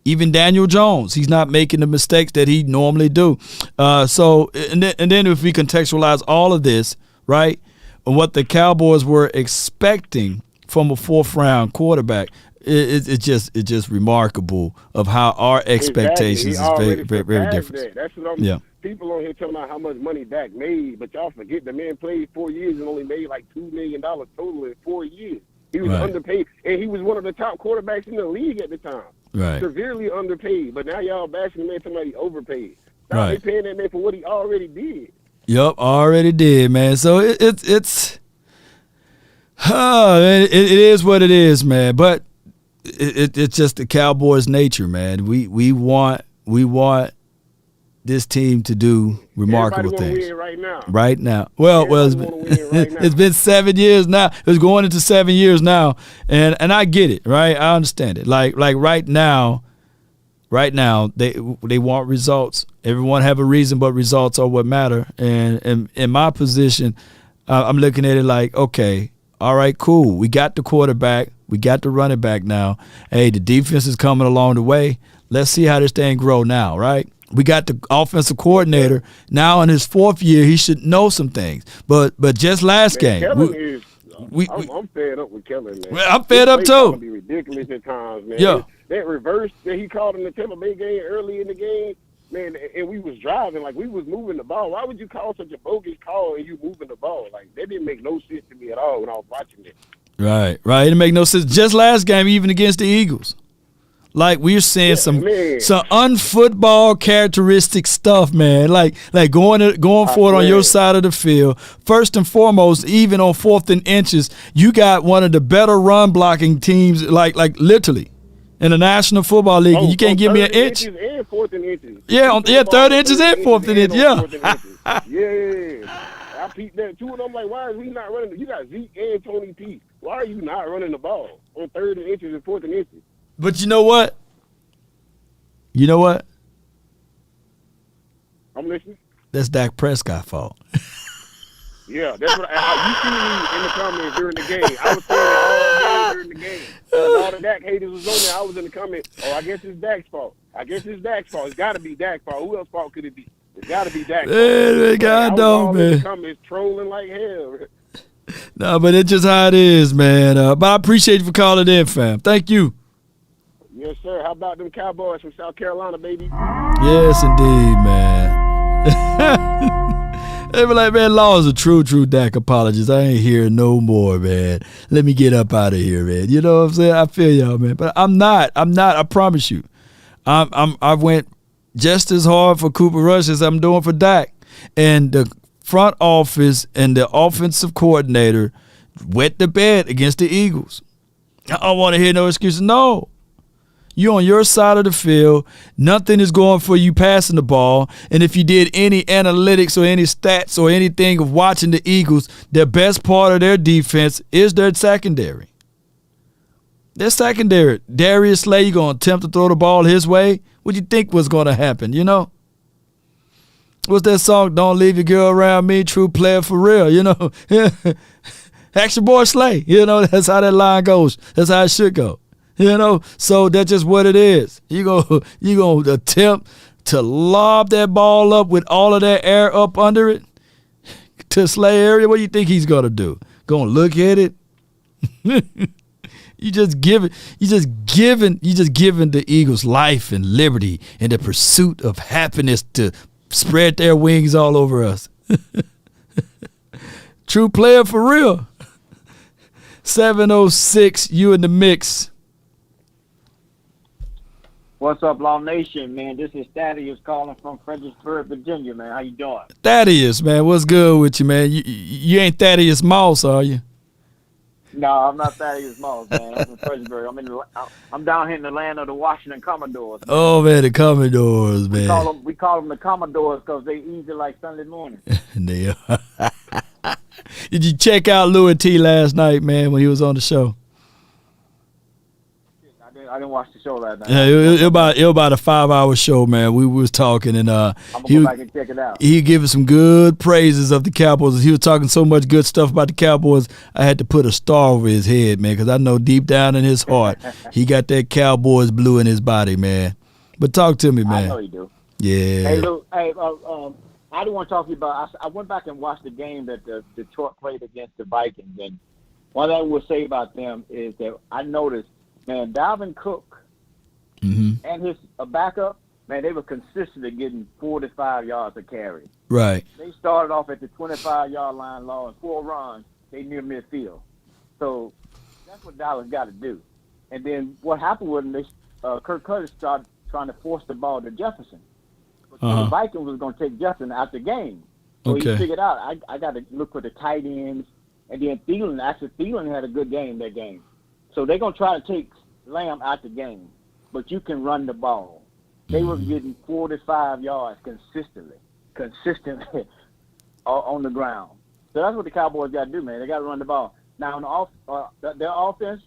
even Daniel Jones. He's not making the mistakes that he normally do. And then if we contextualize all of this, right, and what the Cowboys were expecting from a 4th-round quarterback, it's just remarkable of how our expectations is very, very, very different. That's what people on here talking about how much money Dak made, but y'all forget the man played 4 years and only made like $2 million total in 4 years. He was underpaid, and he was one of the top quarterbacks in the league at the time. Right. Severely underpaid, but now y'all bashing the man talking about he overpaid. Stop paying that man for what he already did. Yup, already did, man. So it is what it is, man. But it's just the Cowboys' nature, man. We want this team to do remarkable things. Win right now. Well, it's been 7 years now. It's going into 7 years now, and I get it, right? I understand it. Like right now, right now they want results. Everyone have a reason, but results are what matter. And in my position, I'm looking at it like, okay, all right, cool. We got the quarterback. We got the running back now. Hey, the defense is coming along the way. Let's see how this thing grow now, right? We got the offensive coordinator. Now in his 4th year, he should know some things. But just last game. I'm fed up with Kellen, man. Well, I'm fed up too. It's gonna be ridiculous at times, man. Yeah. That reverse that he called in the Tampa Bay game early in the game, man, and we was driving, like we was moving the ball. Why would you call such a bogus call and you moving the ball? Like, that didn't make no sense to me at all when I was watching it. Right. It didn't make no sense. Just last game, even against the Eagles. Like, we're seeing some unfootball characteristic stuff, man. Like going for it on your side of the field. First and foremost, even on 4th and inches, you got one of the better run blocking teams, like literally, in the National Football League. And you can't give me an inch. And 4th and inches. Yeah, 3rd inches and 4th and inches. Yeah. Yeah. I peeped that too, and I'm like, why is we not running? You got Zeke and Tony P. Why are you not running the ball on 3rd and inches and 4th and inches? But you know what? I'm listening. That's Dak Prescott's fault. Yeah, that's what you see me in the comments during the game. I was saying it all day during the game. And all the Dak haters was on there. I was in the comments. Oh, I guess it's Dak's fault. It's got to be Dak's fault. Who else's fault could it be? It's got to be Dak's fault. God know, man. In the comments trolling like hell. No, but it's just how it is, man. But I appreciate you for calling in, fam. Thank you. Yes, sir. How about them Cowboys from South Carolina, baby? Yes, indeed, man. They be like, man, Law is a true Dak apologist. I ain't hearing no more, man. Let me get up out of here, man. You know what I'm saying? I feel y'all, man. But I'm not. I promise you. I went just as hard for Cooper Rush as I'm doing for Dak. And the front office and the offensive coordinator wet the bed against the Eagles. I don't want to hear no excuses. No. You're on your side of the field. Nothing is going for you passing the ball. And if you did any analytics or any stats or anything of watching the Eagles, the best part of their defense is their secondary. Their secondary. Darius Slay, you going to attempt to throw the ball his way? What do you think was going to happen, you know? What's that song? Don't leave your girl around me, true player for real, you know? Ask your boy Slay. You know, that's how that line goes. That's how it should go. You know, so that's just what it is. You gonna attempt to lob that ball up with all of that air up under it to Slay area. What do you think he's gonna do? Gonna look at it? You just giving the Eagles life and liberty and the pursuit of happiness to spread their wings all over us. True player for real. 706, you in the mix. What's up, Law Nation, man? This is Thaddeus calling from Fredericksburg, Virginia, man. How you doing? Thaddeus, man. What's good with you, man? You ain't Thaddeus Moss, are you? No, I'm not Thaddeus Moss, man. I'm from Fredericksburg. I'm down here in the land of the Washington Commodores. Man. Oh, man, the Commodores, man. We call them the Commodores because they easy like Sunday morning. They are. Did you check out Louis T last night, man, when he was on the show? I didn't watch the show last night. Yeah, it was about a 5-hour show, man. We was talking, and I'm gonna go back and check it out. He giving some good praises of the Cowboys. He was talking so much good stuff about the Cowboys. I had to put a star over his head, man, because I know deep down in his heart he got that Cowboys blue in his body, man. But talk to me, man. I know you do. Yeah. Hey, Lou. Hey, I do want to talk to you about. I went back and watched the game that Detroit played against the Vikings, and one thing I will say about them is that I noticed. Man, Dalvin Cook and his backup, man, they were consistently getting 45 yards a carry. Right. They started off at the 25-yard line, Law, and 4 runs, they near midfield. So that's what Dallas got to do. And then what happened with them, Kirk Cousins started trying to force the ball to Jefferson. But the Vikings was going to take Jefferson out the game. So he figured out, I got to look for the tight ends. And then Thielen had a good game that game. So they're going to try to take Lamb out the game, but you can run the ball. They were getting 45 yards consistently on the ground. So that's what the Cowboys got to do, man. They got to run the ball. Now, their offense,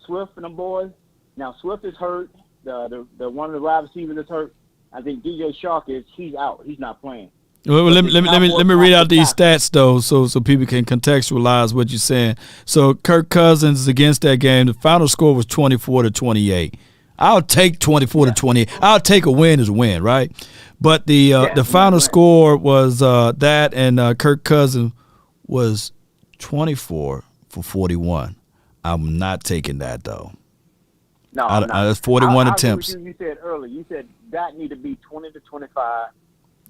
Swift and them boys, now Swift is hurt, the one of the wide receivers that's hurt. I think DJ Shark he's out. He's not playing. Well, let me read out these stats though, so people can contextualize what you're saying. So Kirk Cousins against that game, the final score was 24-28. I'll take 24-28. I'll take a win as a win, right? But the final score was that, and Kirk Cousins was 24 for 41. I'm not taking that though. No, that's 41 attempts. You said earlier. You said that need to be 20 to 25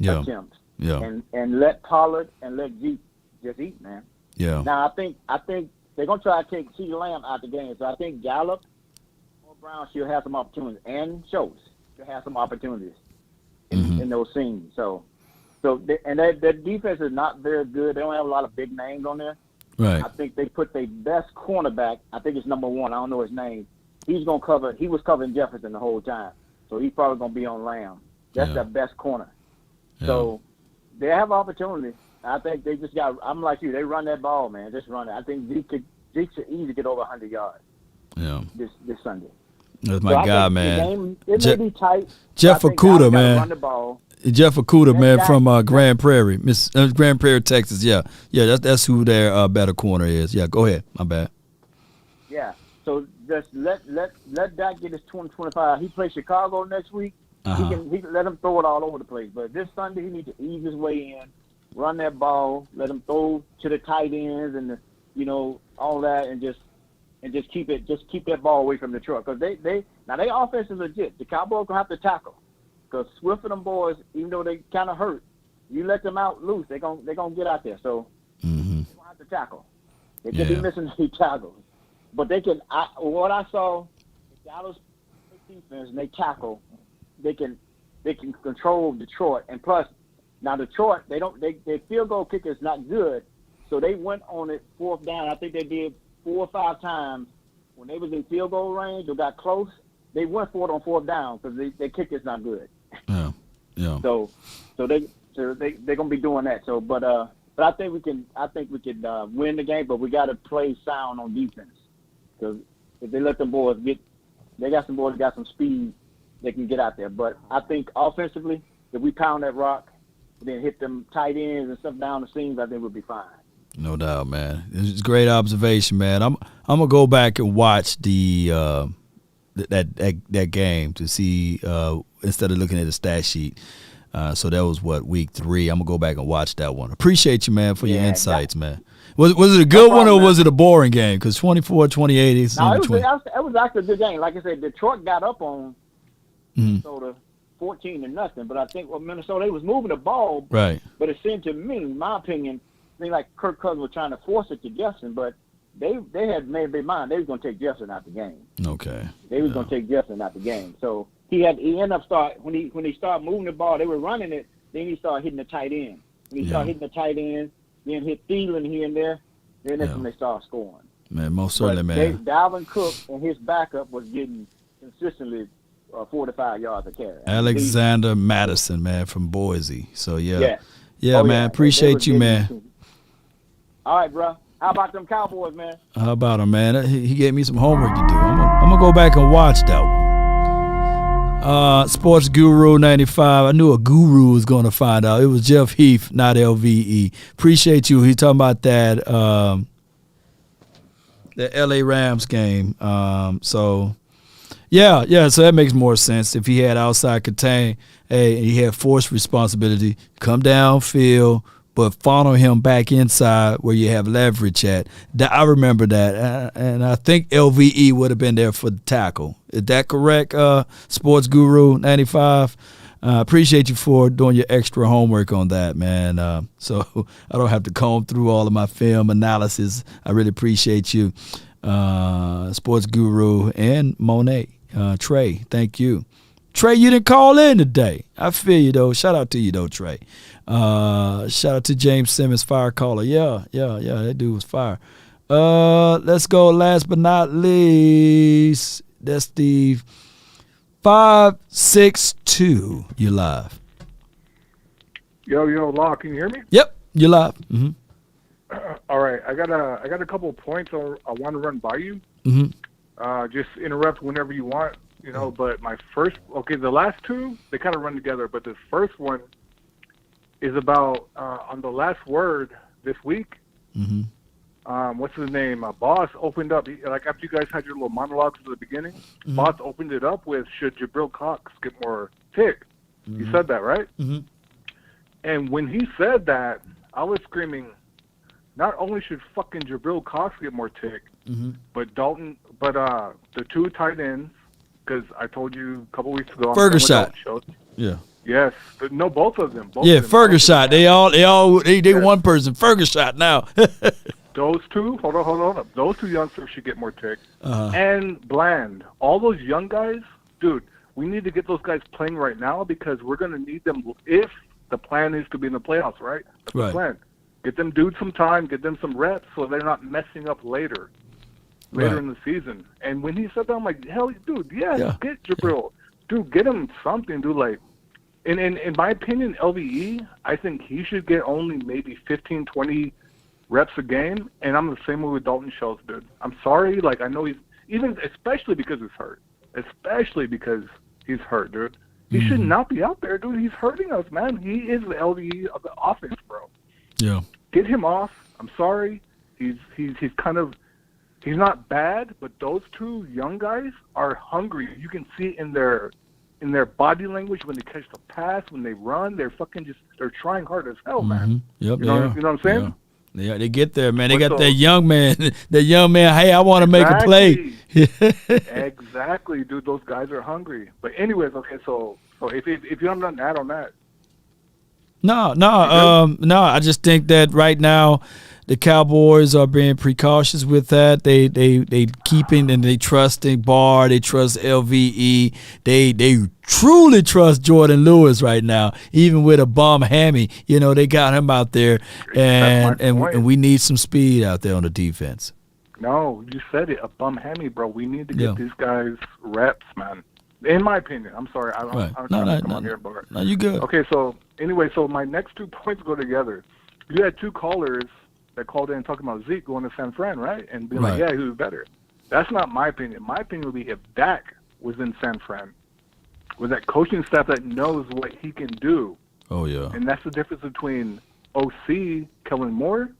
attempts. Yeah. And let Pollard and let Zeke just eat, man. Yeah. Now I think they're gonna try to take CeeDee Lamb out the game. So I think Gallup or Brown should have some opportunities, and Schultz should have some opportunities in those scenes. So their defense is not very good. They don't have a lot of big names on there. Right. I think they put their best cornerback. I think it's number 1. I don't know his name. He's gonna cover. He was covering Jefferson the whole time, so he's probably gonna be on Lamb. That's their best corner. Yeah. So they have opportunity. I think they just got. I'm like you. They run that ball, man. Just run it. I think Zeke should easily get over 100 yards. Yeah. This Sunday. That's my guy, man. It may be tight. Jeff Okudah, man. Run the ball. Jeff Okudah, man, from Grand Prairie, Grand Prairie, Texas. Yeah. That's who their better corner is. Yeah. Go ahead. My bad. Yeah. So just let Dak get his 20-25. He plays Chicago next week. He can let him throw it all over the place. But this Sunday, he needs to ease his way in, run that ball, let him throw to the tight ends and all that, and just keep that ball away from Detroit. Because their offense is legit. The Cowboys gonna have to tackle. Because Swift and them boys, even though they kind of hurt, you let them out loose, they're gonna get out there. So they're gonna have to tackle. They could be missing 8 tackles. But they can. What I saw, the Dallas defense, and they tackle. They can control Detroit, and plus, now Detroit their field goal kicker is not good, so they went on it 4th down. I think they did 4 or 5 times when they was in field goal range or got close. They went for it on 4th down because their kicker is not good. Yeah. So they're gonna be doing that. So, but I think we can win the game, but we got to play sound on defense. Because if they let them boys they got some boys that got some speed, they can get out there. But I think offensively, if we pound that rock, then hit them tight ends and stuff down the seams, I think we'll be fine. No doubt, man. It's a great observation, man. I'm gonna go back and watch the that game to see instead of looking at the stat sheet. So that was week 3. I'm gonna go back and watch that one. Appreciate you, man, for your insights, man. Was it a good one or was it a boring game? Because 24-28 is. No, it was actually a good game. Like I said, Detroit got up on Minnesota 14-0, but I think Minnesota, they was moving the ball. Right. But it seemed to me, in my opinion, like Kirk Cousins was trying to force it to Jefferson, but they had made up their mind they was going to take Jefferson out the game. Okay. They was going to take Jefferson out the game. So he ended up when he started moving the ball, they were running it. Then he started hitting the tight end. When he started hitting the tight end, then hit Thielen here and there. Then that's when they started scoring. Man, most certainly, man. Dalvin Cook and his backup was getting consistently 45 yards a carry. Alexander Madison, man, from Boise. So yeah, Oh, man. Appreciate you, man. All right, bro. How about them Cowboys, man? How about him, man? He gave me some homework to do. I'm gonna go back and watch that one. Sports Guru 95. I knew a guru was going to find out. It was Jeff Heath, not LVE. Appreciate you. He's talking about that the LA Rams game. So that makes more sense. If he had outside contain, he had force responsibility, come downfield, but funnel him back inside where you have leverage at. I remember that, and I think LVE would have been there for the tackle. Is that correct, Sports Guru 95? Appreciate you for doing your extra homework on that, man. So I don't have to comb through all of my film analysis. I really appreciate you, Sports Guru and Monet. Trey, thank you. Trey, you didn't call in today. I feel you, though. Shout out to you, though, Trey. Shout out to James Simmons, fire caller. Yeah, that dude was fire. Let's go last but not least. That's the 562. You live. Yo, Law, can you hear me? Yep, you live. Mm-hmm. All right, I got a couple of points I want to run by you. Mm-hmm. Just interrupt whenever you want. you know. But the last two, they kind of run together. But this first one is about on the last word this week. Mm-hmm. What's his name? Boss opened up, like after you guys had your little monologues at the beginning, Mm-hmm. Boss opened it up with, should Jabril Cox get more tick? Mm-hmm. He said that, right? Mm-hmm. And when he said that, I was screaming, not only should fucking Jabril Cox get more tick, Mm-hmm. but the two tight ends, because I told you a couple weeks ago. Ferguson. Yeah. Yes. No, both of them. Ferguson. They one person. Ferguson now. Those two, hold on. Those two youngsters should get more tick. Uh-huh. And Bland. All those young guys, dude, we need to get those guys playing right now because we're going to need them if the plan is to be in the playoffs, right? That's the plan. Get them dudes some time, get them some reps so they're not messing up later in the season. And when he said that, I'm like, hell, dude, get Jabril. Dude, get him something, dude. Like, in my opinion, LVE, I think he should get only maybe 15, 20 reps a game, and I'm the same way with Dalton Schultz, dude. I'm sorry, like I know especially because he's hurt. Especially because he's hurt, dude. He should not be out there, dude. He's hurting us, man. He is the LVE of the offense, bro. Yeah. Get him off. I'm sorry. He's not bad, but those two young guys are hungry. You can see in their body language when they catch the pass, when they run, they're trying hard as hell, man. Yep, you know what I'm saying? Yeah. Yeah, they get there, man. They got that young man. Hey, I want to make a play. Exactly, dude. Those guys are hungry. But anyways, okay. So if you don't know that on that. No. I just think that right now the Cowboys are being precautious with that. They keeping and they trusting Barr. They trust LVE. They truly trust Jordan Lewis right now, even with a bum hammy. You know, they got him out there, and we need some speed out there on the defense. No, you said it, a bum hammy, bro. We need to get these guys reps, man. In my opinion, I'm sorry. I'm trying to come on here, but no, you good. Okay, so anyway, so my next 2 points go together. You had 2 callers that called in talking about Zeke going to San Fran, right? And being like, yeah, he was better. That's not my opinion. My opinion would be if Dak was in San Fran, with that coaching staff that knows what he can do. Oh, yeah. And that's the difference between OC, Kellen Moore,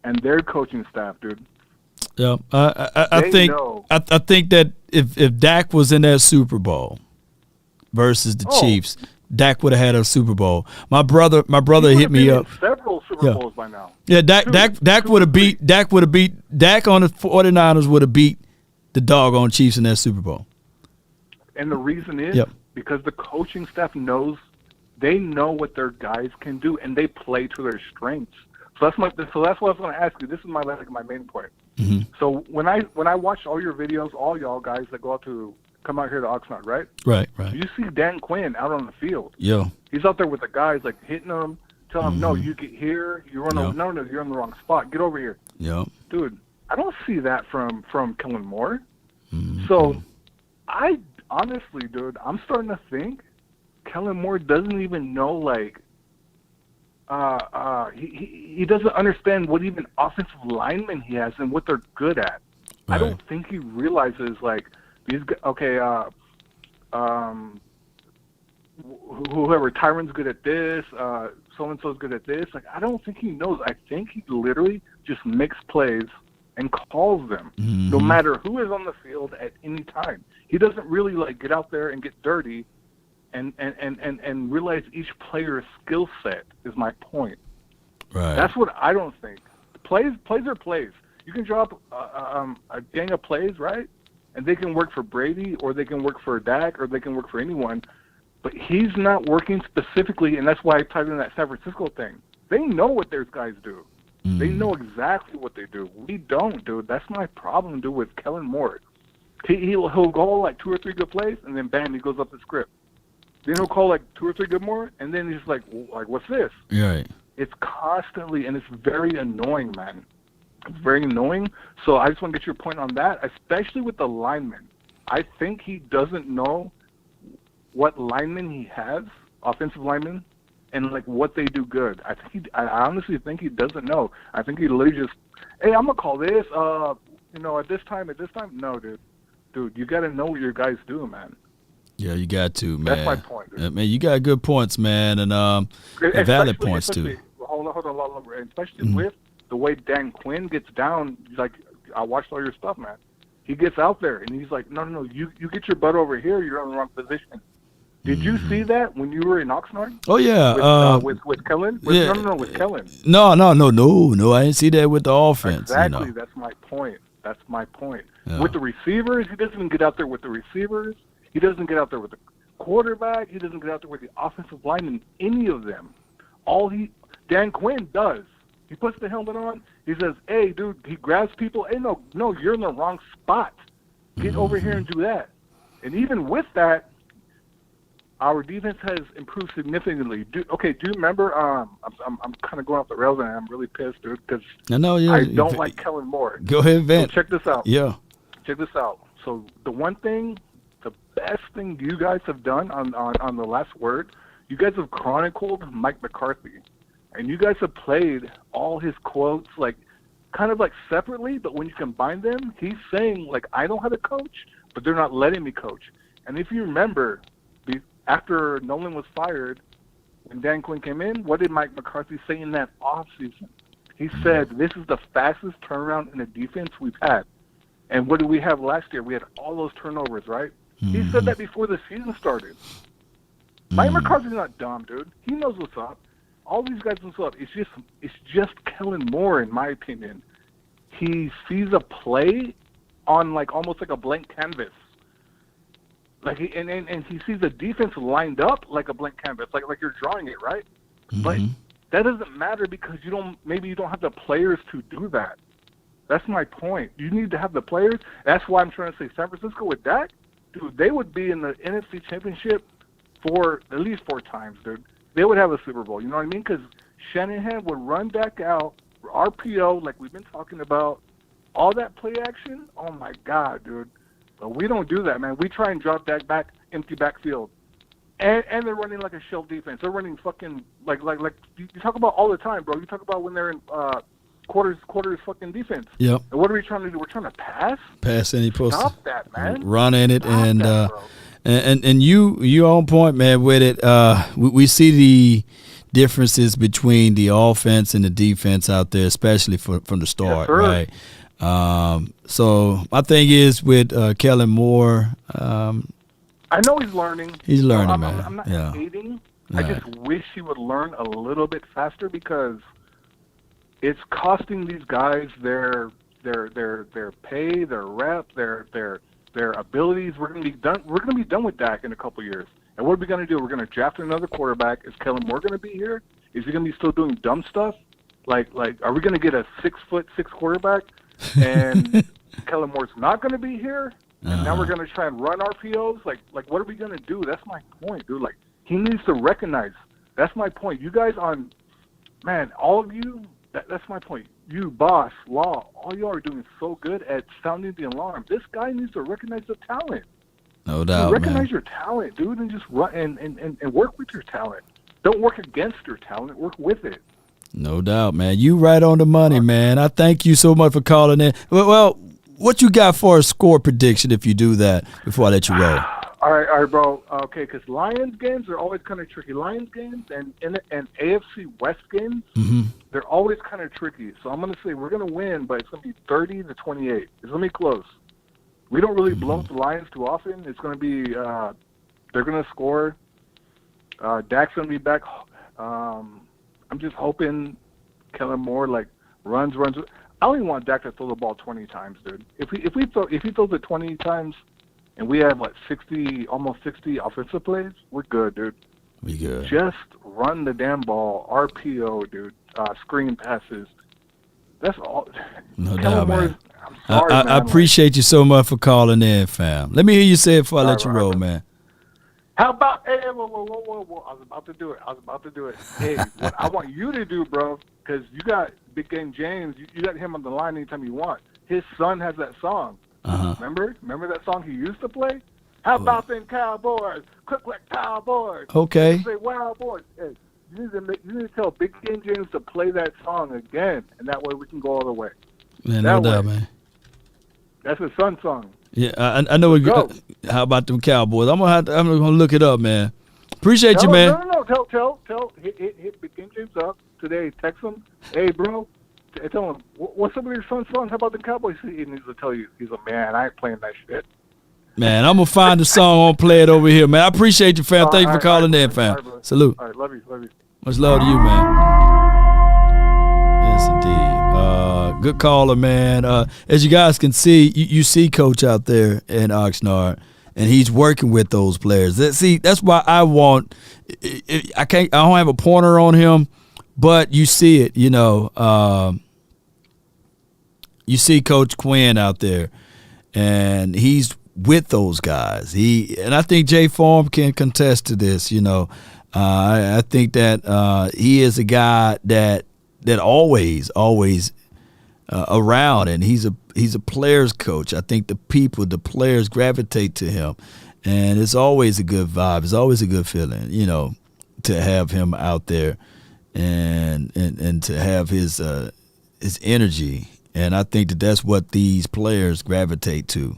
and their coaching staff, dude. Yeah, I think that if Dak was in that Super Bowl versus the Chiefs, Dak would have had a Super Bowl. My brother hit me up. Several Super Bowls by now. Yeah, Dak would have beat Dak on the 49ers would have beat the doggone Chiefs in that Super Bowl. And the reason is because the coaching staff knows they know what their guys can do and they play to their strengths. So that's what I was going to ask you. This is my main point. Mm-hmm. So when I watch all your videos, all y'all guys that come out here to Oxnard, right? Right. You see Dan Quinn out on the field. Yeah. He's out there with the guys, like hitting them, telling them, no, you get here, you're on no, you're in the wrong spot. Get over here. Yeah. Dude, I don't see that from Kellen Moore. Mm-hmm. So I honestly, dude, I'm starting to think Kellen Moore doesn't even know, like, he doesn't understand what even offensive linemen he has and what they're good at. Right. I don't think he realizes, like, these guys, whoever, Tyron's good at this, so-and-so's good at this. Like, I don't think he knows. I think he literally just makes plays and calls them, no matter who is on the field at any time. He doesn't really, like, get out there and get dirty and realize each player's skill set is my point. Right. That's what I don't think. Plays are plays. You can drop a gang of plays, right? And they can work for Brady, or they can work for Dak, or they can work for anyone. But he's not working specifically, and that's why I typed in that San Francisco thing. They know what their guys do. They know exactly what they do. We don't, dude. That's my problem, dude, with Kellen Moore. He'll go like 2 or 3 good plays, and then bam, he goes up the script. Then he'll call like 2 or 3 good more, and then he's like, what's this? Right. It's constantly, and it's very annoying, man. It's very annoying. So I just want to get your point on that, especially with the linemen. I think he doesn't know what linemen he has, offensive linemen, and like what they do good. I honestly think he doesn't know. I think he literally just, hey, I'm gonna call this. At this time. No, dude. dude, you got to know what your guys do, man. Yeah, you got to, man. That's my point, dude. Man, you got good points, man, and valid points too. Hold on. Especially with the way Dan Quinn gets down. Like, I watched all your stuff, man. He gets out there and he's like, no, you get your butt over here. You're in the wrong position. Did you see that when you were in Oxnard? Oh yeah, with Kellen. No, with Kellen. No. I didn't see that with the offense. Exactly. That's my point. Yeah. With the receivers, he doesn't get out there with the receivers. He doesn't get out there with the quarterback. He doesn't get out there with the offensive line and any of them. Dan Quinn does. He puts the helmet on. He says, "Hey, dude," he grabs people. "Hey, no, you're in the wrong spot. Get over here and do that." And even with that, our defense has improved significantly. Do you remember? I'm kind of going off the rails, and I'm really pissed, dude, because I don't like Kellen Moore. Go ahead, Vent. So check this out. Yeah. Check this out. So the best thing you guys have done on the last word, you guys have chronicled Mike McCarthy, and you guys have played all his quotes kind of separately, but when you combine them, he's saying I know how to coach, but they're not letting me coach. And if you remember, after Nolan was fired, when Dan Quinn came in, what did Mike McCarthy say in that offseason? He said, "This is the fastest turnaround in the defense we've had." And what did we have last year? We had all those turnovers, right? He said that before the season started. Mike McCarthy's not dumb, dude. He knows what's up. All these guys know what's up. It's just Kellen Moore, in my opinion. He sees a play on almost like a blank canvas. And he sees the defense lined up like a blank canvas, like you're drawing it, right? Mm-hmm. But that doesn't matter because you don't have the players to do that. That's my point. You need to have the players. That's why I'm trying to say San Francisco with Dak, dude, they would be in the NFC Championship for at least 4 times, dude. They would have a Super Bowl. You know what I mean? Because Shanahan would run Dak out, RPO, like we've been talking about, all that play action. Oh my God, dude. But we don't do that, man. We try and drop Dak back, empty backfield. And they're running like a shell defense. They're running fucking like you talk about all the time, bro. You talk about when they're in quarters fucking defense. Yep. And what are we trying to do? We're trying to pass. Any post. Stop that, man. Run in it and you on point, man. With it, we see the differences between the offense and the defense out there, especially from the start, right? So my thing is with Kellen Moore. I know he's learning. He's learning, man. I'm not hating. Right. I just wish he would learn a little bit faster because it's costing these guys their pay, their rep, their abilities. We're gonna be done. We're gonna be done with Dak in a couple years. And what are we gonna do? We're gonna draft another quarterback. Is Kellen Moore gonna be here? Is he gonna be still doing dumb stuff? Like, are we gonna get a 6'6" quarterback? And Kellen Moore's not gonna be here. And now we're gonna try and run RPOs. Like, what are we gonna do? That's my point, dude. Like, he needs to recognize. That's my point. You guys all of you. That's my point. You, Boss, Law, all you are doing so good at sounding the alarm. This guy needs to recognize the talent. No doubt, recognize your talent, dude, and just run and work with your talent. Don't work against your talent. Work with it. No doubt, man. You right on the money, man. I thank you so much for calling in. Well, what you got for a score prediction if you do that before I let you roll? All right, bro. Okay, because Lions games are always kind of tricky. Lions games and AFC West games, they're always kind of tricky. So I'm going to say we're going to win, but it's going to be 30-28. It's going to be close. We don't really blow up the Lions too often. It's going to be they're going to score. Dak's going to be back. I'm just hoping Kellen Moore runs. I don't even want Dak to throw the ball 20 times, dude. If he throws it 20 times and we have almost 60 offensive plays, we're good, dude. We good. Just run the damn ball, RPO, dude. Screen passes. That's all. No doubt, man. I'm sorry, I appreciate you so much for calling in, fam. Let me hear you say it before I let you roll, man. How about, hey, whoa. I was about to do it. Hey, what I want you to do, bro, because you got Big Game James. You got him on the line anytime you want. His son has that song. Remember that song he used to play? How about them Cowboys? Cook like Cowboys. Okay. Say, wow, boys. Hey, you need to tell Big Game James to play that song again, and that way we can go all the way. Man, no doubt, man. That's his son's song. Yeah, I know. How about them Cowboys? I'm gonna look it up, man. Appreciate you, man. No. Tell. Hit Big Game James up today. Text him. Hey, bro. Tell him what's some of your son's songs? How about the Cowboys? He needs to tell you. He's a man. I ain't playing that shit. Man, I'm gonna find the song and play it over here, man. I appreciate you, fam. Thank you for calling in, fam. Salute. All right, love you. Much love to you, man. Yes, indeed. Good caller, man. As you guys can see, you see Coach out there in Oxnard, and he's working with those players. That's why I want. I don't have a pointer on him, but you see it. You see Coach Quinn out there, and he's with those guys. And I think Jay Form can contest to this. I think that he is a guy that always around, and he's a players coach. I think the players gravitate to him, and it's always a good vibe. It's always a good feeling, to have him out there, and to have his energy. And I think that's what these players gravitate to.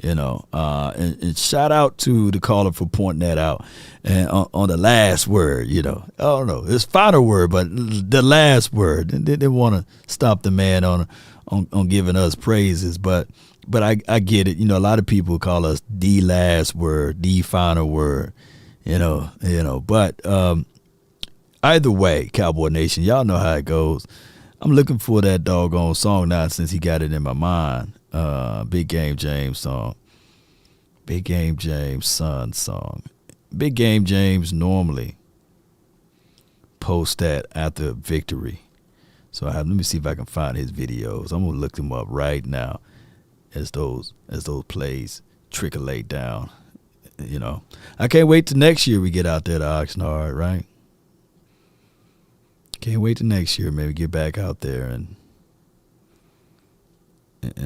And shout out to the caller for pointing that out. And on the last word, I don't know, it's final word, but the last word. They didn't want to stop the man on giving us praises, but I get it. A lot of people call us the last word, the final word. But either way, Cowboy Nation, y'all know how it goes. I'm looking for that doggone song now since he got it in my mind. Big Game James song. Big Game James son song. Big Game James normally post that after victory. So let me see if I can find his videos. I'm gonna look them up right now as those plays trickle down. I can't wait till next year we get out there to Oxnard, right? Can't wait till next year, maybe get back out there and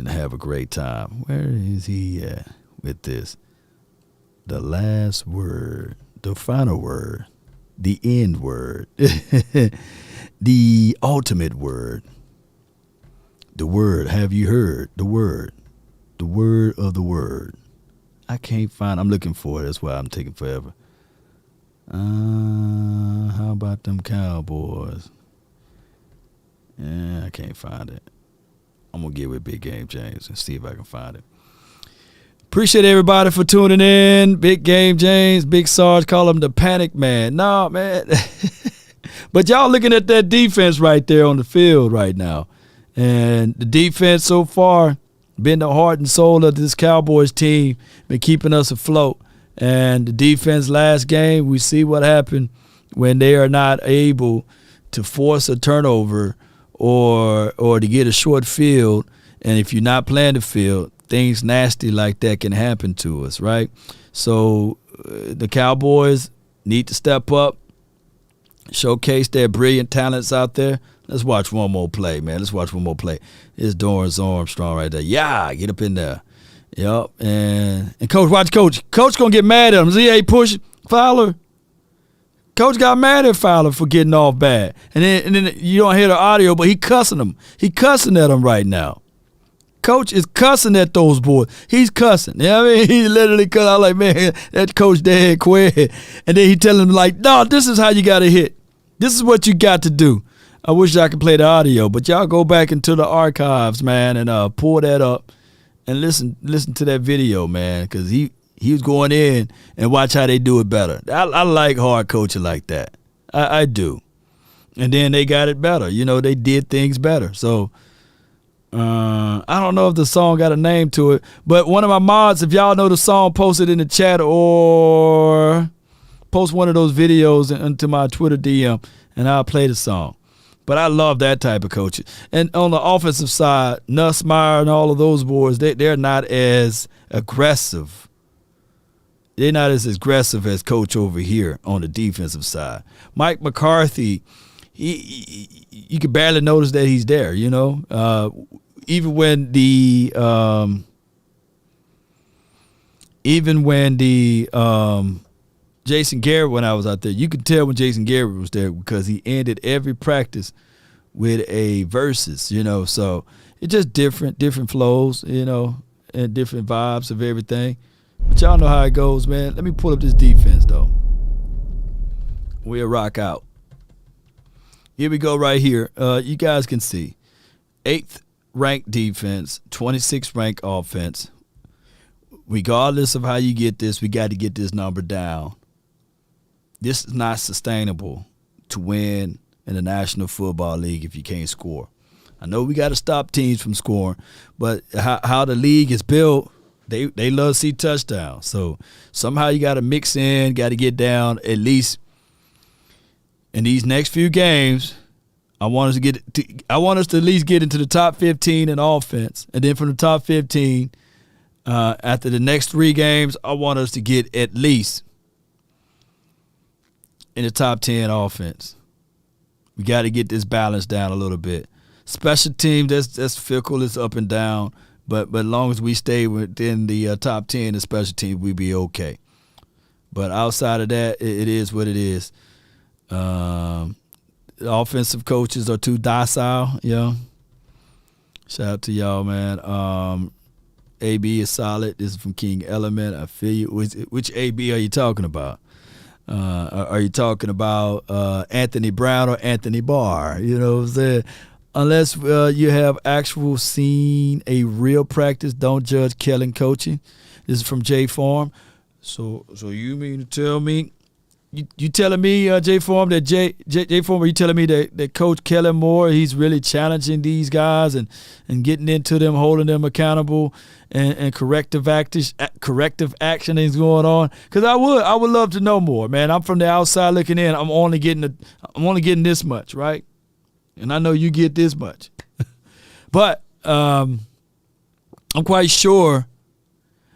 have a great time. Where is he at with this? The last word, the final word, the end word, the ultimate word. The word, have you heard? The word of the word. I can't find, I'm looking for it. That's why I'm taking forever. How about them Cowboys? Yeah, I can't find it. I'm going to get with Big Game James and see if I can find it. Appreciate everybody for tuning in. Big Game James, Big Sarge, call him the Panic Man. No, man. But y'all looking at that defense right there on the field right now. And the defense so far been the heart and soul of this Cowboys team, been keeping us afloat. And the defense last game, we see what happened when they are not able to force a turnover or to get a short field. And if you're not playing the field, things nasty like that can happen to us, right? So the Cowboys need to step up, showcase their brilliant talents out there. Let's watch one more play, man. Let's watch one more play. It's Dorrance Armstrong right there. Yeah, get up in there. Yep. And Coach, watch Coach. Coach going to get mad at him. ZA push Fowler. Coach got mad at Fowler for getting off bad. And then you don't hear the audio, but he cussing him. He cussing at him right now. Coach is cussing at those boys. He's cussing. You know what I mean? He literally cussing. I'm like, man, that coach dead quick. And then he telling him like, no, this is how you got to hit. This is what you got to do. I wish I could play the audio, but y'all go back into the archives, man, and pull that up and listen to that video, man, because he was going in and watch how they do it better. I like hard coaching like that. I do. And then they got it better. They did things better. So I don't know if the song got a name to it, but one of my mods, if y'all know the song, post it in the chat or post one of those videos into my Twitter DM, and I'll play the song. But I love that type of coaching. And on the offensive side, Nussmeier and all of those boys, they're not as aggressive. They're not as aggressive as coach over here on the defensive side. Mike McCarthy, you can barely notice that he's there, even when the Jason Garrett, when I was out there, you could tell when Jason Garrett was there because he ended every practice with a versus, so it's just different flows, and different vibes of everything. But y'all know how it goes, man. Let me pull up this defense, though. We'll rock out. Here we go right here. You guys can see. 8th ranked defense, 26th ranked offense. Regardless of how you get this, we got to get this number down. This is not sustainable to win in the National Football League if you can't score. I know we got to stop teams from scoring, but how the league is built, they love to see touchdowns. So somehow you got to mix in, got to get down at least in these next few games. I want us to at least get into the top 15 in offense, and then from the top 15, after the next 3 games, I want us to get at least in the top 10 offense. We got to get this balance down a little bit. Special team, that's fickle, it's up and down, but as long as we stay within the top 10 in special team, we be okay. But outside of that, it is what it is. The offensive coaches are too docile, Shout out to y'all, man. AB is solid. This is from King Element. I feel you. Which AB are you talking about? Are you talking about Anthony Brown or Anthony Barr? You know what I'm saying? Unless you have actual seen a real practice, don't judge Kellen coaching. This is from J Farm. So you mean to tell me? You telling me, J Form, that J Form, are you telling me that Coach Kellen Moore, he's really challenging these guys and getting into them, holding them accountable, and corrective action is going on? Because I would love to know more, man. I'm from the outside looking in. I'm only getting this much, right? And I know you get this much, but I'm quite sure.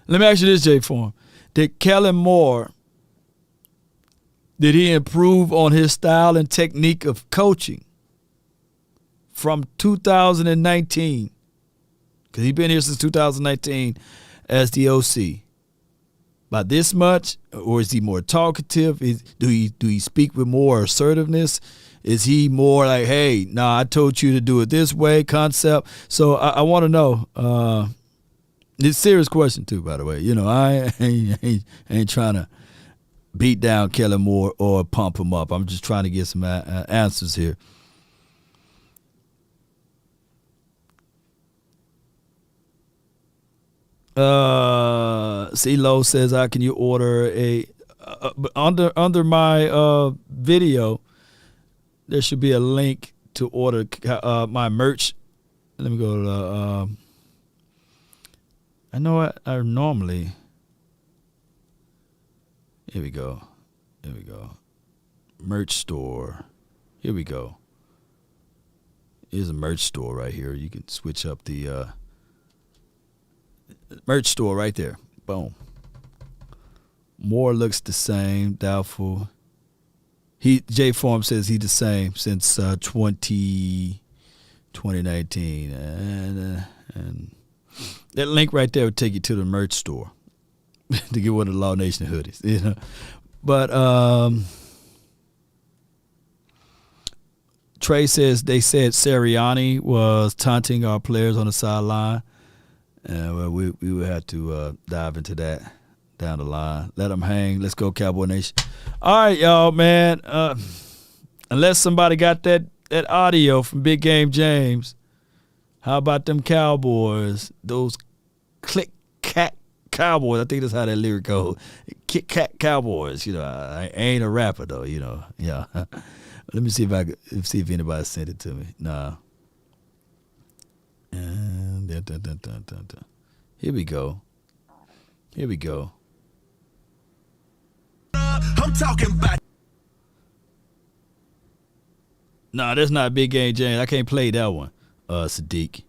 Let me ask you this, J Form: did Kellen Moore? Did he improve on his style and technique of coaching from 2019? Because he's been here since 2019 as the OC. By this much, or is he more talkative? Do he speak with more assertiveness? Is he more like, hey, I told you to do it this way, concept? So I want to know. It's a serious question too, by the way. I ain't trying to beat down Kellen Moore or pump him up. I'm just trying to get some answers here. CeeLo says, how can you order a under my video, there should be a link to order my merch. Let me go to the I know what I normally. Here we go. Merch store. Here we go. Here's a merch store right here. You can switch up the merch store right there. Boom. Moore looks the same. Doubtful. J Form says he's the same since 2019. And that link right there would take you to the merch store to get one of the Law Nation hoodies. But Trey says they said Sirianni was taunting our players on the sideline. Well, we would have to dive into that down the line. Let them hang. Let's go, Cowboy Nation. All right, y'all, man. Unless somebody got that audio from Big Game James, how about them Cowboys? Those click-cat Cowboys. I think that's how that lyric goes. Kick-cat Cowboys. I ain't a rapper, though, Yeah. Let me see if anybody sent it to me. Nah. And Here we go. I'm talking about. Nah, that's not Big Game James. I can't play that one, Sadiq.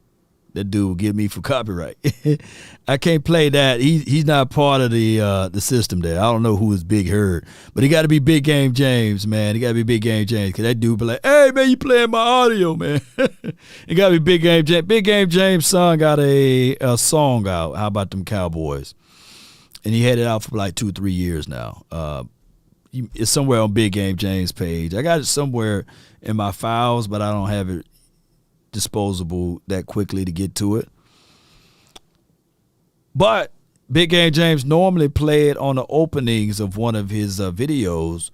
That dude will get me for copyright. I can't play that. He's not part of the system there. I don't know who is Big Herd, but he got to be Big Game James, man. He got to be Big Game James, because that dude be like, hey, man, you playing my audio, man. It got to be Big Game James. Big Game James' son got a song out. How about them Cowboys? And he had it out for like 2-3 years now. It's somewhere on Big Game James' page. I got it somewhere in my files, but I don't have it disposable that quickly to get to it. But Big Game James normally play it on the openings of one of his videos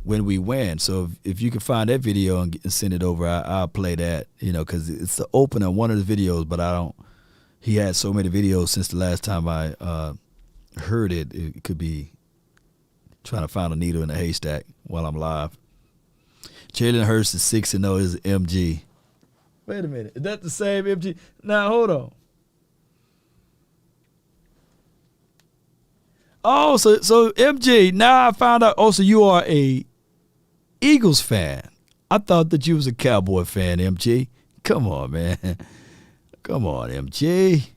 when we win. So if you can find that video and send it over, I'll play that, because it's the opener of one of the videos, but I don't. He had so many videos since the last time I heard it. It could be trying to find a needle in a haystack while I'm live. Jalen Hurts is 6-0 is MG. Wait a minute. Is that the same MG? Now, hold on. Oh, so MG, now I found out. Oh, so you are a Eagles fan. I thought that you was a Cowboy fan, MG. Come on, man. Come on, MG.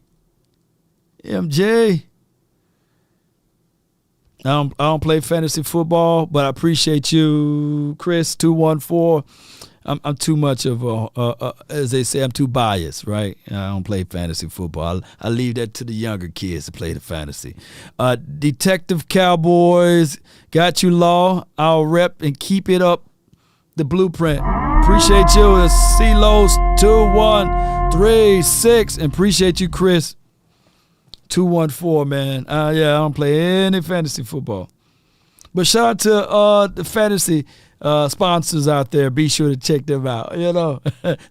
MG. I don't play fantasy football, but I appreciate you, Chris, 214. I'm too much of as they say, I'm too biased, right? I don't play fantasy football. I leave that to the younger kids to play the fantasy. Detective Cowboys, got you, Law. I'll rep and keep it up. The blueprint. Appreciate you. The C-Los 2136. And appreciate you, Chris. 214, man. I don't play any fantasy football. But shout out to the fantasy sponsors out there. Be sure to check them out.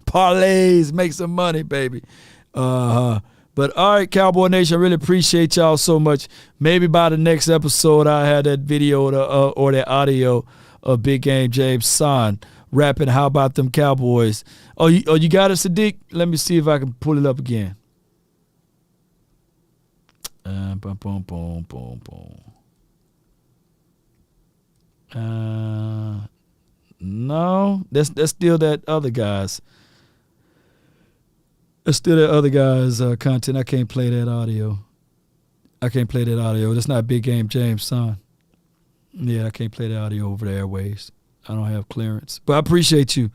Parlays, make some money, baby. But all right, Cowboy Nation, I really appreciate y'all so much. Maybe by the next episode, I had that video or that audio of Big Game James' son rapping "How About Them Cowboys." Oh, you got it, Sadiq? Let me see if I can pull it up again. Boom, boom, boom, boom, boom. No, that's still that other guy's. That's still that other guy's content. I can't play that audio. That's not Big Game James' son. Yeah, I can't play the audio over the airwaves. I don't have clearance. But I appreciate you.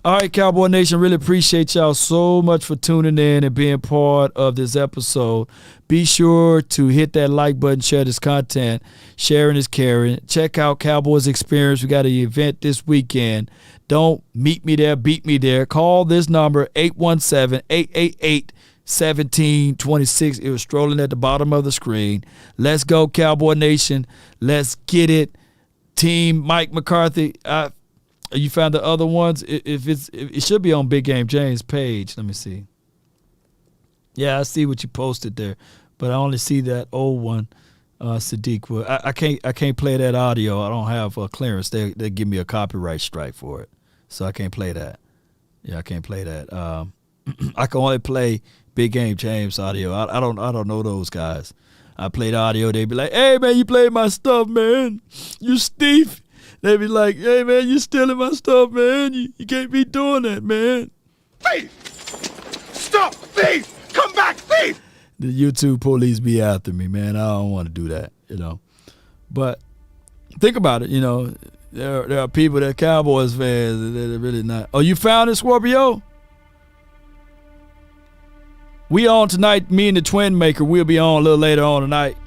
All right, Cowboy Nation, really appreciate y'all so much for tuning in and being part of this episode. Be sure to hit that like button, share this content. Sharing is caring. Check out Cowboys Experience. We got an event this weekend. Don't meet me there, beat me there. Call this number, 817-888-1726. It was strolling at the bottom of the screen. Let's go, Cowboy Nation. Let's get it. Team Mike McCarthy. You found the other ones? It should be on Big Game James' page. Let me see. Yeah, I see what you posted there, but I only see that old one. Sadiq, I can't play that audio. I don't have clearance. They give me a copyright strike for it, so I can't play that. Yeah, I can't play that. I can only play Big Game James audio. I don't know those guys. I play the audio. They be like, "Hey man, you played my stuff, man. You Steve." They be like, "Hey, man, you stealing my stuff, man. You can't be doing that, man." Thief! Stop! Thief! Come back, thief! The YouTube police be after me, man. I don't want to do that, But think about it, There are people that are Cowboys fans that are really not. Oh, you found it, Scorpio? We on tonight, me and the Twin Maker. We'll be on a little later on tonight.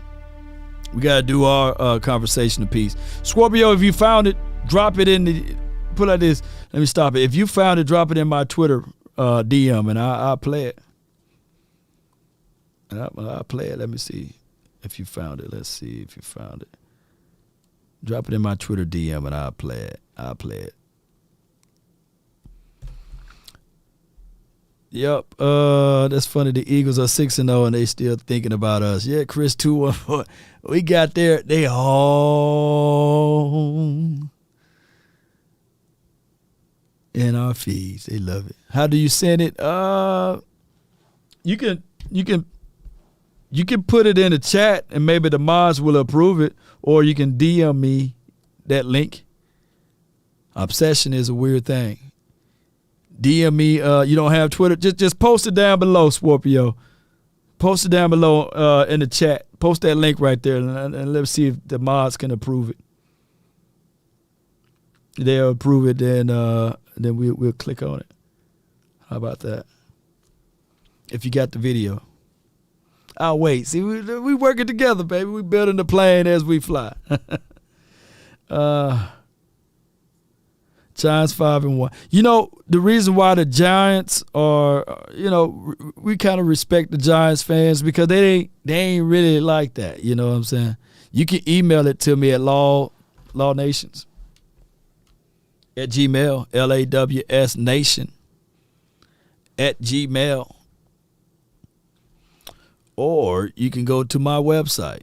We got to do our conversation piece. Scorpio, if you found it, drop it in the, put like this. Let me stop it. If you found it, drop it in my Twitter DM, and I'll play it. And I'll play it. Let me see if you found it. Let's see if you found it. Drop it in my Twitter DM, and I'll play it. Yep. That's funny. The Eagles are 6-0 and they still thinking about us. Yeah, Chris 214. We got there. They all in our feeds. They love it. How do you send it? You can put it in the chat and maybe the mods will approve it, or you can DM me that link. Obsession is a weird thing. DM me. You don't have Twitter? Just post it down below, Scorpio. Post it down below in the chat. Post that link right there, and let's see if the mods can approve it. They'll approve it, then we'll click on it. How about that? If you got the video. I'll wait. See, we working together, baby. We building the plane as we fly. Giants 5-1. You know, the reason why the Giants are, we kind of respect the Giants fans because they ain't really like that. You know what I'm saying? You can email it to me at lawnations at Gmail, LAWS Nation at Gmail. Or you can go to my website,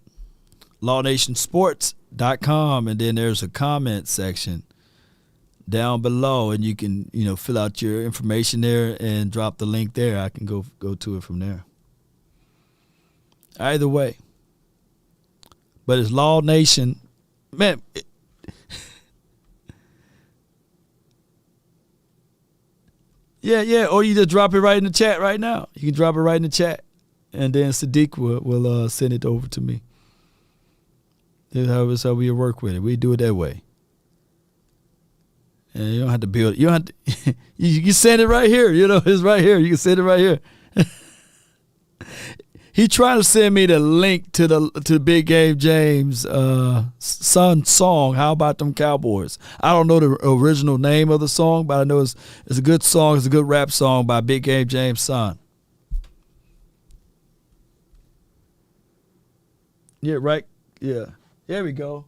lawnationsports.com, and then there's a comment section down below, and you can, fill out your information there and drop the link there. I can go to it from there. Either way. But it's Law Nation. Man, yeah. Or you just drop it right in the chat right now. You can drop it right in the chat, and then Sadiq will send it over to me. That's how we work with it. We do it that way. And you don't have to build it. You don't have to. You can send it right here. It's right here. You can send it right here. He tried to send me the link to Big Game James' son song. How about them Cowboys? I don't know the original name of the song, but I know it's a good song. It's a good rap song by Big Game James' son. Yeah, right. Yeah. There we go.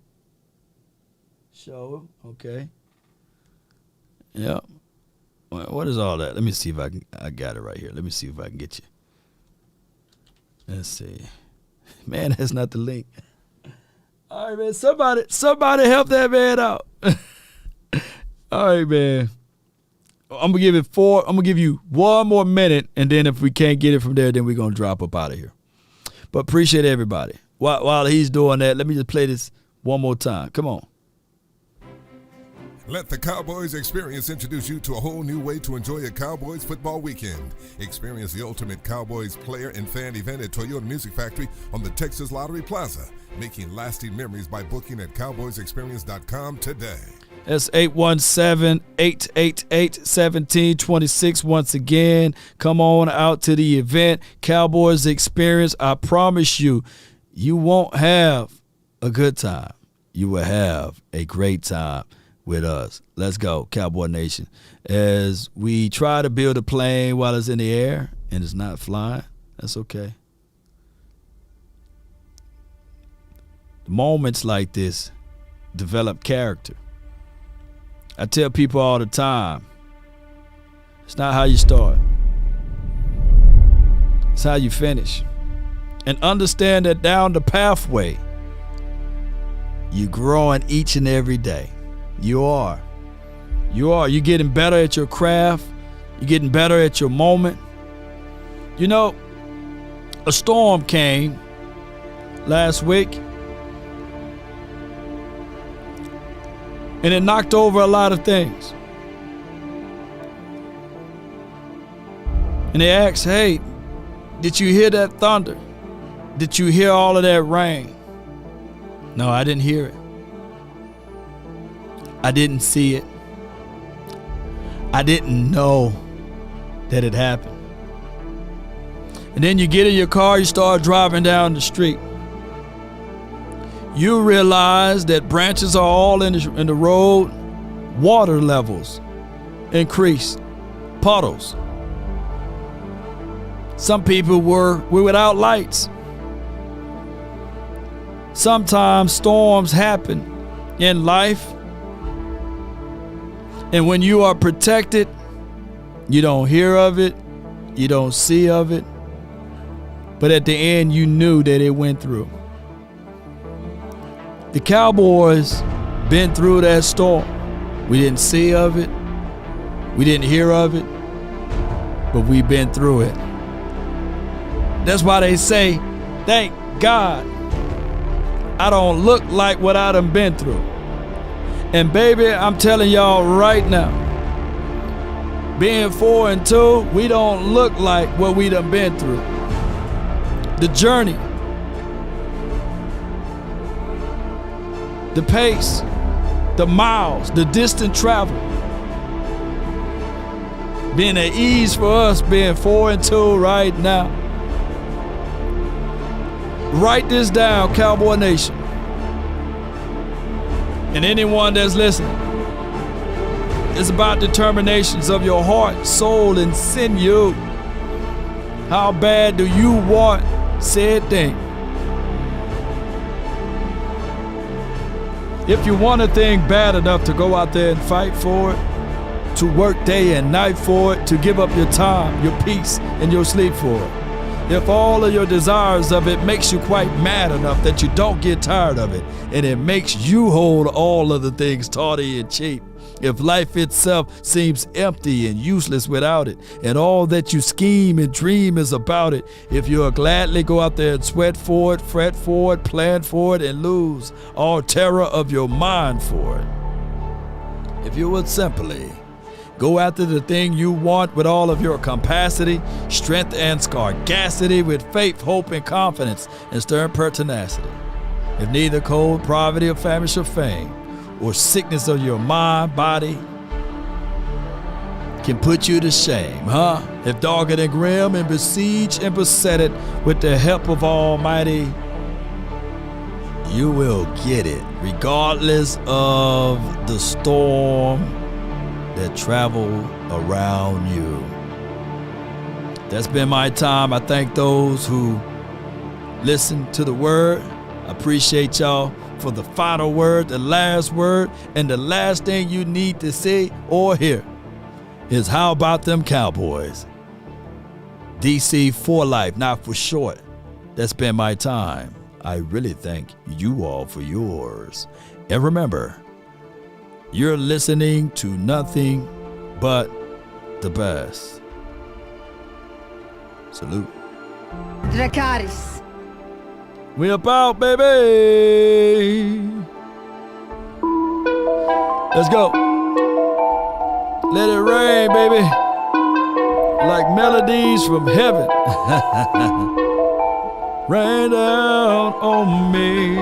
Show him. Okay. Yeah. What is all that? Let me see if I got it right here. Let me see if I can get you. Let's see. Man, that's not the link. All right, man. Somebody help that man out. All right, man. I'm gonna give you one more minute, and then if we can't get it from there, then we're gonna drop up out of here. But appreciate everybody. While he's doing that, let me just play this one more time. Come on. Let the Cowboys Experience introduce you to a whole new way to enjoy a Cowboys football weekend. Experience the ultimate Cowboys player and fan event at Toyota Music Factory on the Texas Lottery Plaza, making lasting memories by booking at cowboysexperience.com today. That's 817-888-1726. Once again, come on out to the event, Cowboys Experience. I promise you, you won't have a good time. You will have a great time with us. Let's go, Cowboy Nation. As we try to build a plane while it's in the air and it's not flying, that's okay. Moments like this develop character. I tell people all the time, it's not how you start. It's how you finish. And understand that down the pathway, you're growing each and every day. You are. You're getting better at your craft. You're getting better at your moment. A storm came last week, and it knocked over a lot of things. And they asked, hey, did you hear that thunder? Did you hear all of that rain? No, I didn't hear it. I didn't see it. I didn't know that it happened. And then you get in your car, you start driving down the street. You realize that branches are all in the road. Water levels increased. Puddles. Some people were without lights. Sometimes storms happen in life. And when you are protected, you don't hear of it, you don't see of it, but at the end you knew that it went through. The Cowboys been through that storm. We didn't see of it, we didn't hear of it, but we've been through it. That's why they say, thank God I don't look like what I done been through. And baby, I'm telling y'all right now, being 4-2, we don't look like what we done been through. The journey, the pace, the miles, the distant travel, being at ease for us being 4-2 right now. Write this down, Cowboy Nation. And anyone that's listening, is about determinations of your heart, soul, and sinew. How bad do you want said thing? If you want a thing bad enough to go out there and fight for it, to work day and night for it, to give up your time, your peace, and your sleep for it. If all of your desires of it makes you quite mad enough that you don't get tired of it, and it makes you hold all of the things tawdry and cheap. If life itself seems empty and useless without it, and all that you scheme and dream is about it, if you'll gladly go out there and sweat for it, fret for it, plan for it, and lose all terror of your mind for it. If you would simply go after the thing you want with all of your capacity, strength, and scarcity, with faith, hope, and confidence, and stern pertinacity. If neither cold, poverty, or famish or fame, or sickness of your mind, body, can put you to shame, huh? If dogged and grim and besieged and besetted with the help of Almighty, you will get it, regardless of the storm that travel around you. That's been my time. I thank those who listen to the word. I appreciate y'all for the final word, the last word, and the last thing you need to say or hear is how about them Cowboys? DC for life, not for short. That's been my time. I really thank you all for yours. And remember, you're listening to nothing but the best. Salute. Dracarys. We about, baby. Let's go. Let it rain, baby. Like melodies from heaven. Rain down on me.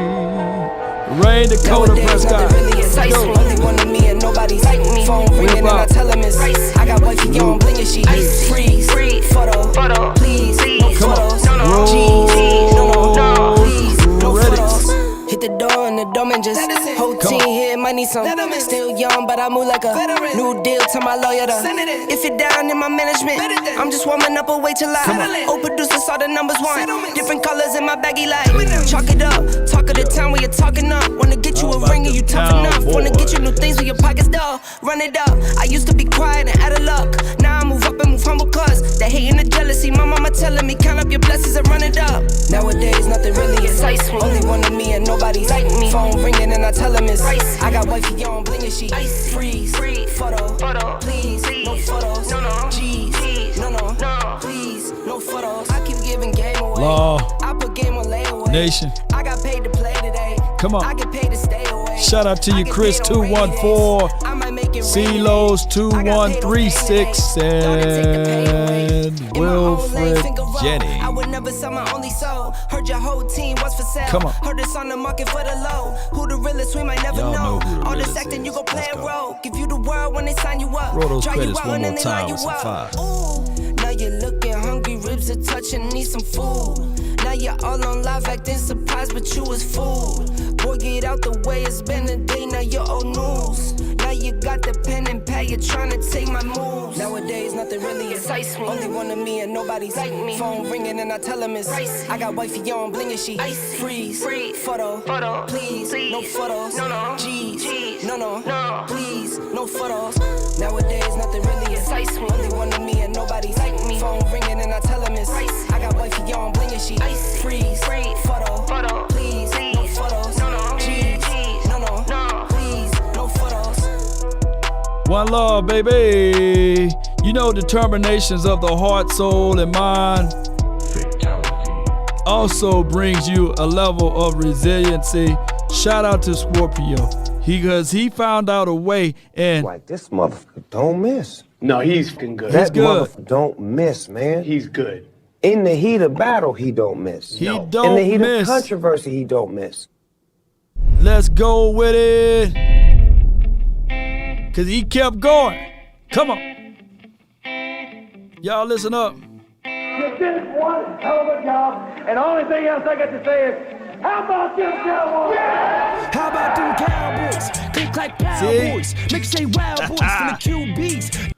Rain Dakota Prescott. Only one of me and nobody's like me. Phone ringing and I tell him it's I got wifey on bling and she freeze. Photo, please. No photos. G's. No, please. No photos. Hit the door and the doorman just whole team here might need some. Still young, but I move like a new deal to my lawyer. If you're down in my management, I'm just warming up a way till I old producers saw the numbers one. Different colors in my baggy light. Chalk it up, talk of the town when you're talking up. Wanna get you a ring and you tough enough. Wanna get you new things with your pockets dull. Run it up. I used to be quiet and out of luck. Now I move up and move humble cause the hate and the jealousy. My mama telling me count up your blessings and run it up. Nowadays nothing really excites me. Only one of me and nobody's like me. Phone ringing and I tell him it's I got wifey on bling and she freeze. Photo, please. No photos. G's. No, please. No photos. I keep giving game away. Law. I put game on layaway. Nation. I got paid to play today. Come on. I get paid to stay away. Shout out to you, Chris 214, CeeLo's 2136, and Wilfred Jenny. I would never sell my only soul. Heard your whole team was for sale. Come on. Heard this on the market for the low. Who the realest we might never know. All this acting you gon' play a role. Give you the world when they sign you up. Roll those Try you credits out one and more then they time line with you some up. fire. Ooh, now you're looking hungry, ribs are touching, need some food. Now you're all on live acting surprised, but you was fooled. Boy, get out the way, it's been a day, now you're old news. Now you got the pen and pad, you're trying to take my moves. Nowadays, nothing really excites me. Only one of me and nobody's like me. Phone ringing and I tell him it's I got wifey on bling and she freeze. Photo, please. No photos. G's. No, please. No photos. Nowadays, nothing really excites me. Only one of me and nobody's like me. Phone ringing and I tell him it's I got wifey on bling and she freeze. Photo, please. No photos. G's. No, please. No photos. One love, baby. You know, determinations of the heart, soul, and mind also brings you a level of resiliency. Shout out to Scorpio. Because he found out a way and like this motherfucker don't miss. No, he's fucking good. That motherfucker don't miss, man. He's good. In the heat of battle, he don't miss. He don't In the heat miss. of controversy, he don't miss. Let's go with it. Cause he kept going. Come on. Y'all listen up. You did one hell of a job, and the only thing else I got to say is, how about them Cowboys? How about them Cowboys? click like Cowboys. Make you say Wild Boys from the QBs.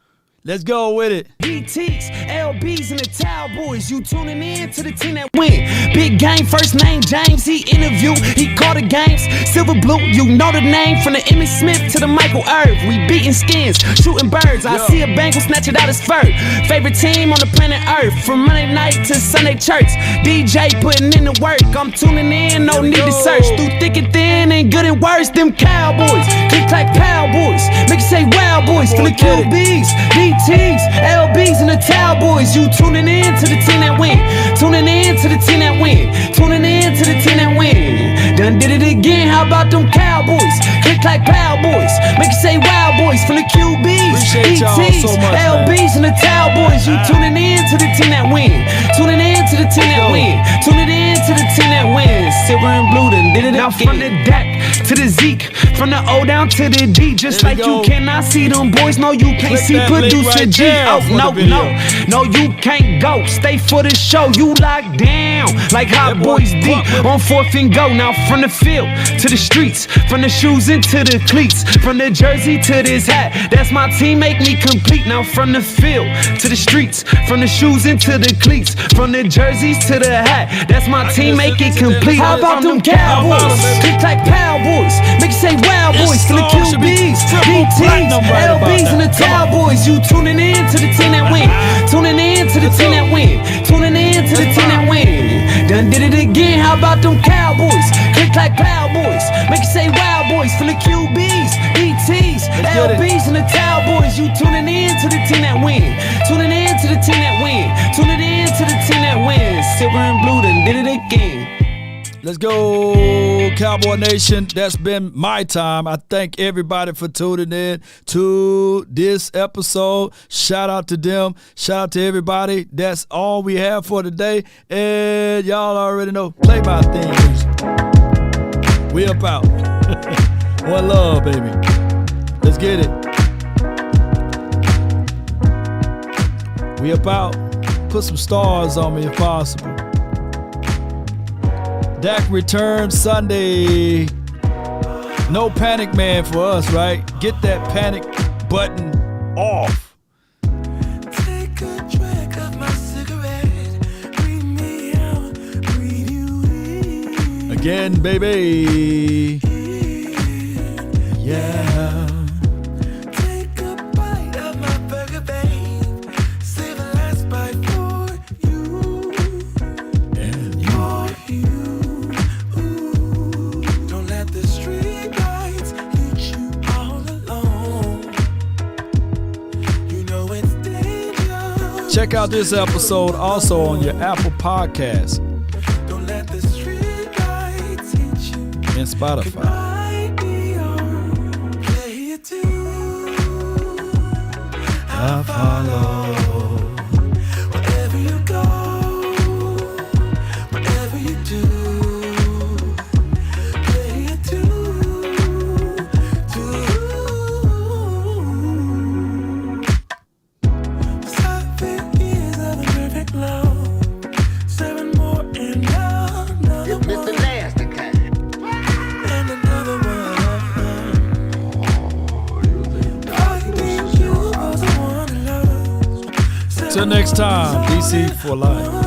Let's go with it. BTs, LBs, and the Cowboys. You tuning in to the team that win. Big game, first name James. He interviewed, he called the games. Silver blue, you know the name. From the Emmitt Smith to the Michael Irv. We beating skins, shooting birds. I see a Bengal snatch it out his fur. Favorite team on the planet Earth. From Monday night to Sunday church. DJ putting in the work. I'm tuning in, no need to search. Through thick and thin and good and worse. Them Cowboys, click like Cowboys. Make you say Wild Boys for the QBs. BTs, LBs, and the Cowboys. You tuning in to the team that win. Tuning in to the team that win. Tuning in to the team that win. Done did it again. How about them Cowboys? Click like Cowboys. Make you say Wild Boys from the QBs. BTs, so LBs, and the Cowboys. You tuning in to the team that win. Tuning in to the team that win. Tuning in to the team that wins. Silver and blue done did it now again. From the Dak to the Zeke, from the O down to the D. Just like you cannot see them boys. No, you can't see producer G. Oh, no, you can't go. Stay for the show. You locked down like Hot Boys D on 4th and Go. Now from the field to the streets, from the shoes into the cleats, from the jersey to this hat. That's my team, make me complete. Now from the field to the streets, from the shoes into the cleats, from the jerseys to the hat. That's my team, make it complete. How about them Cowboys? Click like Cowboys. Make you say Wild Boys for the QBs, BTs, LBs, and the Cowboys. You tuning in to the team that win. Tuning in to the team that win. Tuning in to the team that win. Done did it again. How about them Cowboys? Click like Cowboys. Make you say Wild Boys from the QBs, BTs, LBs, and the Cowboys. You tuning in to the team that win. Tuning in to the team that win. Tuning in to the team that wins. Silver and blue done did it again. Let's go, Cowboy Nation. That's been my time. I thank everybody for tuning in to this episode. Shout out to them. Shout out to everybody. That's all we have for today. And y'all already know, play my theme music. We up out. One love, baby. Let's get it. We up out. Put some stars on me if possible. Dak returns Sunday. No panic man for us, right? Get that panic button off. Take a drag of my cigarette. Breathe me out, breathe you in. Again, baby. Yeah. Take a bite of my burger, babe. Save the last bite for you. And you. For you. The street lights hit you all alone. You know it's dangerous. Check out this episode also on your Apple Podcast. Don't let the street lights hit you. And Spotify. Play it too. I follow. Wherever you go, whatever you do. Till next time, DC for life.